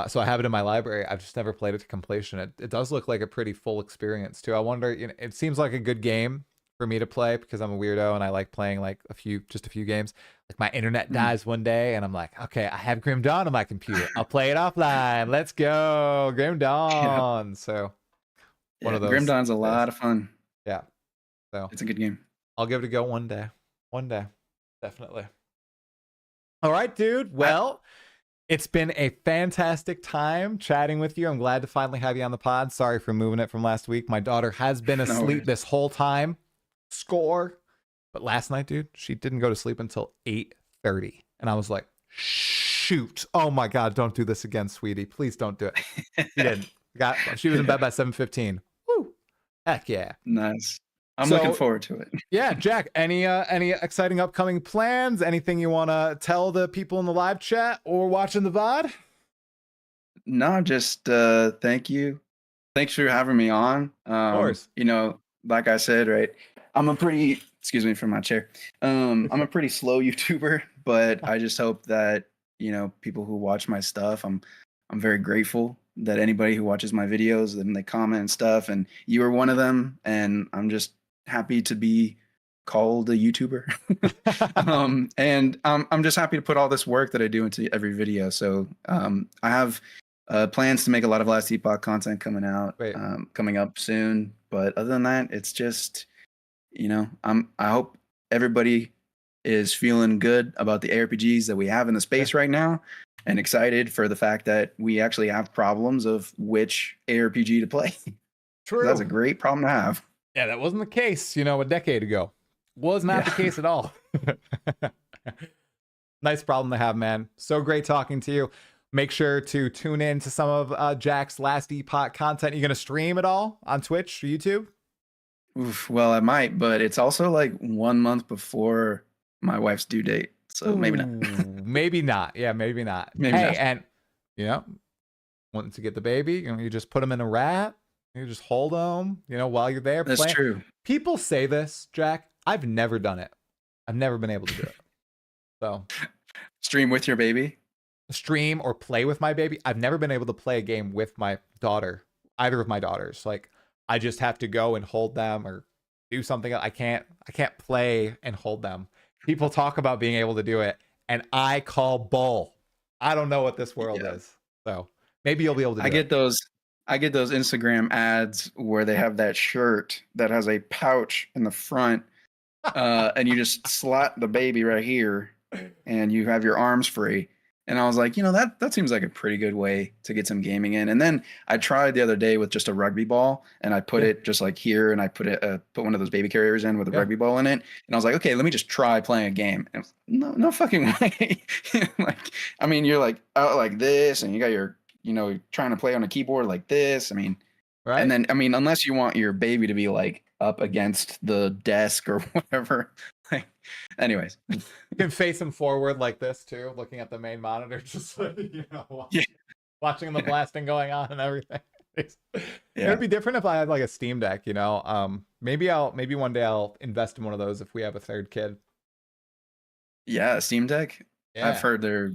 So I have it in my library. I've just never played it to completion. It does look like a pretty full experience too. I wonder, you know, it seems like a good game for me to play because I'm a weirdo and I like playing like just a few games. Like my internet dies one day and I'm like, okay, I have Grim Dawn on my computer. I'll play it offline. Let's go, Grim Dawn. So One Yeah, of those Grim Dawn's a days. lot of fun. Yeah. So It's a good game. I'll give it a go one day. One day. Definitely. All right, dude. I, Well, it's been a fantastic time chatting with you. I'm glad to finally have you on the pod. Sorry for moving it from last week. My daughter has been No asleep worries. this whole time. Score. But last night, dude, she didn't go to sleep until 8:30. And I was like, shoot. Oh my God, don't do this again, sweetie. Please don't do it. She didn't. She was in bed by 7:15. Woo. Heck yeah. Nice. I'm So, looking forward to it. yeah, Jack, any exciting upcoming plans? Anything you want to tell the people in the live chat or watching the VOD? No, just thank you. Thanks for having me on. Of course. You know, like I said, right, I'm a pretty, excuse me for my chair. I'm a pretty slow YouTuber, but I just hope that, you know, people who watch my stuff, I'm very grateful that anybody who watches my videos and they comment and stuff, and you are one of them, and I'm just happy to be called a YouTuber. And I'm just happy to put all this work that I do into every video. So I have plans to make a lot of Last Epoch content coming up soon. But other than that, it's just, you know, I hope everybody is feeling good about the ARPGs that we have in the space right now, and excited for the fact that we actually have problems of which ARPG to play. True. That's a great problem to have. Yeah, that wasn't the case, you know, a decade ago. Was not the case at all. Nice problem to have, man. So great talking to you. Make sure to tune in to some of Jack's Last Epoch content. You going to stream it all on Twitch or YouTube? Oof, well, I might, but it's also like 1 month before my wife's due date. So maybe not. Maybe not. Yeah, maybe not. Maybe hey, not. and, you know, wanting to get the baby, you know, you just put them in a wrap. You just hold them, you know, while you're there. That's true. People say this, Jack. I've never done it. I've never been able to do it. So, stream with your baby? Stream or play with my baby. I've never been able to play a game with my daughter, either of my daughters. Like, I just have to go and hold them or do something. I can't play and hold them. People talk about being able to do it, and I call bull. I don't know what this world is. So maybe you'll be able to do it. I get those Instagram ads where they have that shirt that has a pouch in the front, and you just slot the baby right here, and you have your arms free. And I was like, you know, that seems like a pretty good way to get some gaming in. And then I tried the other day with just a rugby ball, and I put it just like here, and I put one of those baby carriers in with a rugby ball in it. And I was like, okay, let me just try playing a game. And no fucking way. Like, I mean, you're like out like this, and you got your, you know, trying to play on a keyboard like this. I mean, right. And then, I mean, unless you want your baby to be like up against the desk or whatever. Like, anyways, you can face him forward like this too, looking at the main monitor, just like, you know, watching the blasting going on and everything. It'd be different if I had like a Steam Deck, you know. Maybe one day I'll invest in one of those if we have a third kid. Yeah, Steam Deck. Yeah. I've heard they're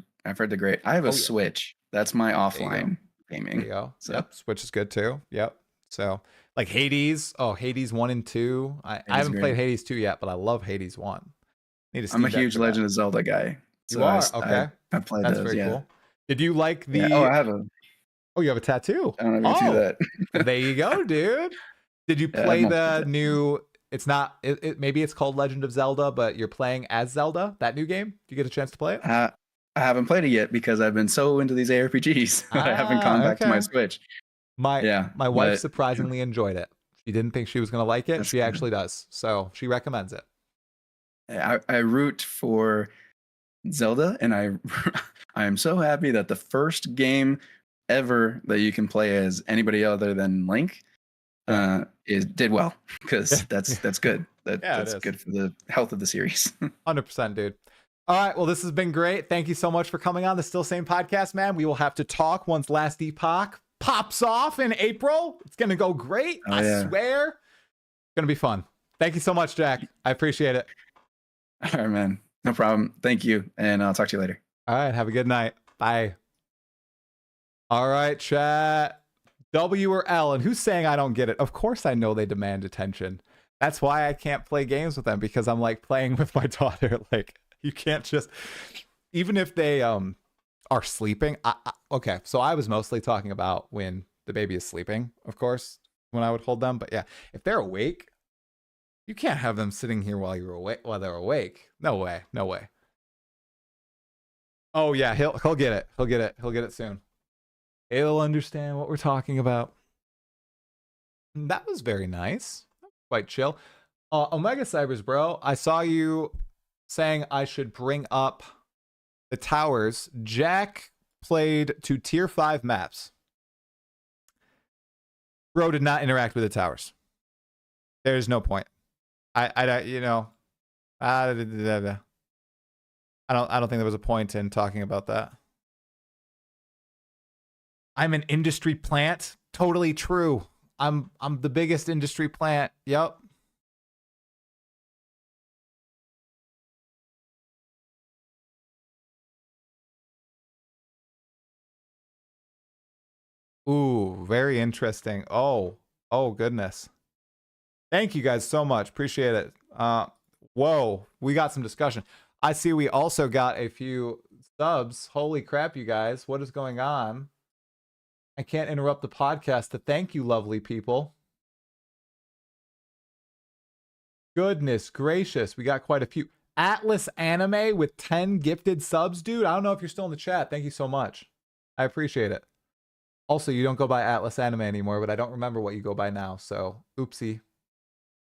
great. I have a Switch. That's my offline gaming. There you go. So. Yep, Switch is good too. Yep. So like Hades. Oh, Hades 1 and 2. I haven't played Hades 2 yet, but I love Hades 1. I'm a huge Legend of Zelda guy. So you are? Okay. I played That's those. Very cool. Did you like the? Yeah. Oh, I have a. Oh, you have a tattoo. I don't know if you see that. There you go, dude. Did you play the new? It's not. Maybe it's called Legend of Zelda, but you're playing as Zelda. That new game. Did you get a chance to play it? I haven't played it yet because I've been so into these ARPGs that I haven't gone back to my Switch. My wife surprisingly enjoyed it. She didn't think she was going to like it. She actually does. So she recommends it. I root for Zelda, and I am so happy that the first game ever that you can play as anybody other than Link did well, because that's good. That's good for the health of the series. 100%, dude. All right, well, this has been great. Thank you so much for coming on the Still Same podcast, man. We will have to talk once Last Epoch pops off in April. It's going to go great. I swear. It's going to be fun. Thank you so much, Jack. I appreciate it. All right, man. No problem. Thank you, and I'll talk to you later. All right, have a good night. Bye. All right, chat. W or L, and who's saying I don't get it? Of course I know they demand attention. That's why I can't play games with them, because I'm like playing with my daughter. Like, you can't just, even if they are sleeping. Okay, so I was mostly talking about when the baby is sleeping, of course. when I would hold them. But yeah, if they're awake, you can't have them sitting here while you're awake, while they're awake. No way. No way. Oh yeah, he'll get it. He'll get it. He'll get it soon. He'll understand what we're talking about. That was very nice. Quite chill. Omega Cybers, bro. I saw you saying I should bring up the towers. Jack played to tier 5 maps. Bro did not interact with the towers. There's no point. I you know, I don't think there was a point in talking about that. I'm an industry plant. Totally true. I'm the biggest industry plant. Yep. Ooh, very interesting. Oh goodness. Thank you guys so much. Appreciate it. Whoa, we got some discussion. I see we also got a few subs. Holy crap, you guys. What is going on? I can't interrupt the podcast to thank you, lovely people. Goodness gracious. We got quite a few. Atlas Anime with 10 gifted subs, dude. I don't know if you're still in the chat. Thank you so much. I appreciate it. Also, you don't go by Atlas Anime anymore, but I don't remember what you go by now, so oopsie.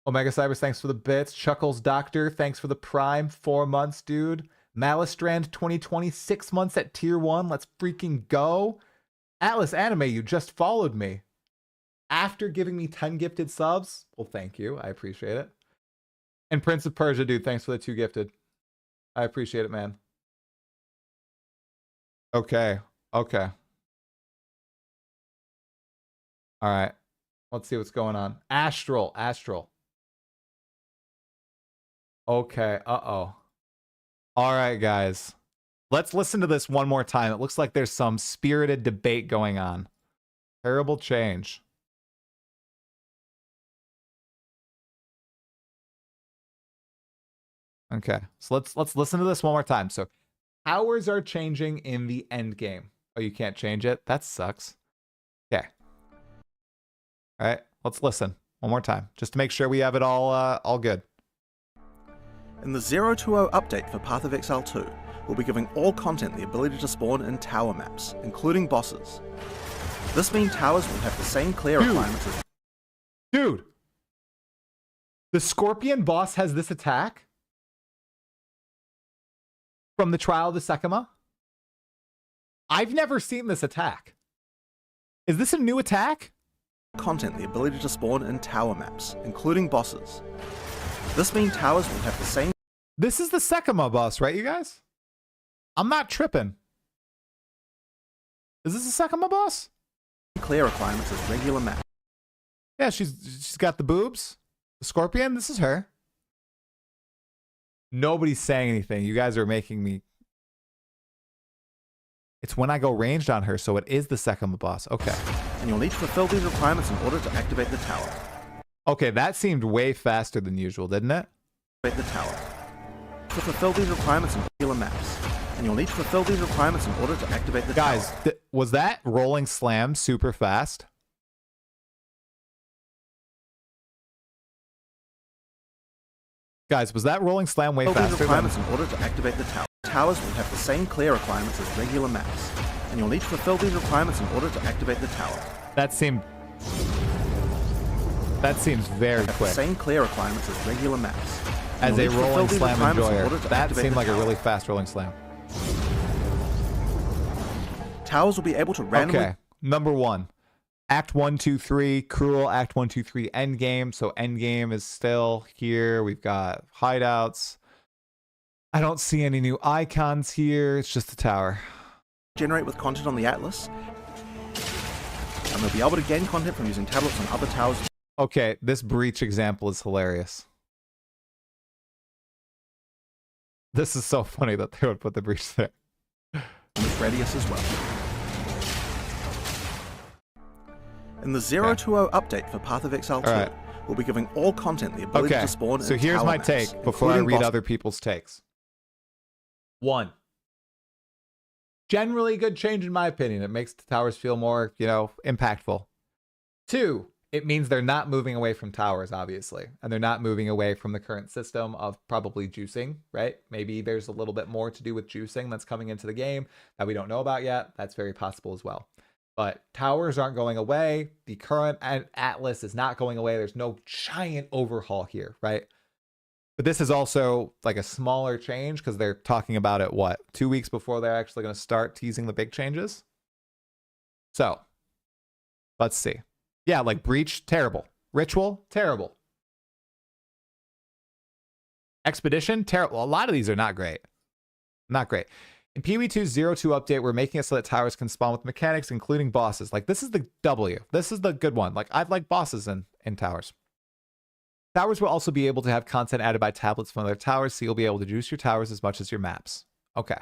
Omega Cybers, thanks for the bits. Chuckles Doctor, thanks for the prime. 4 months, dude. Malistrand 2020, 6 months at tier 1. Let's freaking go. Atlas Anime, you just followed me. After giving me 10 gifted subs? Well, thank you. I appreciate it. And Prince of Persia, dude, thanks for the 2 gifted. I appreciate it, man. Okay. Okay. All right. Let's see what's going on. Astral. Okay. Uh-oh. All right, guys. Let's listen to this one more time. It looks like there's some spirited debate going on. Terrible change. Okay. So let's listen to this one more time. So powers are changing in the end game. Oh, you can't change it? That sucks. Okay. All right. Let's listen one more time just to make sure we have it all good. In the 020 update for Path of Exile 2, we'll be giving all content the ability to spawn in tower maps, including bosses. This means towers will have the same clear requirements as... Dude! The Scorpion boss has this attack? From the Trial of the Sekima? I've never seen this attack. Is this a new attack? Content the ability to spawn in tower maps, including bosses. This means towers will have the same... This is the Sekima boss, right, you guys? I'm not tripping. Is this a Sekima boss? Clear requirements as regular maps. Yeah, she's got the boobs. The Scorpion, this is her. Nobody's saying anything. You guys are making me... It's when I go ranged on her, so it is the Sekima boss. Okay. And you'll need to fulfill these requirements in order to activate the tower. Okay, that seemed way faster than usual, didn't it? Activate the tower. To fulfill these requirements in regular maps. And you'll need to fulfill these requirements in order to activate the tower. Guys, was that rolling slam super fast? Guys, was that rolling slam way faster? These requirements in order to activate the tower. Towers will have the same clear requirements as regular maps. And you'll need to fulfill these requirements in order to activate the tower. That seems very quick. The same clear requirements as regular maps. As a rolling slam enjoyer, that seemed like a really fast rolling slam. Towers will be able to randomly... Okay, number 1. Act 1, 2, 3, Cruel, Act 1, 2, 3, Endgame. So Endgame is still here. We've got hideouts. I don't see any new icons here. It's just the tower. Generate with content on the Atlas. And they'll be able to gain content from using tablets on other towers. Okay, this breach example is hilarious. This is so funny that they would put the breach there. With radius as well. In the 020 update for Path of Exile 2, we'll be giving all content the ability to spawn in so here's tower my maps, take before I read other people's takes. 1. Generally good change in my opinion. It makes the towers feel more, impactful. 2. it means they're not moving away from towers, obviously. And they're not moving away from the current system of probably juicing, right? Maybe there's a little bit more to do with juicing that's coming into the game that we don't know about yet. That's very possible as well. But towers aren't going away. The current Atlas is not going away. There's no giant overhaul here, right? But this is also like a smaller change because they're talking about it, what, 2 weeks before they're actually going to start teasing the big changes? So, let's see. Yeah, like Breach, terrible. Ritual, terrible. Expedition, terrible. A lot of these are not great. Not great. In PoE2's 0.2 update, we're making it so that towers can spawn with mechanics, including bosses. Like, this is the W. This is the good one. Like, I'd like bosses in towers. Towers will also be able to have content added by tablets from other towers, so you'll be able to juice your towers as much as your maps. Okay.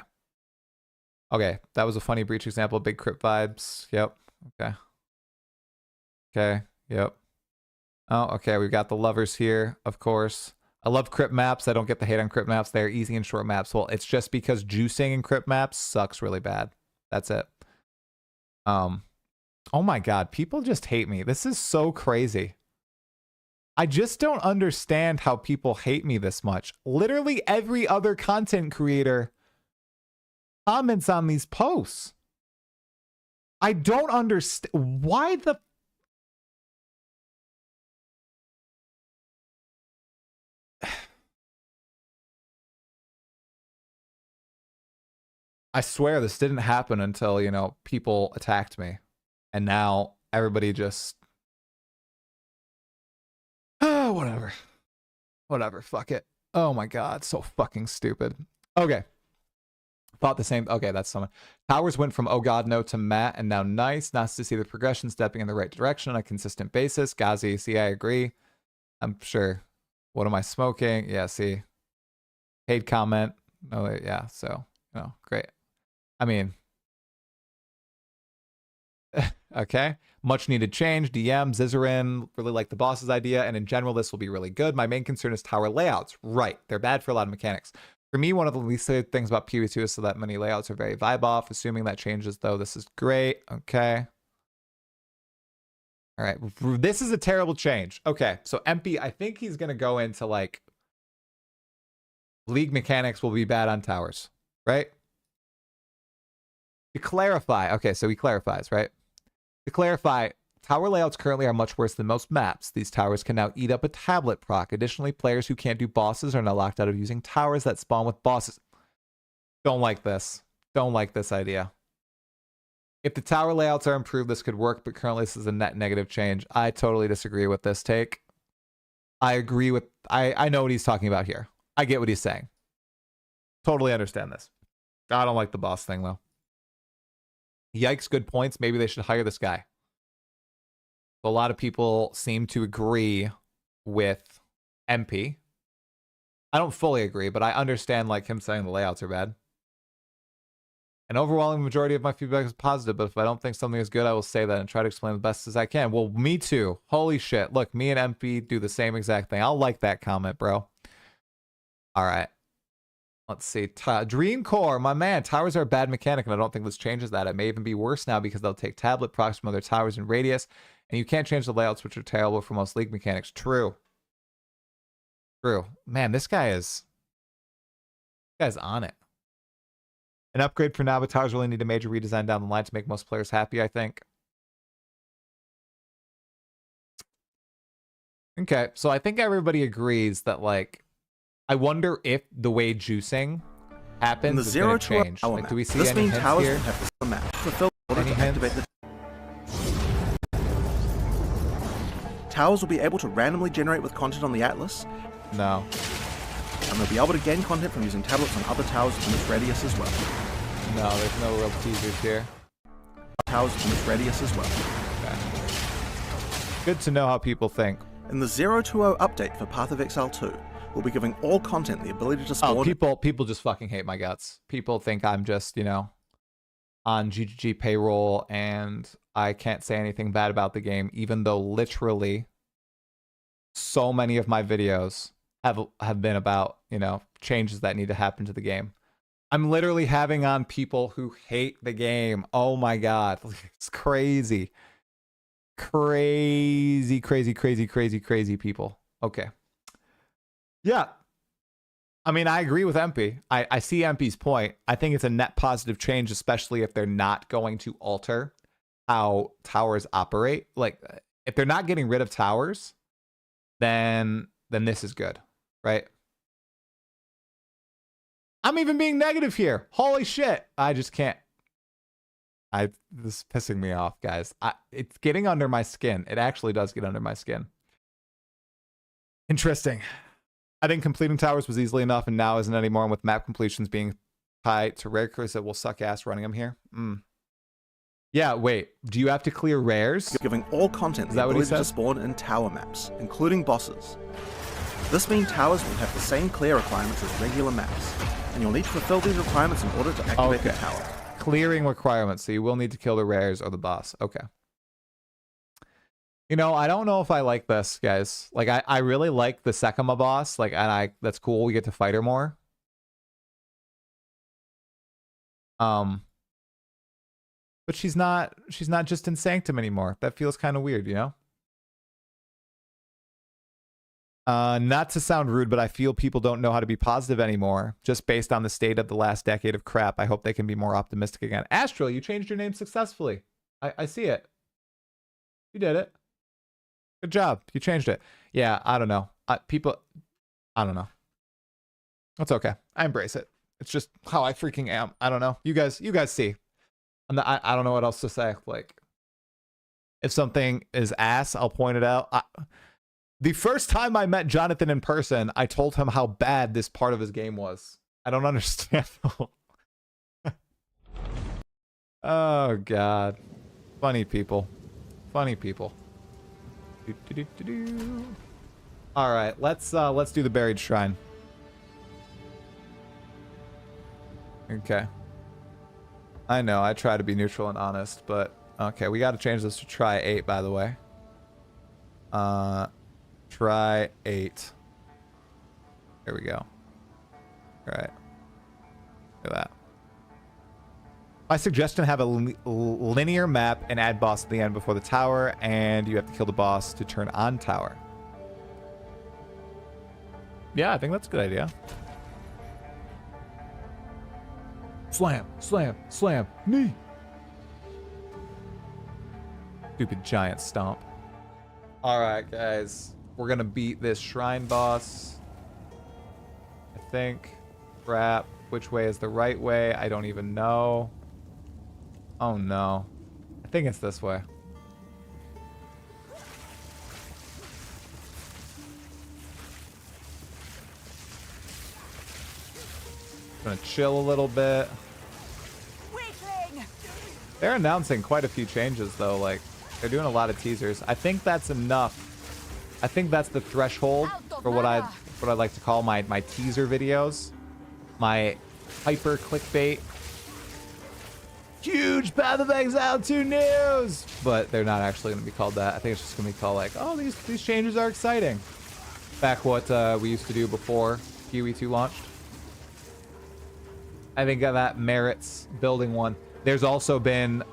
Okay, that was a funny Breach example. Big crypt vibes. Yep. Okay. Okay, yep. Oh, okay, we've got the lovers here, of course. I love crypt maps. I don't get the hate on crypt maps. They're easy and short maps. Well, it's just because juicing in crypt maps sucks really bad. That's it. Oh my god, people just hate me. This is so crazy. I just don't understand how people hate me this much. Literally every other content creator comments on these posts. I don't understand why the I swear this didn't happen until, you know, people attacked me. And now everybody just... Oh, whatever. Whatever, fuck it. Oh my god, so fucking stupid. Okay. Thought the same... Okay, that's someone. Towers went from oh god no to Matt and now nice. Nice to see the progression stepping in the right direction on a consistent basis. Ghazi, see, I agree. I'm sure. What am I smoking? Yeah, see. Hate comment. No, yeah, so, you know, great. I mean, okay. Much needed change. DM, Zizarin, really like the boss's idea. And in general, this will be really good. My main concern is tower layouts. Right. They're bad for a lot of mechanics. For me, one of the least favorite things about PoE2 is so that many layouts are very vibe off. Assuming that changes, though, this is great. Okay. All right. This is a terrible change. Okay. So MP, I think he's going to go into like league mechanics will be bad on towers, right? To clarify, okay, so he clarifies, right? To clarify, tower layouts currently are much worse than most maps. These towers can now eat up a tablet proc. Additionally, players who can't do bosses are now locked out of using towers that spawn with bosses. Don't like this. Don't like this idea. If the tower layouts are improved, this could work, but currently this is a net negative change. I totally disagree with this take. I agree with... I know what he's talking about here. I get what he's saying. Totally understand this. I don't like the boss thing, though. Yikes, good points. Maybe they should hire this guy. A lot of people seem to agree with MP. I don't fully agree, but I understand like him saying the layouts are bad. An overwhelming majority of my feedback is positive, but if I don't think something is good, I will say that and try to explain the best as I can. Well, me too. Holy shit. Look, me and MP do the same exact thing. I'll like that comment, bro. All right. Let's see. Dream Core, my man. Towers are a bad mechanic, and I don't think this changes that. It may even be worse now because they'll take tablet procs from other towers in radius, and you can't change the layouts, which are terrible for most league mechanics. True. True. Man, this guy's on it. An upgrade for now, but towers really need a major redesign down the line to make most players happy, I think. Okay, so I think everybody agrees that, like, I wonder if the way juicing happens is going to change. Like, do we see any hints here? Any hints? Towers will be able to randomly generate with content on the Atlas. No. And they'll be able to gain content from using tablets on other towers in this radius as well. No, there's no real teasers here. Towers in this radius as well. Okay. Good to know how people think. In the 0.20 update for Path of Exile 2, we'll be giving all content the ability to spawn... Oh, people just fucking hate my guts. People think I'm just, you know, on GGG payroll and I can't say anything bad about the game, even though literally so many of my videos have been about, you know, changes that need to happen to the game. I'm literally having on people who hate the game. Oh my god. It's crazy. crazy, crazy, crazy, crazy, crazy people. Okay. Yeah. I mean, I agree with MP. I see MP's point. I think it's a net positive change, especially if they're not going to alter how towers operate. Like, if they're not getting rid of towers, then this is good, right? I'm even being negative here. Holy shit. I just can't. This is pissing me off, guys. It's getting under my skin. It actually does get under my skin. Interesting. I think completing towers was easily enough and now isn't anymore. And with map completions being tied to rare crews, it will suck ass running them here. Yeah, wait. Do you have to clear rares? Giving all content the ability to spawn in tower maps, including bosses. This means towers will have the same clear requirements as regular maps, and you'll need to fulfill these requirements in order to activate the tower. Clearing requirements, so you will need to kill the rares or the boss. Okay. You know, I don't know if I like this, guys. Like, I really like the Sekima boss. Like, and that's cool. We get to fight her more. But she's not just in Sanctum anymore. That feels kind of weird, you know? Not to sound rude, but I feel people don't know how to be positive anymore, just based on the state of the last decade of crap. I hope they can be more optimistic again. Astral, you changed your name successfully. I see it. You did it. Good job. You changed it. Yeah, I don't know. I don't know. That's okay. I embrace it. It's just how I freaking am. I don't know. You guys see. I don't know what else to say. Like, if something is ass, I'll point it out. The first time I met Jonathan in person, I told him how bad this part of his game was. I don't understand. Oh, God. Funny people. Funny people. All right, let's do the buried shrine. Okay. I know, I try to be neutral and honest, but okay, we got to change this to try 8, by the way. Try 8. There we go. All right. Look at that. My suggestion: have a linear map and add boss at the end before the tower, and you have to kill the boss to turn on tower. Yeah, I think that's a good idea. Slam, slam, slam, knee. Stupid giant stomp. All right, guys. We're going to beat this shrine boss. I think. Crap. Which way is the right way? I don't even know. Oh, no. I think it's this way. Gonna chill a little bit. They're announcing quite a few changes, though. Like, they're doing a lot of teasers. I think that's enough. I think that's the threshold for what I like to call my teaser videos, my hyper clickbait. Huge Path of Exile 2 news, but they're not actually going to be called that. I think it's just going to be called like, oh, these changes are exciting. Back what we used to do before PoE2 launched. I think that merits building one. There's also been,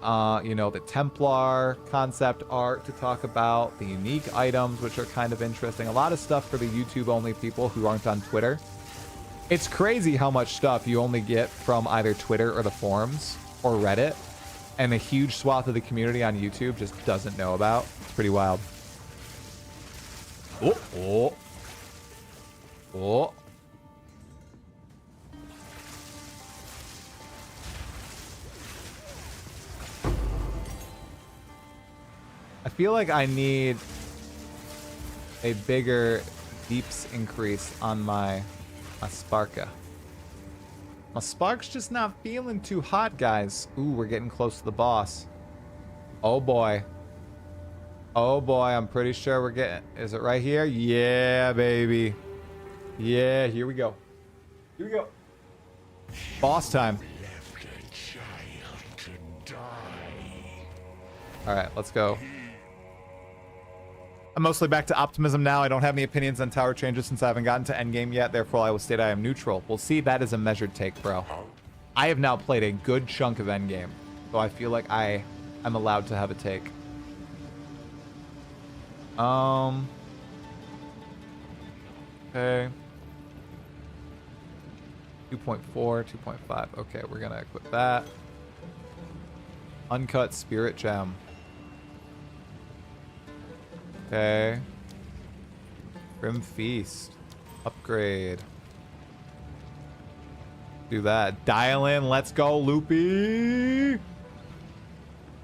you know, the Templar concept art to talk about, the unique items, which are kind of interesting. A lot of stuff for the YouTube-only people who aren't on Twitter. It's crazy how much stuff you only get from either Twitter or the forums or Reddit, and a huge swath of the community on YouTube just doesn't know about. It's pretty wild. Oh, oh. Oh. I feel like I need a bigger deeps increase on my Sparka. My Spark's just not feeling too hot, guys. Ooh, we're getting close to the boss. Oh boy. Oh boy, I'm pretty sure we're getting... Is it right here? Yeah, baby. Yeah, here we go. Here we go. Boss time. Alright, let's go. I'm mostly back to optimism now. I don't have any opinions on tower changes since I haven't gotten to endgame yet. Therefore, I will state I am neutral. We'll see. That is a measured take, bro. I have now played a good chunk of endgame, so I feel like I'm allowed to have a take. Okay. 2.4, 2.5. Okay, we're gonna equip that. Uncut Spirit Gem. Okay. Grim Feast. Upgrade. Do that. Dial in. Let's go, Loopy.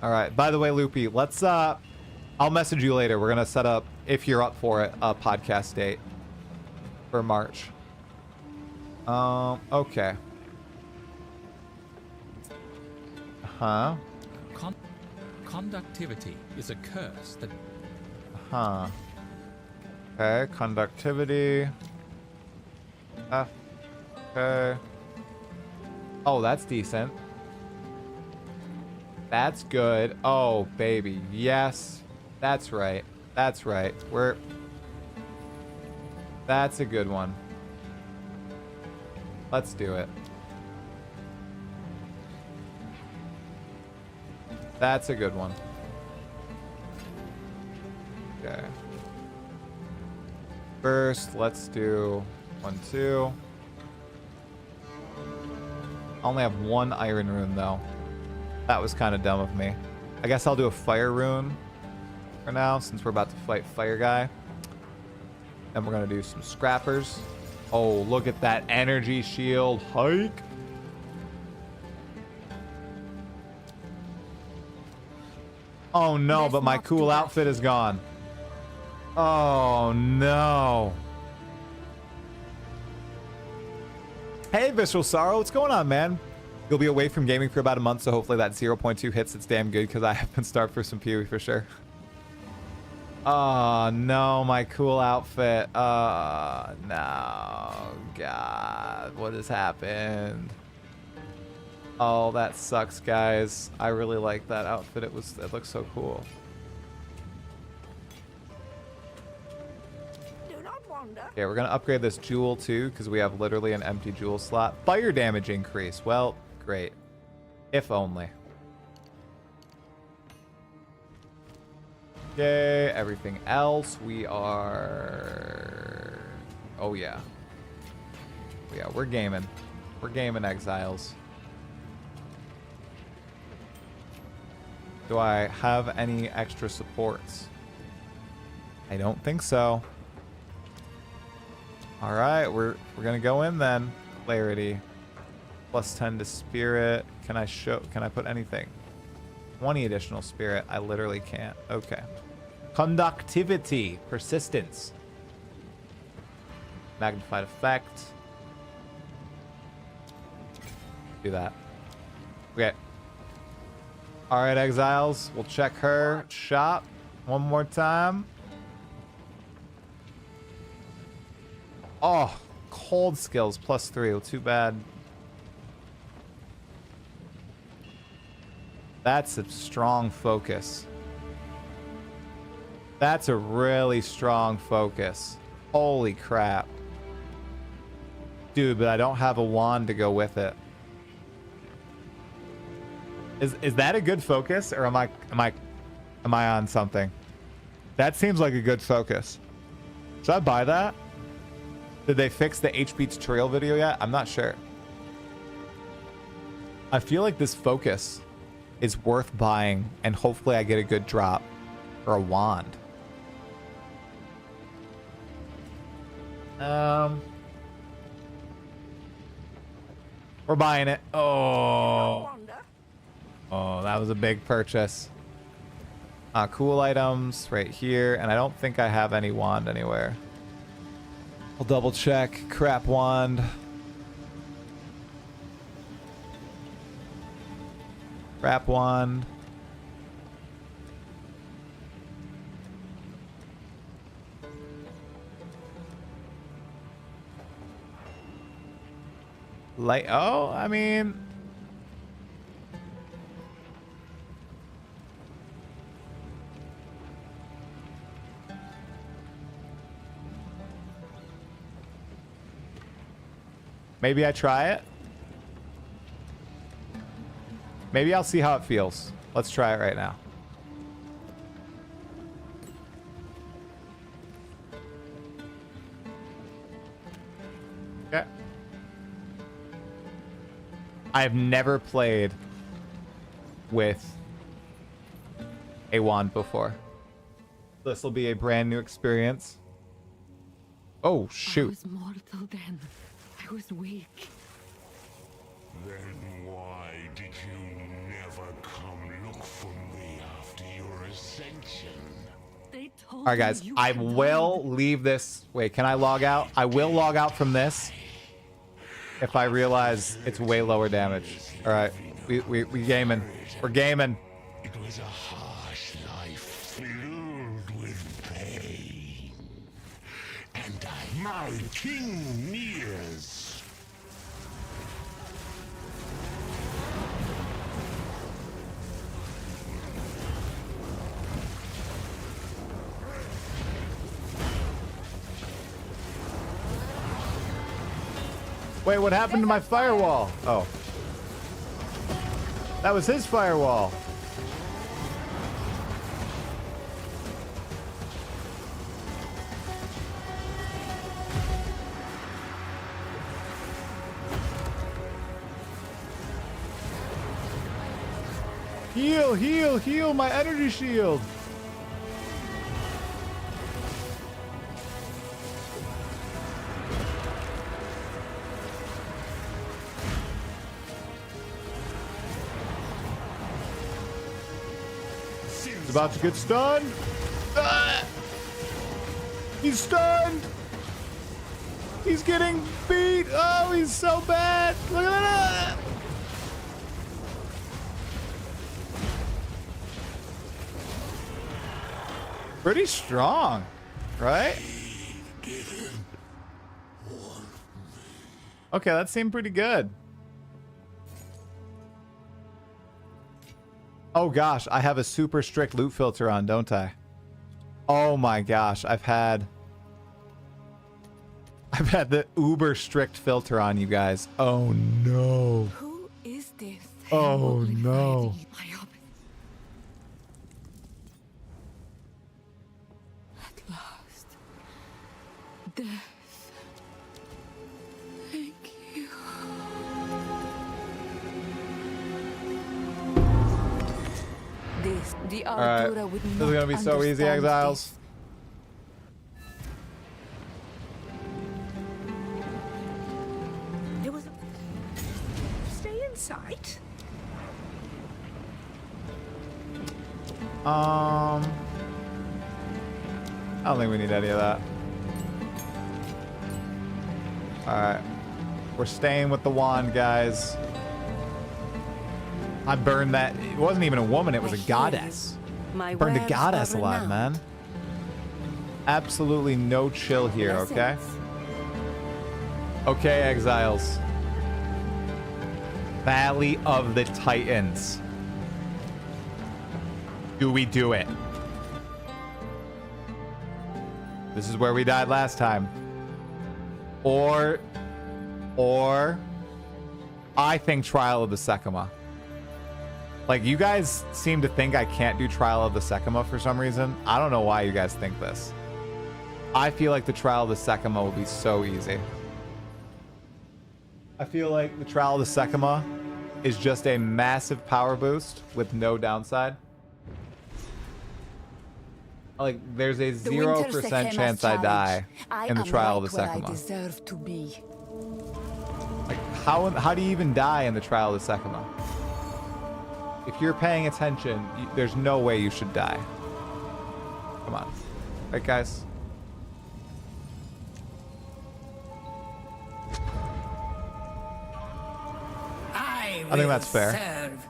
All right. By the way, Loopy, let's I'll message you later. We're gonna set up, if you're up for it, a podcast date for March. Okay. Huh? Conductivity is a curse that... Huh. Okay, conductivity. Okay. Oh, that's decent. That's good. Oh, baby. Yes. That's right. That's right. That's a good one. Let's do it. That's a good one. Okay. First, let's do 1, 2. I only have 1 iron rune, though. That was kind of dumb of me. I guess I'll do a fire rune for now, since we're about to fight Fire Guy. Then we're going to do some scrappers. Oh, look at that energy shield hike. Oh no, but my cool outfit is gone. Oh no. Hey, Visceral Sorrow, what's going on, man? You'll be away from gaming for about a month, so hopefully that 0.2 hits. It's damn good, because I have been starved for some PoE for sure. Oh no, my cool outfit. No, God, what has happened? Oh, that sucks, guys. I really like that outfit. It looks so cool. Do not wander. Okay, we're gonna upgrade this jewel too, because we have literally an empty jewel slot. Fire damage increase. Well, great. If only. Okay, everything else we are... Oh yeah. Yeah, we're gaming. We're gaming Exiles. Do I have any extra supports? I don't think so. All right, we're gonna go in then. Clarity. +10 to spirit. Can I put anything? 20 additional spirit. I literally can't. Okay. Conductivity. Persistence. Magnified effect. Do that. Okay. All right, Exiles. We'll check her shop one more time. Oh, cold skills +3. Well, too bad. That's a strong focus. That's a really strong focus. Holy crap. Dude, but I don't have a wand to go with it. Is that a good focus, or am I on something? That seems like a good focus. Should I buy that? Did they fix the HP tutorial video yet? I'm not sure. I feel like this focus is worth buying, and hopefully I get a good drop or a wand. We're buying it. Oh, that was a big purchase. Cool items right here, and I don't think I have any wand anywhere. I'll double check. Crap wand. Crap wand. Light. Oh, I mean. Maybe I try it. Maybe I'll see how it feels. Let's try it right now. Okay. I have never played with a wand before. This will be a brand new experience. Oh, shoot. I was mortal then. I was weak. Then why did you never come look for me after your ascension? They told All right, guys, me you I had will died. leave this. Wait, can I log out? I will log out from this if I realize it's way lower damage. All right, we gaming. We're gaming. It was a harsh life filled with pain. And my king nears. Wait, what happened to my firewall? Oh. That was his firewall. Heal, heal, heal my energy shield. He's about to get stunned. Ah! He's stunned. He's getting beat. Oh, he's so bad. Look at that. Pretty strong, right? Okay, that seemed pretty good. Oh gosh, I have a super strict loot filter on, don't I? Oh my gosh, I've had the uber strict filter on, you guys. Oh no. Who is this? Oh Holy no. Friday, my hope. At last. Death. Thank you. This, the Alright, Ardura would this is not gonna be so easy, understand Exiles. this. There was a... Stay in sight. I don't think we need any of that. Alright. We're staying with the wand, guys. I burned that. It wasn't even a woman, it was I a hear goddess. you. My Burned a wares goddess are alive, renowned. man. Absolutely no chill here, okay? Blessings. Okay, Exiles. Valley of the Titans. Do we do it? This is where we died last time. Or I think Trial of the Sekima. Like, you guys seem to think I can't do Trial of the Sekima for some reason. I don't know why you guys think this. I feel like the Trial of the Sekima will be so easy. I feel like the Trial of the Sekima is just a massive power boost with no downside. Like, there's a The 0% Winter Sekema's chance I die challenge. in the I am Trial of right the where I Sekima. deserve to be. Like, how do you even die in the Trial of the Sekima? If you're paying attention, there's no way you should die. Come on. Right, guys? I think that's fair. Serve.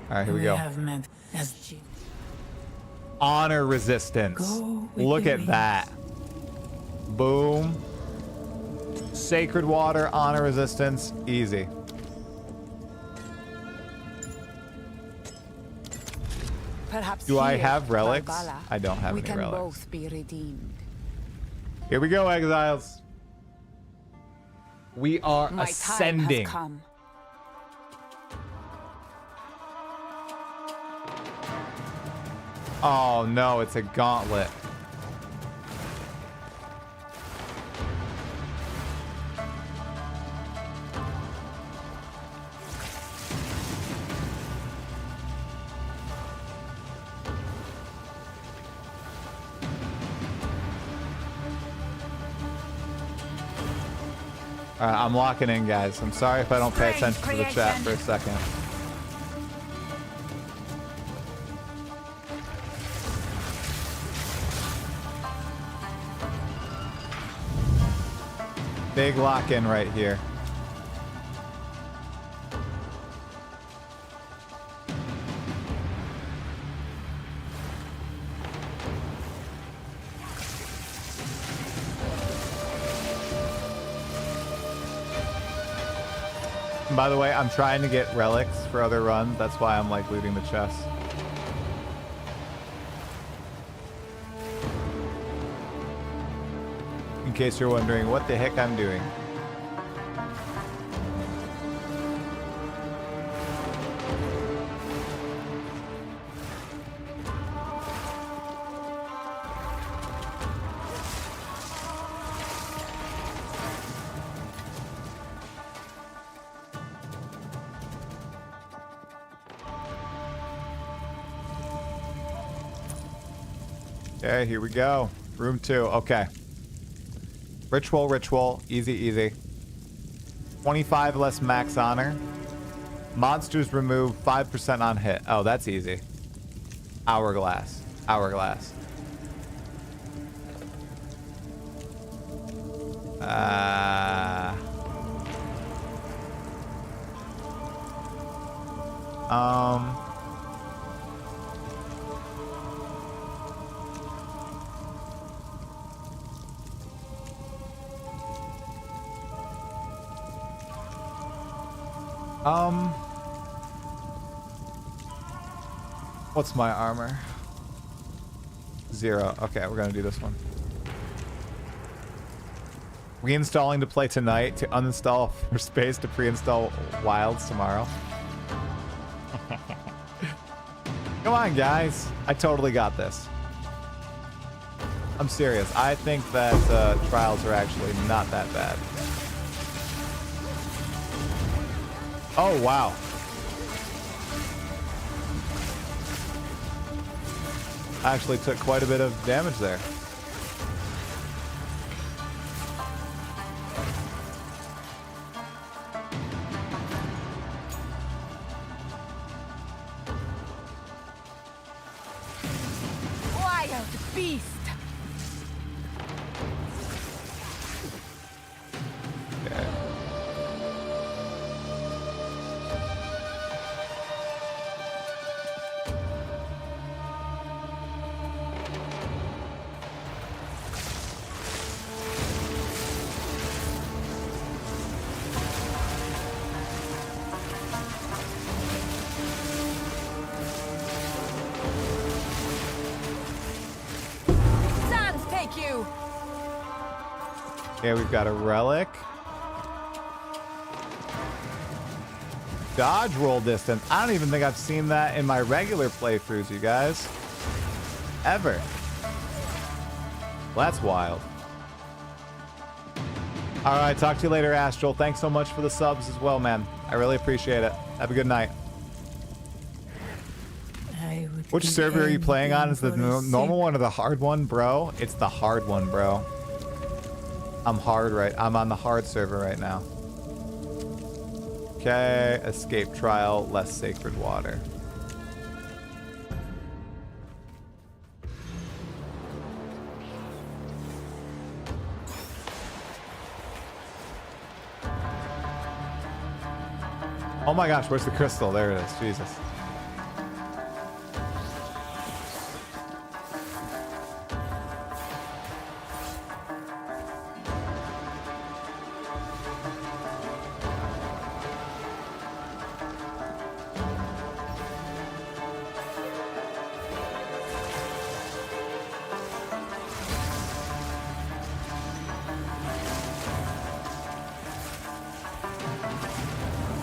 All right, here we go. have met as G. Honor resistance. Go with Look the at that. Boom. Sacred water, honor resistance, easy. Perhaps Do I here, have relics? Valhalla, I don't have we any can relics. both be redeemed. Here we go, Exiles. We are My time ascending. has come. Oh no, it's a gauntlet. Alright, I'm locking in, guys. I'm sorry if I don't pay attention to the chat for a second. Big lock-in right here. By the way, I'm trying to get relics for other runs. That's why I'm like looting the chests. In case you're wondering what the heck I'm doing. Okay, here we go. Room 2. Okay. Ritual. Easy, easy. 25 less max honor. Monsters remove 5% on hit. Oh, that's easy. Hourglass. Hourglass. What's my armor? 0. Okay, we're gonna do this one. Reinstalling to play tonight, to uninstall for space, to pre-install Wilds tomorrow. Come on, guys. I totally got this. I'm serious. I think that trials are actually not that bad. Oh, wow. I actually took quite a bit of damage there. Wild beast. Okay. Sans, take you. Okay, we've got a relic. Dodge roll distance. I don't even think I've seen that in my regular playthroughs, you guys. Ever. Well, that's wild. All right, talk to you later, Astral. Thanks so much for the subs as well, man. I really appreciate it. Have a good night. Which server are you playing on? Is the normal one or the hard one, bro? It's the hard one, bro. I'm on the hard server right now. Okay, escape trial, less sacred water. Oh my gosh, where's the crystal? There it is, Jesus.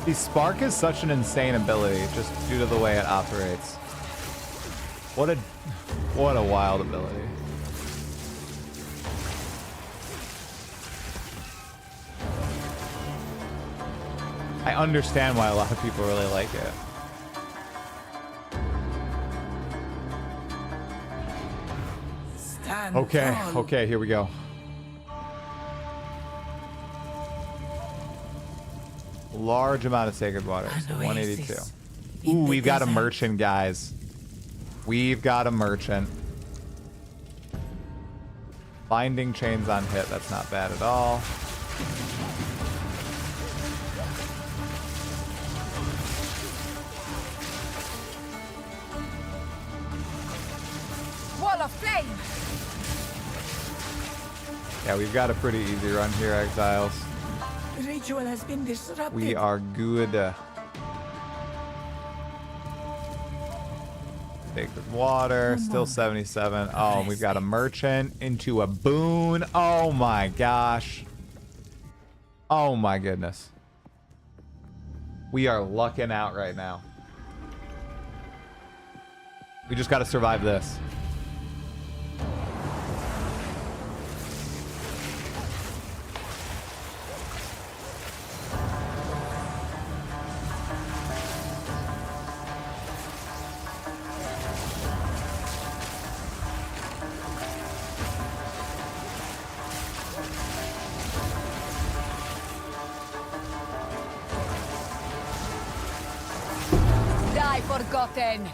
The Spark is such an insane ability, just due to the way it operates. What a wild ability. I understand why a lot of people really like it. Stand Okay, tall. okay, here we go. Large amount of sacred water. So An 182. oasis Ooh, in the we've got a desert. merchant, guys. We've got a merchant. Binding chains on hit. That's not bad at all. Wall of flame. Yeah, we've got a pretty easy run here, Exiles. Ritual has been disrupted. We are good. Sacred water, still 77. Oh, and we've got a merchant into a boon. Oh my gosh. Oh my goodness. We are lucking out right now. We just got to survive this. Die forgotten.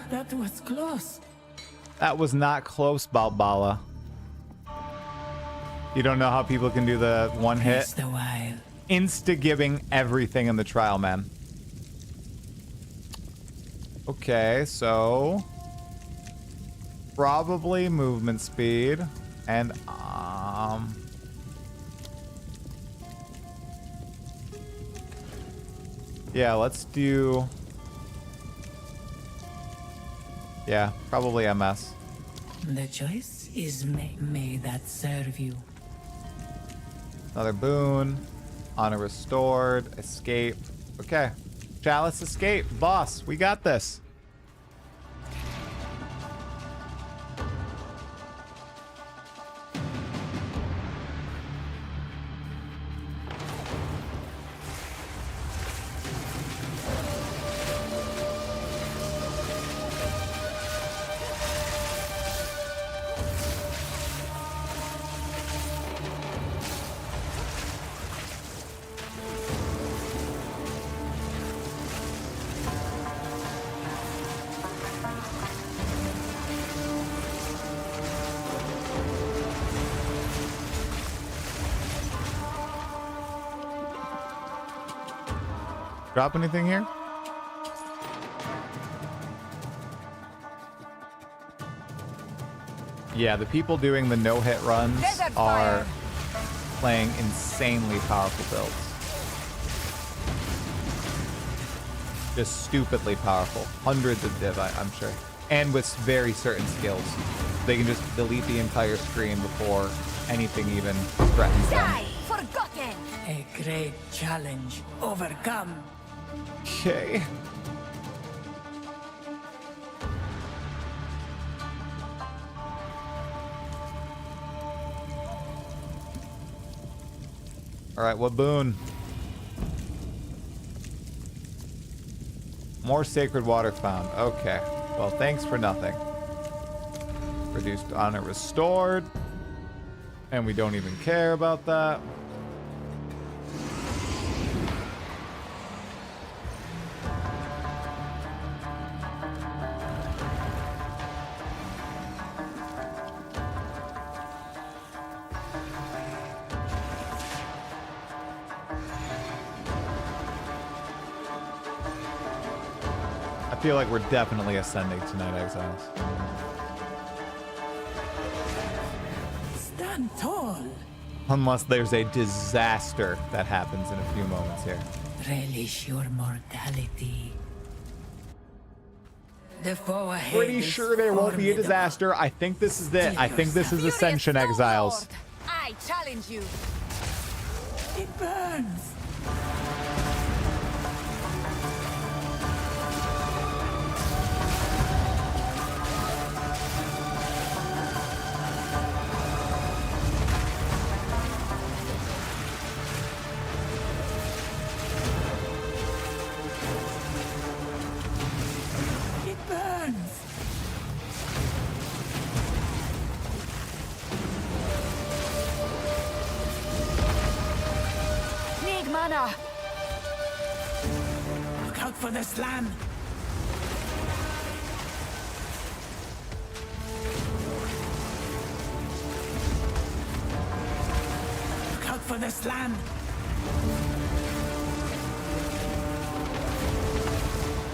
That was close. That was not close, Balbala. You don't know how people can do the one hit? It's the wild. Insta-giving everything in the trial, man. Okay, so probably movement speed and yeah, let's do probably MS. The choice is may that serve you. Another boon, honor restored, escape. Okay, Chalice escape, boss. We got this. Drop anything here? Yeah, the people doing the no-hit runs Desert are fire. playing insanely powerful builds. Just stupidly powerful. Hundreds of div, I'm sure. And with very certain skills. They can just delete the entire screen before anything even threatens them. Die forgotten. A great challenge overcome. Okay. All right, what boon? More sacred water found. Okay. Well, thanks for nothing. Reduced honor restored. And we don't even care about that. I feel like we're definitely ascending tonight, Exiles. Stand tall. Unless there's a disaster that happens in a few moments here. Relish your mortality. The foe ahead Pretty is sure there won't be a formidable. disaster. I think this is it. I think this is Furious Ascension Snow Exiles. Lord, I challenge you. It burns. It burns. Need mana. Look out for the slam. Look out for the slam.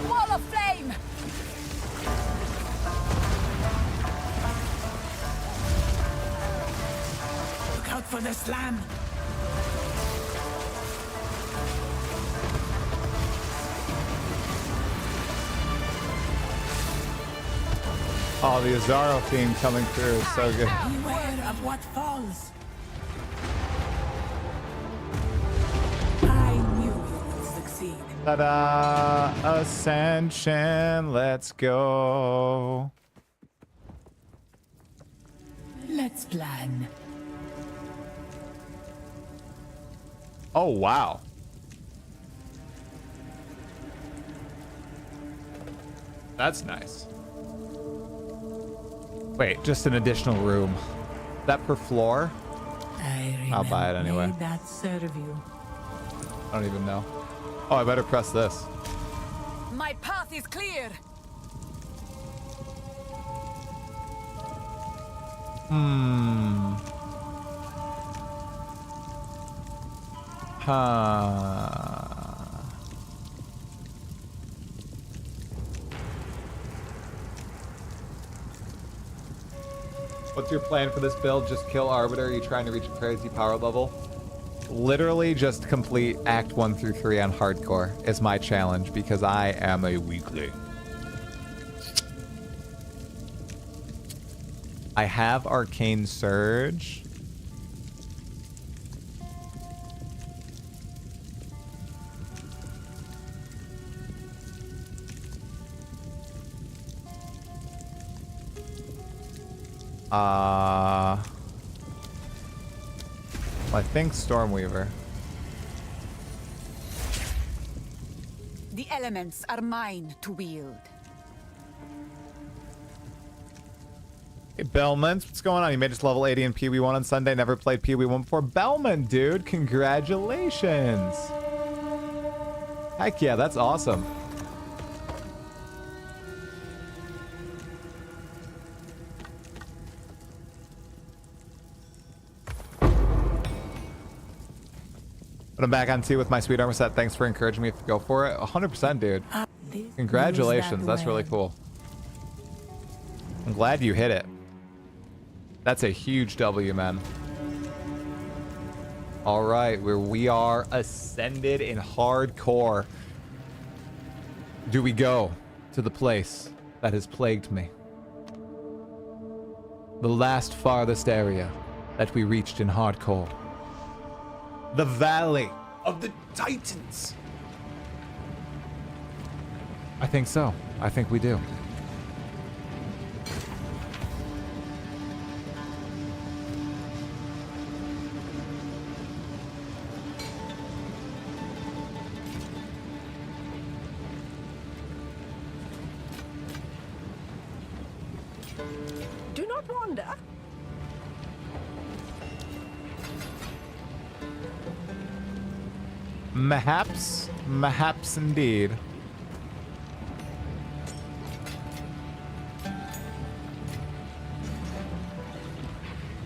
Wall of flame. Look out for the slam. Oh, the Azaro theme coming through is so good. Beware of what falls. I knew you would succeed. Ta-da! Ascension, let's go. Let's plan. Oh, wow. That's nice. Wait, just an additional room. That per floor? I'll buy it anyway. May that serve you. I don't even know. Oh, I better press this. My path is clear. What's your plan for this build? Just kill Arbiter? Are you trying to reach a crazy power level? Literally just complete Act 1 through 3 on hardcore is my challenge because I am a weakling. I have Arcane Surge. I think Stormweaver. The elements are mine to wield. Hey, Bellman, what's going on? You made us level 80 in PoE1 on Sunday. Never played PoE1 before. Bellman, dude, congratulations. Heck yeah, that's awesome. But I'm back on 2 with my sweet armor set. Thanks for encouraging me to go for it. 100%, dude. Congratulations. That's really cool. I'm glad you hit it. That's a huge W, man. All right, we are ascended in hardcore. Do we go to the place that has plagued me? The last farthest area that we reached in hardcore. The Valley of the Titans. I think so. I think we do. Do not wander. Perhaps indeed.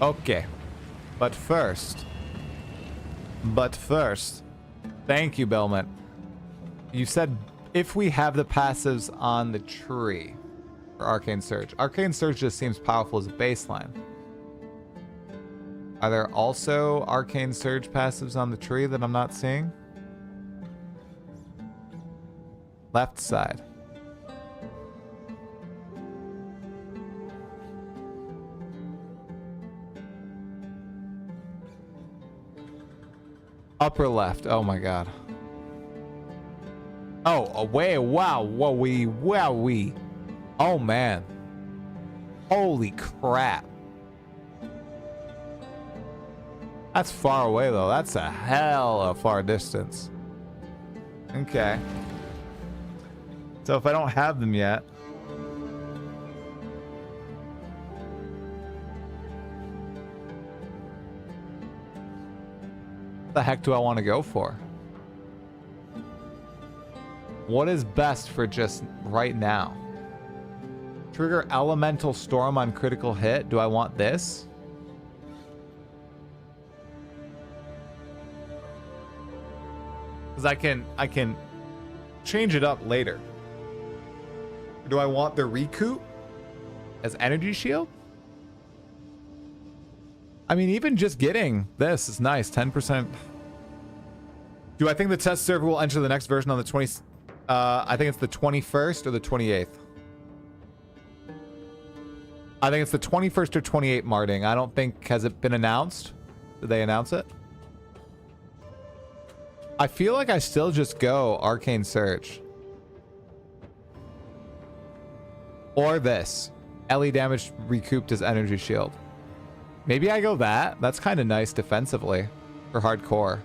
Okay, but first, thank you, Belmont. You said if we have the passives on the tree for Arcane Surge. Arcane Surge just seems powerful as a baseline. Are there also Arcane Surge passives on the tree that I'm not seeing? Left side. Upper left. Oh my god. Oh, away. Wow. Wowee. Oh man. Holy crap. That's far away though. That's a hell of a far distance. Okay. So if I don't have them yet. What the heck do I want to go for? What is best for just right now? Trigger Elemental Storm on critical hit. Do I want this? Because I can change it up later. Do I want the recoup as energy shield? I mean, even just getting this is nice. 10%. Do I think the test server will enter the next version on the 20? I think it's the 21st or the 28th. I think it's the 21st or 28th, Marting. I don't think, has it been announced? Did they announce it? I feel like I still just go Arcane Surge. Or this. LE damage recouped as energy shield. Maybe I go that. That's kind of nice defensively for hardcore.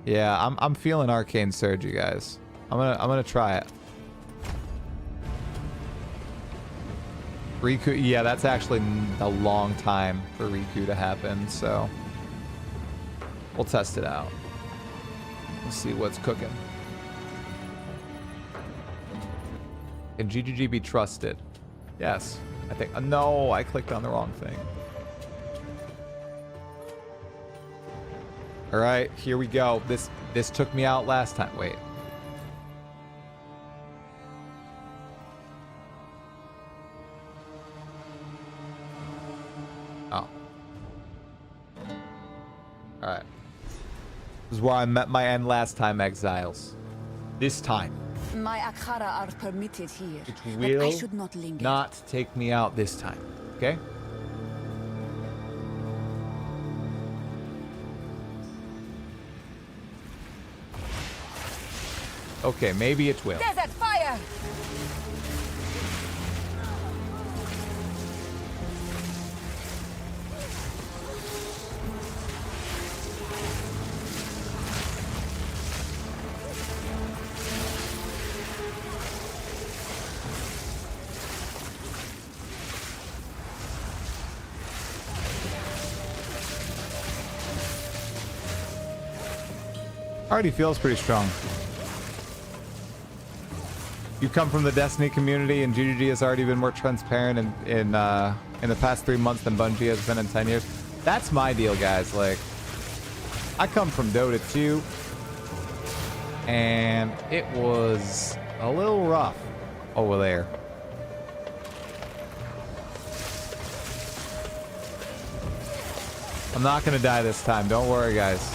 Yeah, I'm feeling Arcane Surge, you guys. I'm gonna try it. Riku, yeah, that's actually a long time for Riku to happen, so we'll test it out. We'll see what's cooking. Can GGG be trusted? Yes, I think. No, I clicked on the wrong thing. All right, here we go. This took me out last time. Wait. Oh. All right. This is where I met my end last time, Exiles. This time. My Akhara are permitted here. It but will I should not linger. not take me out this time. Okay? Okay, maybe it will. Desert fire! Already feels pretty strong. You come from the Destiny community, and GGG has already been more transparent in the past 3 months than Bungie has been in 10 years. That's my deal, guys. Like, I come from Dota 2, and it was a little rough over there. I'm not gonna die this time. Don't worry, guys.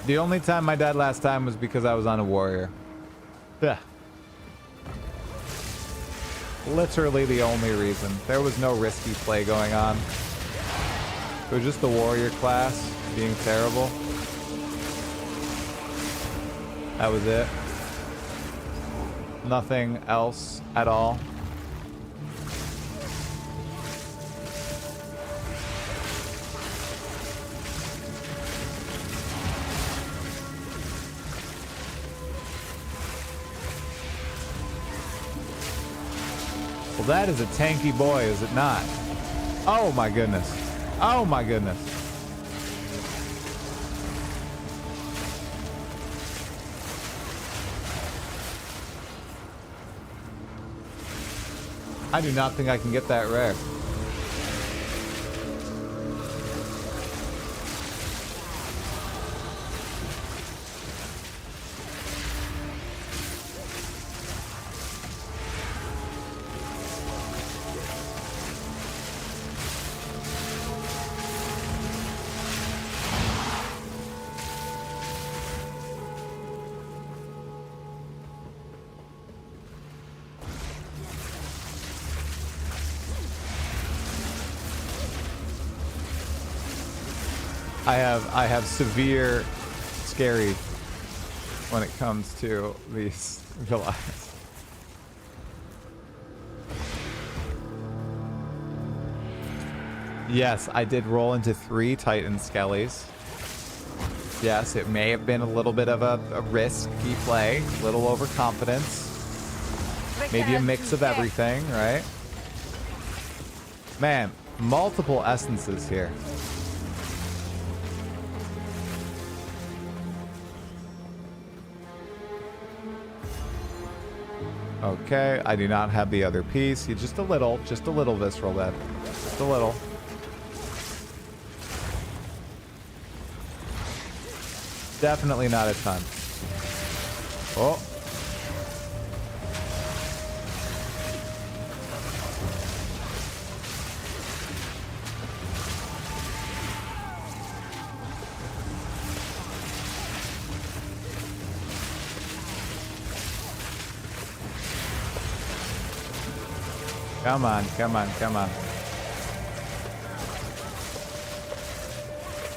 The only time I died last time was because I was on a warrior. Ugh. Literally the only reason. There was no risky play going on. It was just the warrior class being terrible. That was it. Nothing else at all. Well, that is a tanky boy, is it not? Oh my goodness. Oh my goodness. I do not think I can get that rare. I have severe scary when it comes to these Goliaths. Yes, I did roll into 3 Titan Skellies. Yes, it may have been a little bit of a risky play, a little overconfidence. Maybe a mix of everything, right? Man, multiple essences here. Okay, I do not have the other piece. You just a little visceral bed. Just a little. Definitely not a ton. Oh. Come on, come on, come on.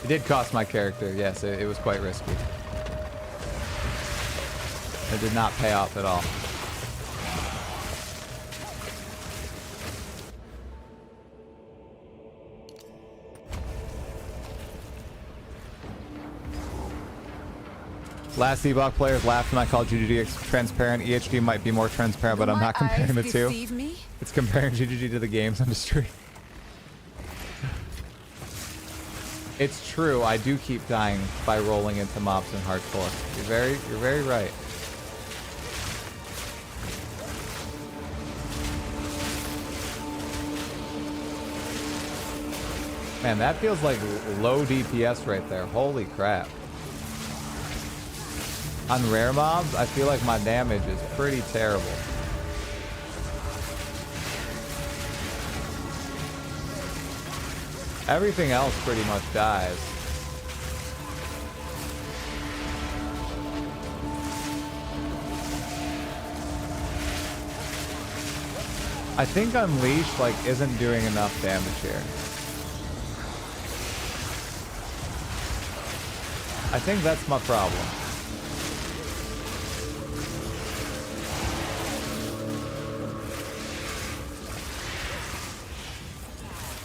It did cost my character. Yes, it was quite risky. It did not pay off at all. Last Epoch players laughed when I called GGG transparent. EHD might be more transparent, but I'm not comparing the two. It's comparing GGG to the games industry. It's true, I do keep dying by rolling into mobs in hardcore. You're very right. Man, that feels like low DPS right there. Holy crap. On rare mobs, I feel like my damage is pretty terrible. Everything else pretty much dies. I think Unleash like isn't doing enough damage here. I think that's my problem.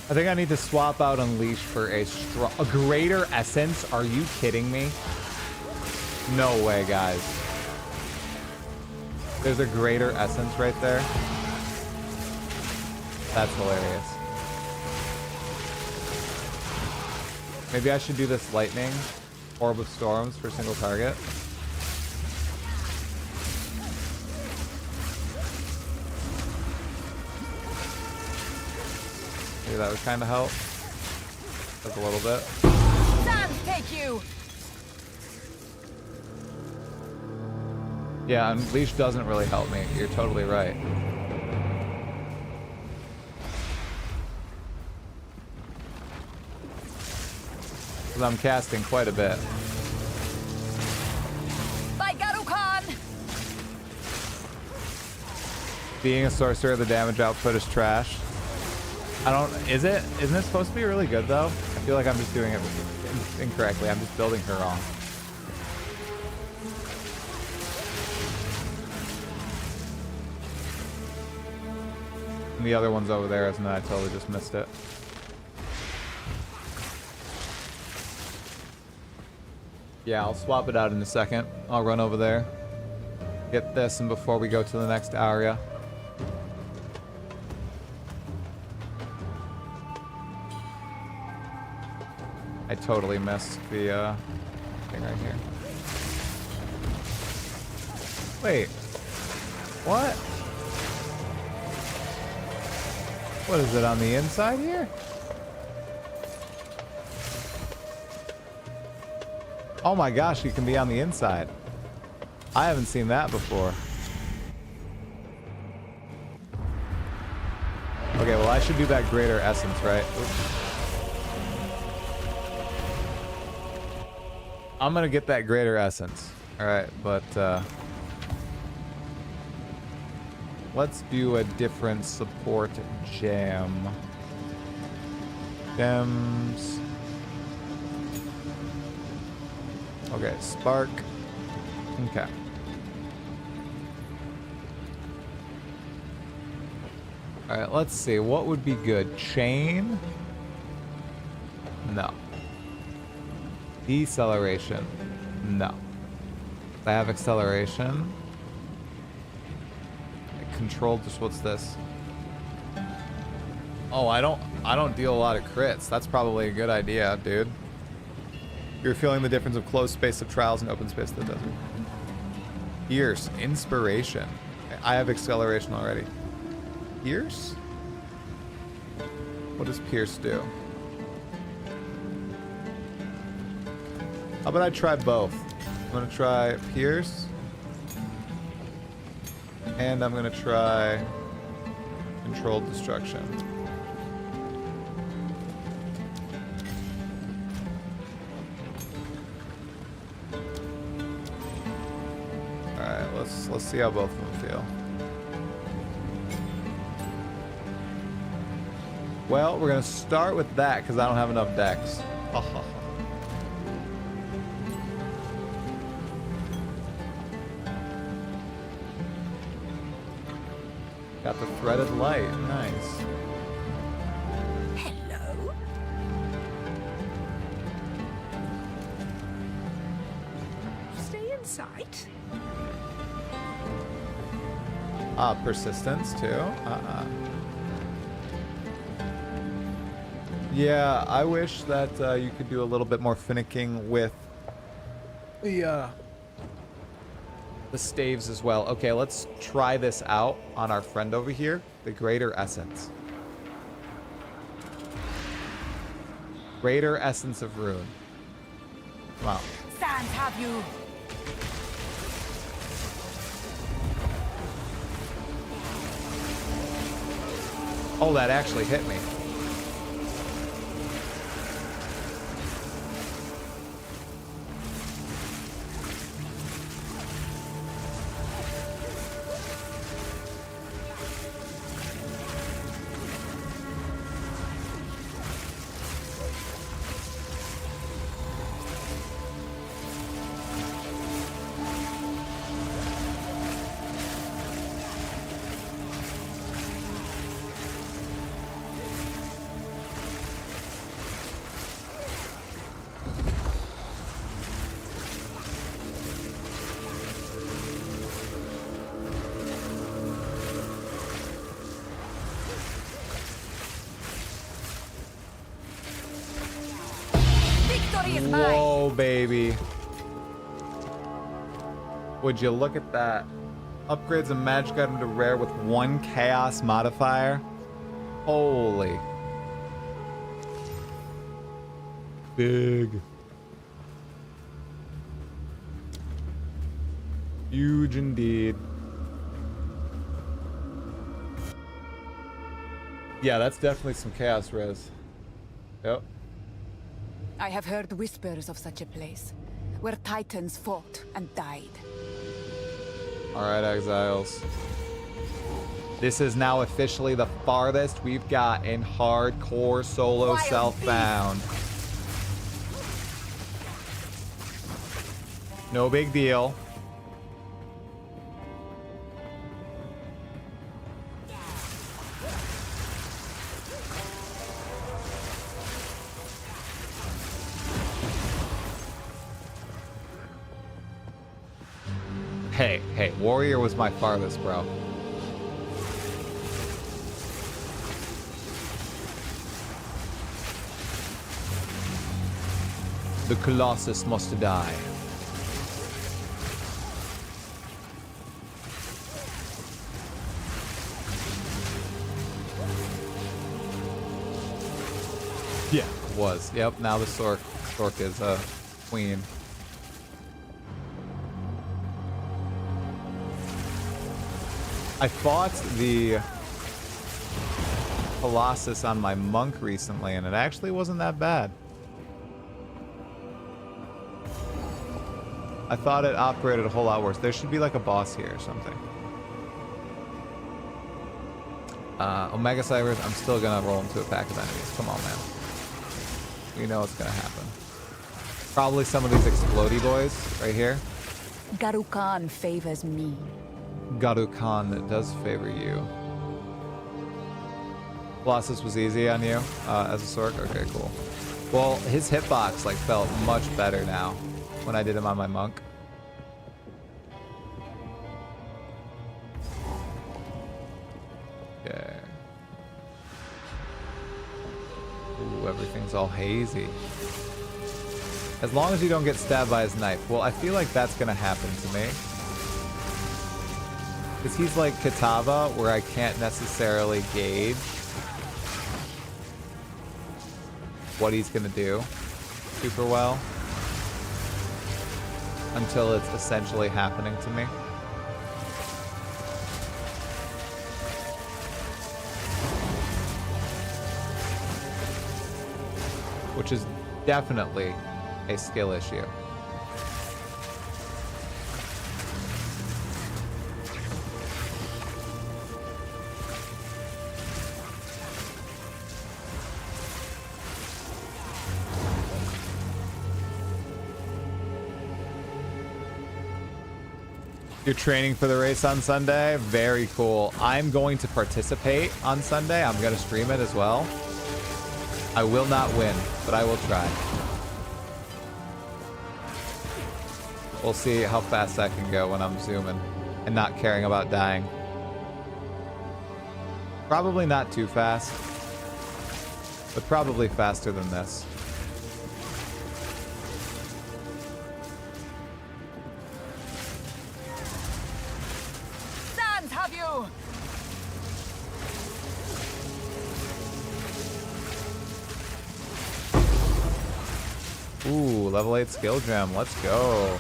I think I need to swap out Unleash for a greater essence. Are you kidding me? No way, guys. There's a greater essence right there. That's hilarious. Maybe I should do this lightning orb of storms for single target. Maybe that would kind of help. Just a little bit. Sam, take you. Yeah, Unleash doesn't really help me. You're totally right. Because I'm casting quite a bit. By Garukan. Being a sorcerer, the damage output is trash. Isn't it supposed to be really good though? I feel like I'm just doing it incorrectly. I'm just building her wrong. And the other one's over there, isn't it? I totally just missed it. Yeah, I'll swap it out in a second. I'll run over there. Get this, and before we go to the next area. I totally missed the thing right here. Wait. What? What is it on the inside here? Oh my gosh, you can be on the inside. I haven't seen that before. Okay, well I should do that greater essence, right? Oops. I'm gonna get that greater essence. Alright, but let's do a different support gem. Gems. Okay, spark. Okay. Alright, let's see. What would be good? Chain? No. Deceleration? No. I have acceleration. Controlled, just what's this? Oh, I don't deal a lot of crits. That's probably a good idea, dude. You're feeling the difference of closed space of trials and open space of the desert. Pierce, inspiration. I have acceleration already. Pierce? What does Pierce do? How about I try both? I'm gonna try Pierce. And I'm gonna try Controlled Destruction. Alright, let's see how both of them feel. Well, we're gonna start with that because I don't have enough decks. Got the threaded light, nice. Hello? Stay in sight. Persistence too. Yeah, I wish that you could do a little bit more finicking with the staves as well. Okay, let's try this out on our friend over here, the Greater Essence. Greater Essence of Ruin. Come on. Sands have you. Oh, that actually hit me. Whoa, baby. Would you look at that? Upgrades a magic item to rare with 1 chaos modifier. Holy. Big. Huge indeed. Yeah, that's definitely some chaos res. Yep. I have heard whispers of such a place, where titans fought and died. Alright, exiles. This is now officially the farthest we've got in hardcore solo Wild self-bound. No big deal. Hey, warrior was my farthest, bro. The Colossus must die. Yeah, it was. Yep, now the Stork is queen. I fought the Colossus on my monk recently, and it actually wasn't that bad. I thought it operated a whole lot worse. There should be like a boss here or something. Omega Cybers, I'm still gonna roll into a pack of enemies. Come on, man. You know what's gonna happen. Probably some of these explodey boys right here. Garukan favors me. Garukan does favor you. Colossus was easy on you as a Sorc? Okay, cool. Well, his hitbox like felt much better now when I did him on my monk. Okay. Ooh, everything's all hazy. As long as you don't get stabbed by his knife. Well, I feel like that's gonna happen to me. Because he's like Katava, where I can't necessarily gauge what he's gonna do super well until it's essentially happening to me. Which is definitely a skill issue. You're training for the race on Sunday? Very cool. I'm going to participate on Sunday. I'm going to stream it as well. I will not win, but I will try. We'll see how fast I can go when I'm zooming and not caring about dying. Probably not too fast, but probably faster than this. Sans have you! Ooh, level 8 skill gem. Let's go.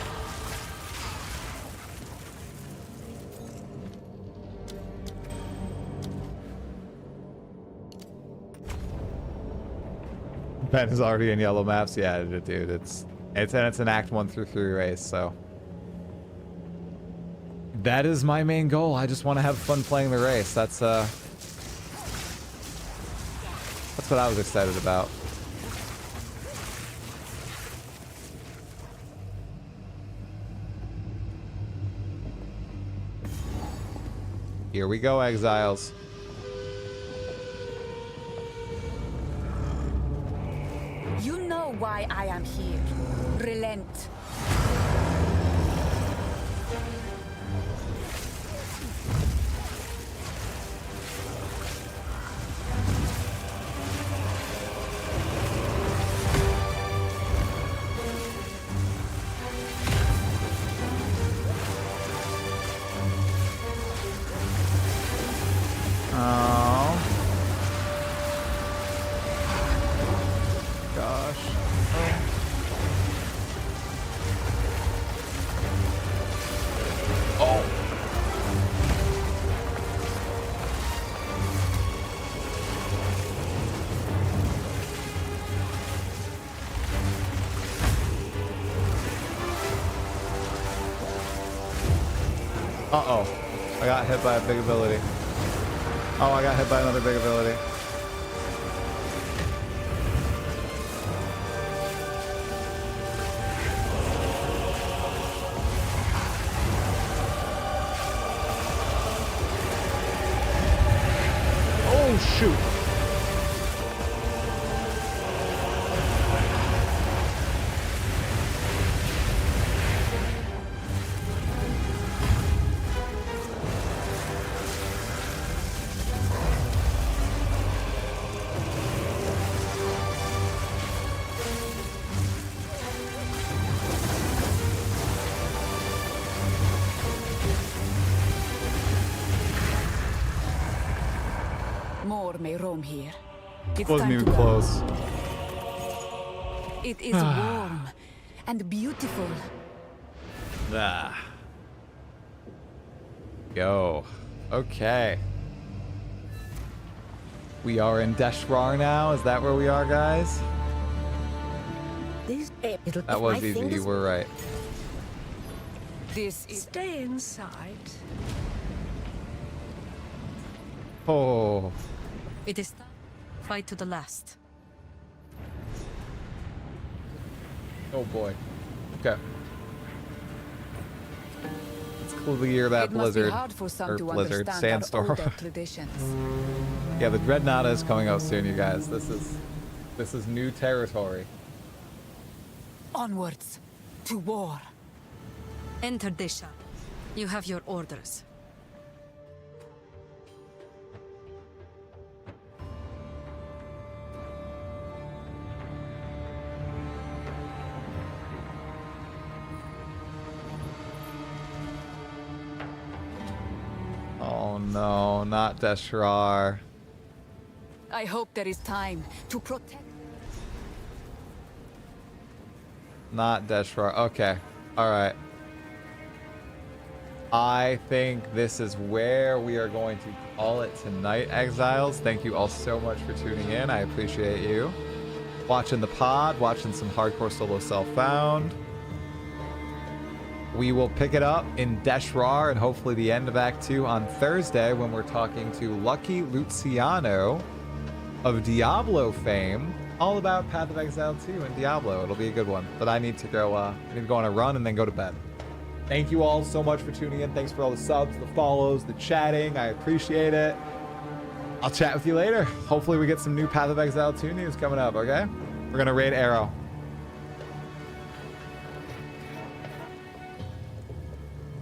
Ben is already in yellow maps. Yeah, dude, it's an Act 1 through 3 race, so that is my main goal. I just want to have fun playing the race. That's what I was excited about. Here we go, exiles. You know why I am here. Relent. Uh-oh. I got hit by a big ability. Oh, I got hit by another big ability. Oh, shoot. More may roam here. It's Wasn't time even to go. close. It is warm and beautiful. Ah. Yo. Okay. We are in Deshrar now. Is that where we are, guys? That was easy. You were right. This is Stay inside. Oh. It is time. Fight to the last. Oh boy. Okay. It's clear that It must be Blizzard, hard for some or to Blizzard, understand our Sandstorm. older traditions. Yeah, the Dreadnought is coming out soon, you guys. This is new territory. Onwards to war. Enter Desha. You have your orders. Oh no, not Deshrar. I hope there is time to protect. Not Deshrar. Okay. Alright. I think this is where we are going to call it tonight, Exiles. Thank you all so much for tuning in. I appreciate you. Watching the pod, watching some hardcore solo self-found. We will pick it up in Deshrar and hopefully the end of Act 2 on Thursday when we're talking to Lucky Luciano of Diablo fame, all about Path of Exile 2 and Diablo. It'll be a good one. But I need to go on a run and then go to bed. Thank you all so much for tuning in. Thanks for all the subs, the follows, the chatting. I appreciate it. I'll chat with you later. Hopefully we get some new Path of Exile 2 news coming up, okay? We're gonna raid Arrow.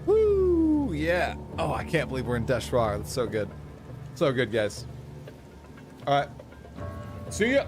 Woo! Yeah. Oh, I can't believe we're in Deshrar. That's so good. So good, guys. All right. See ya.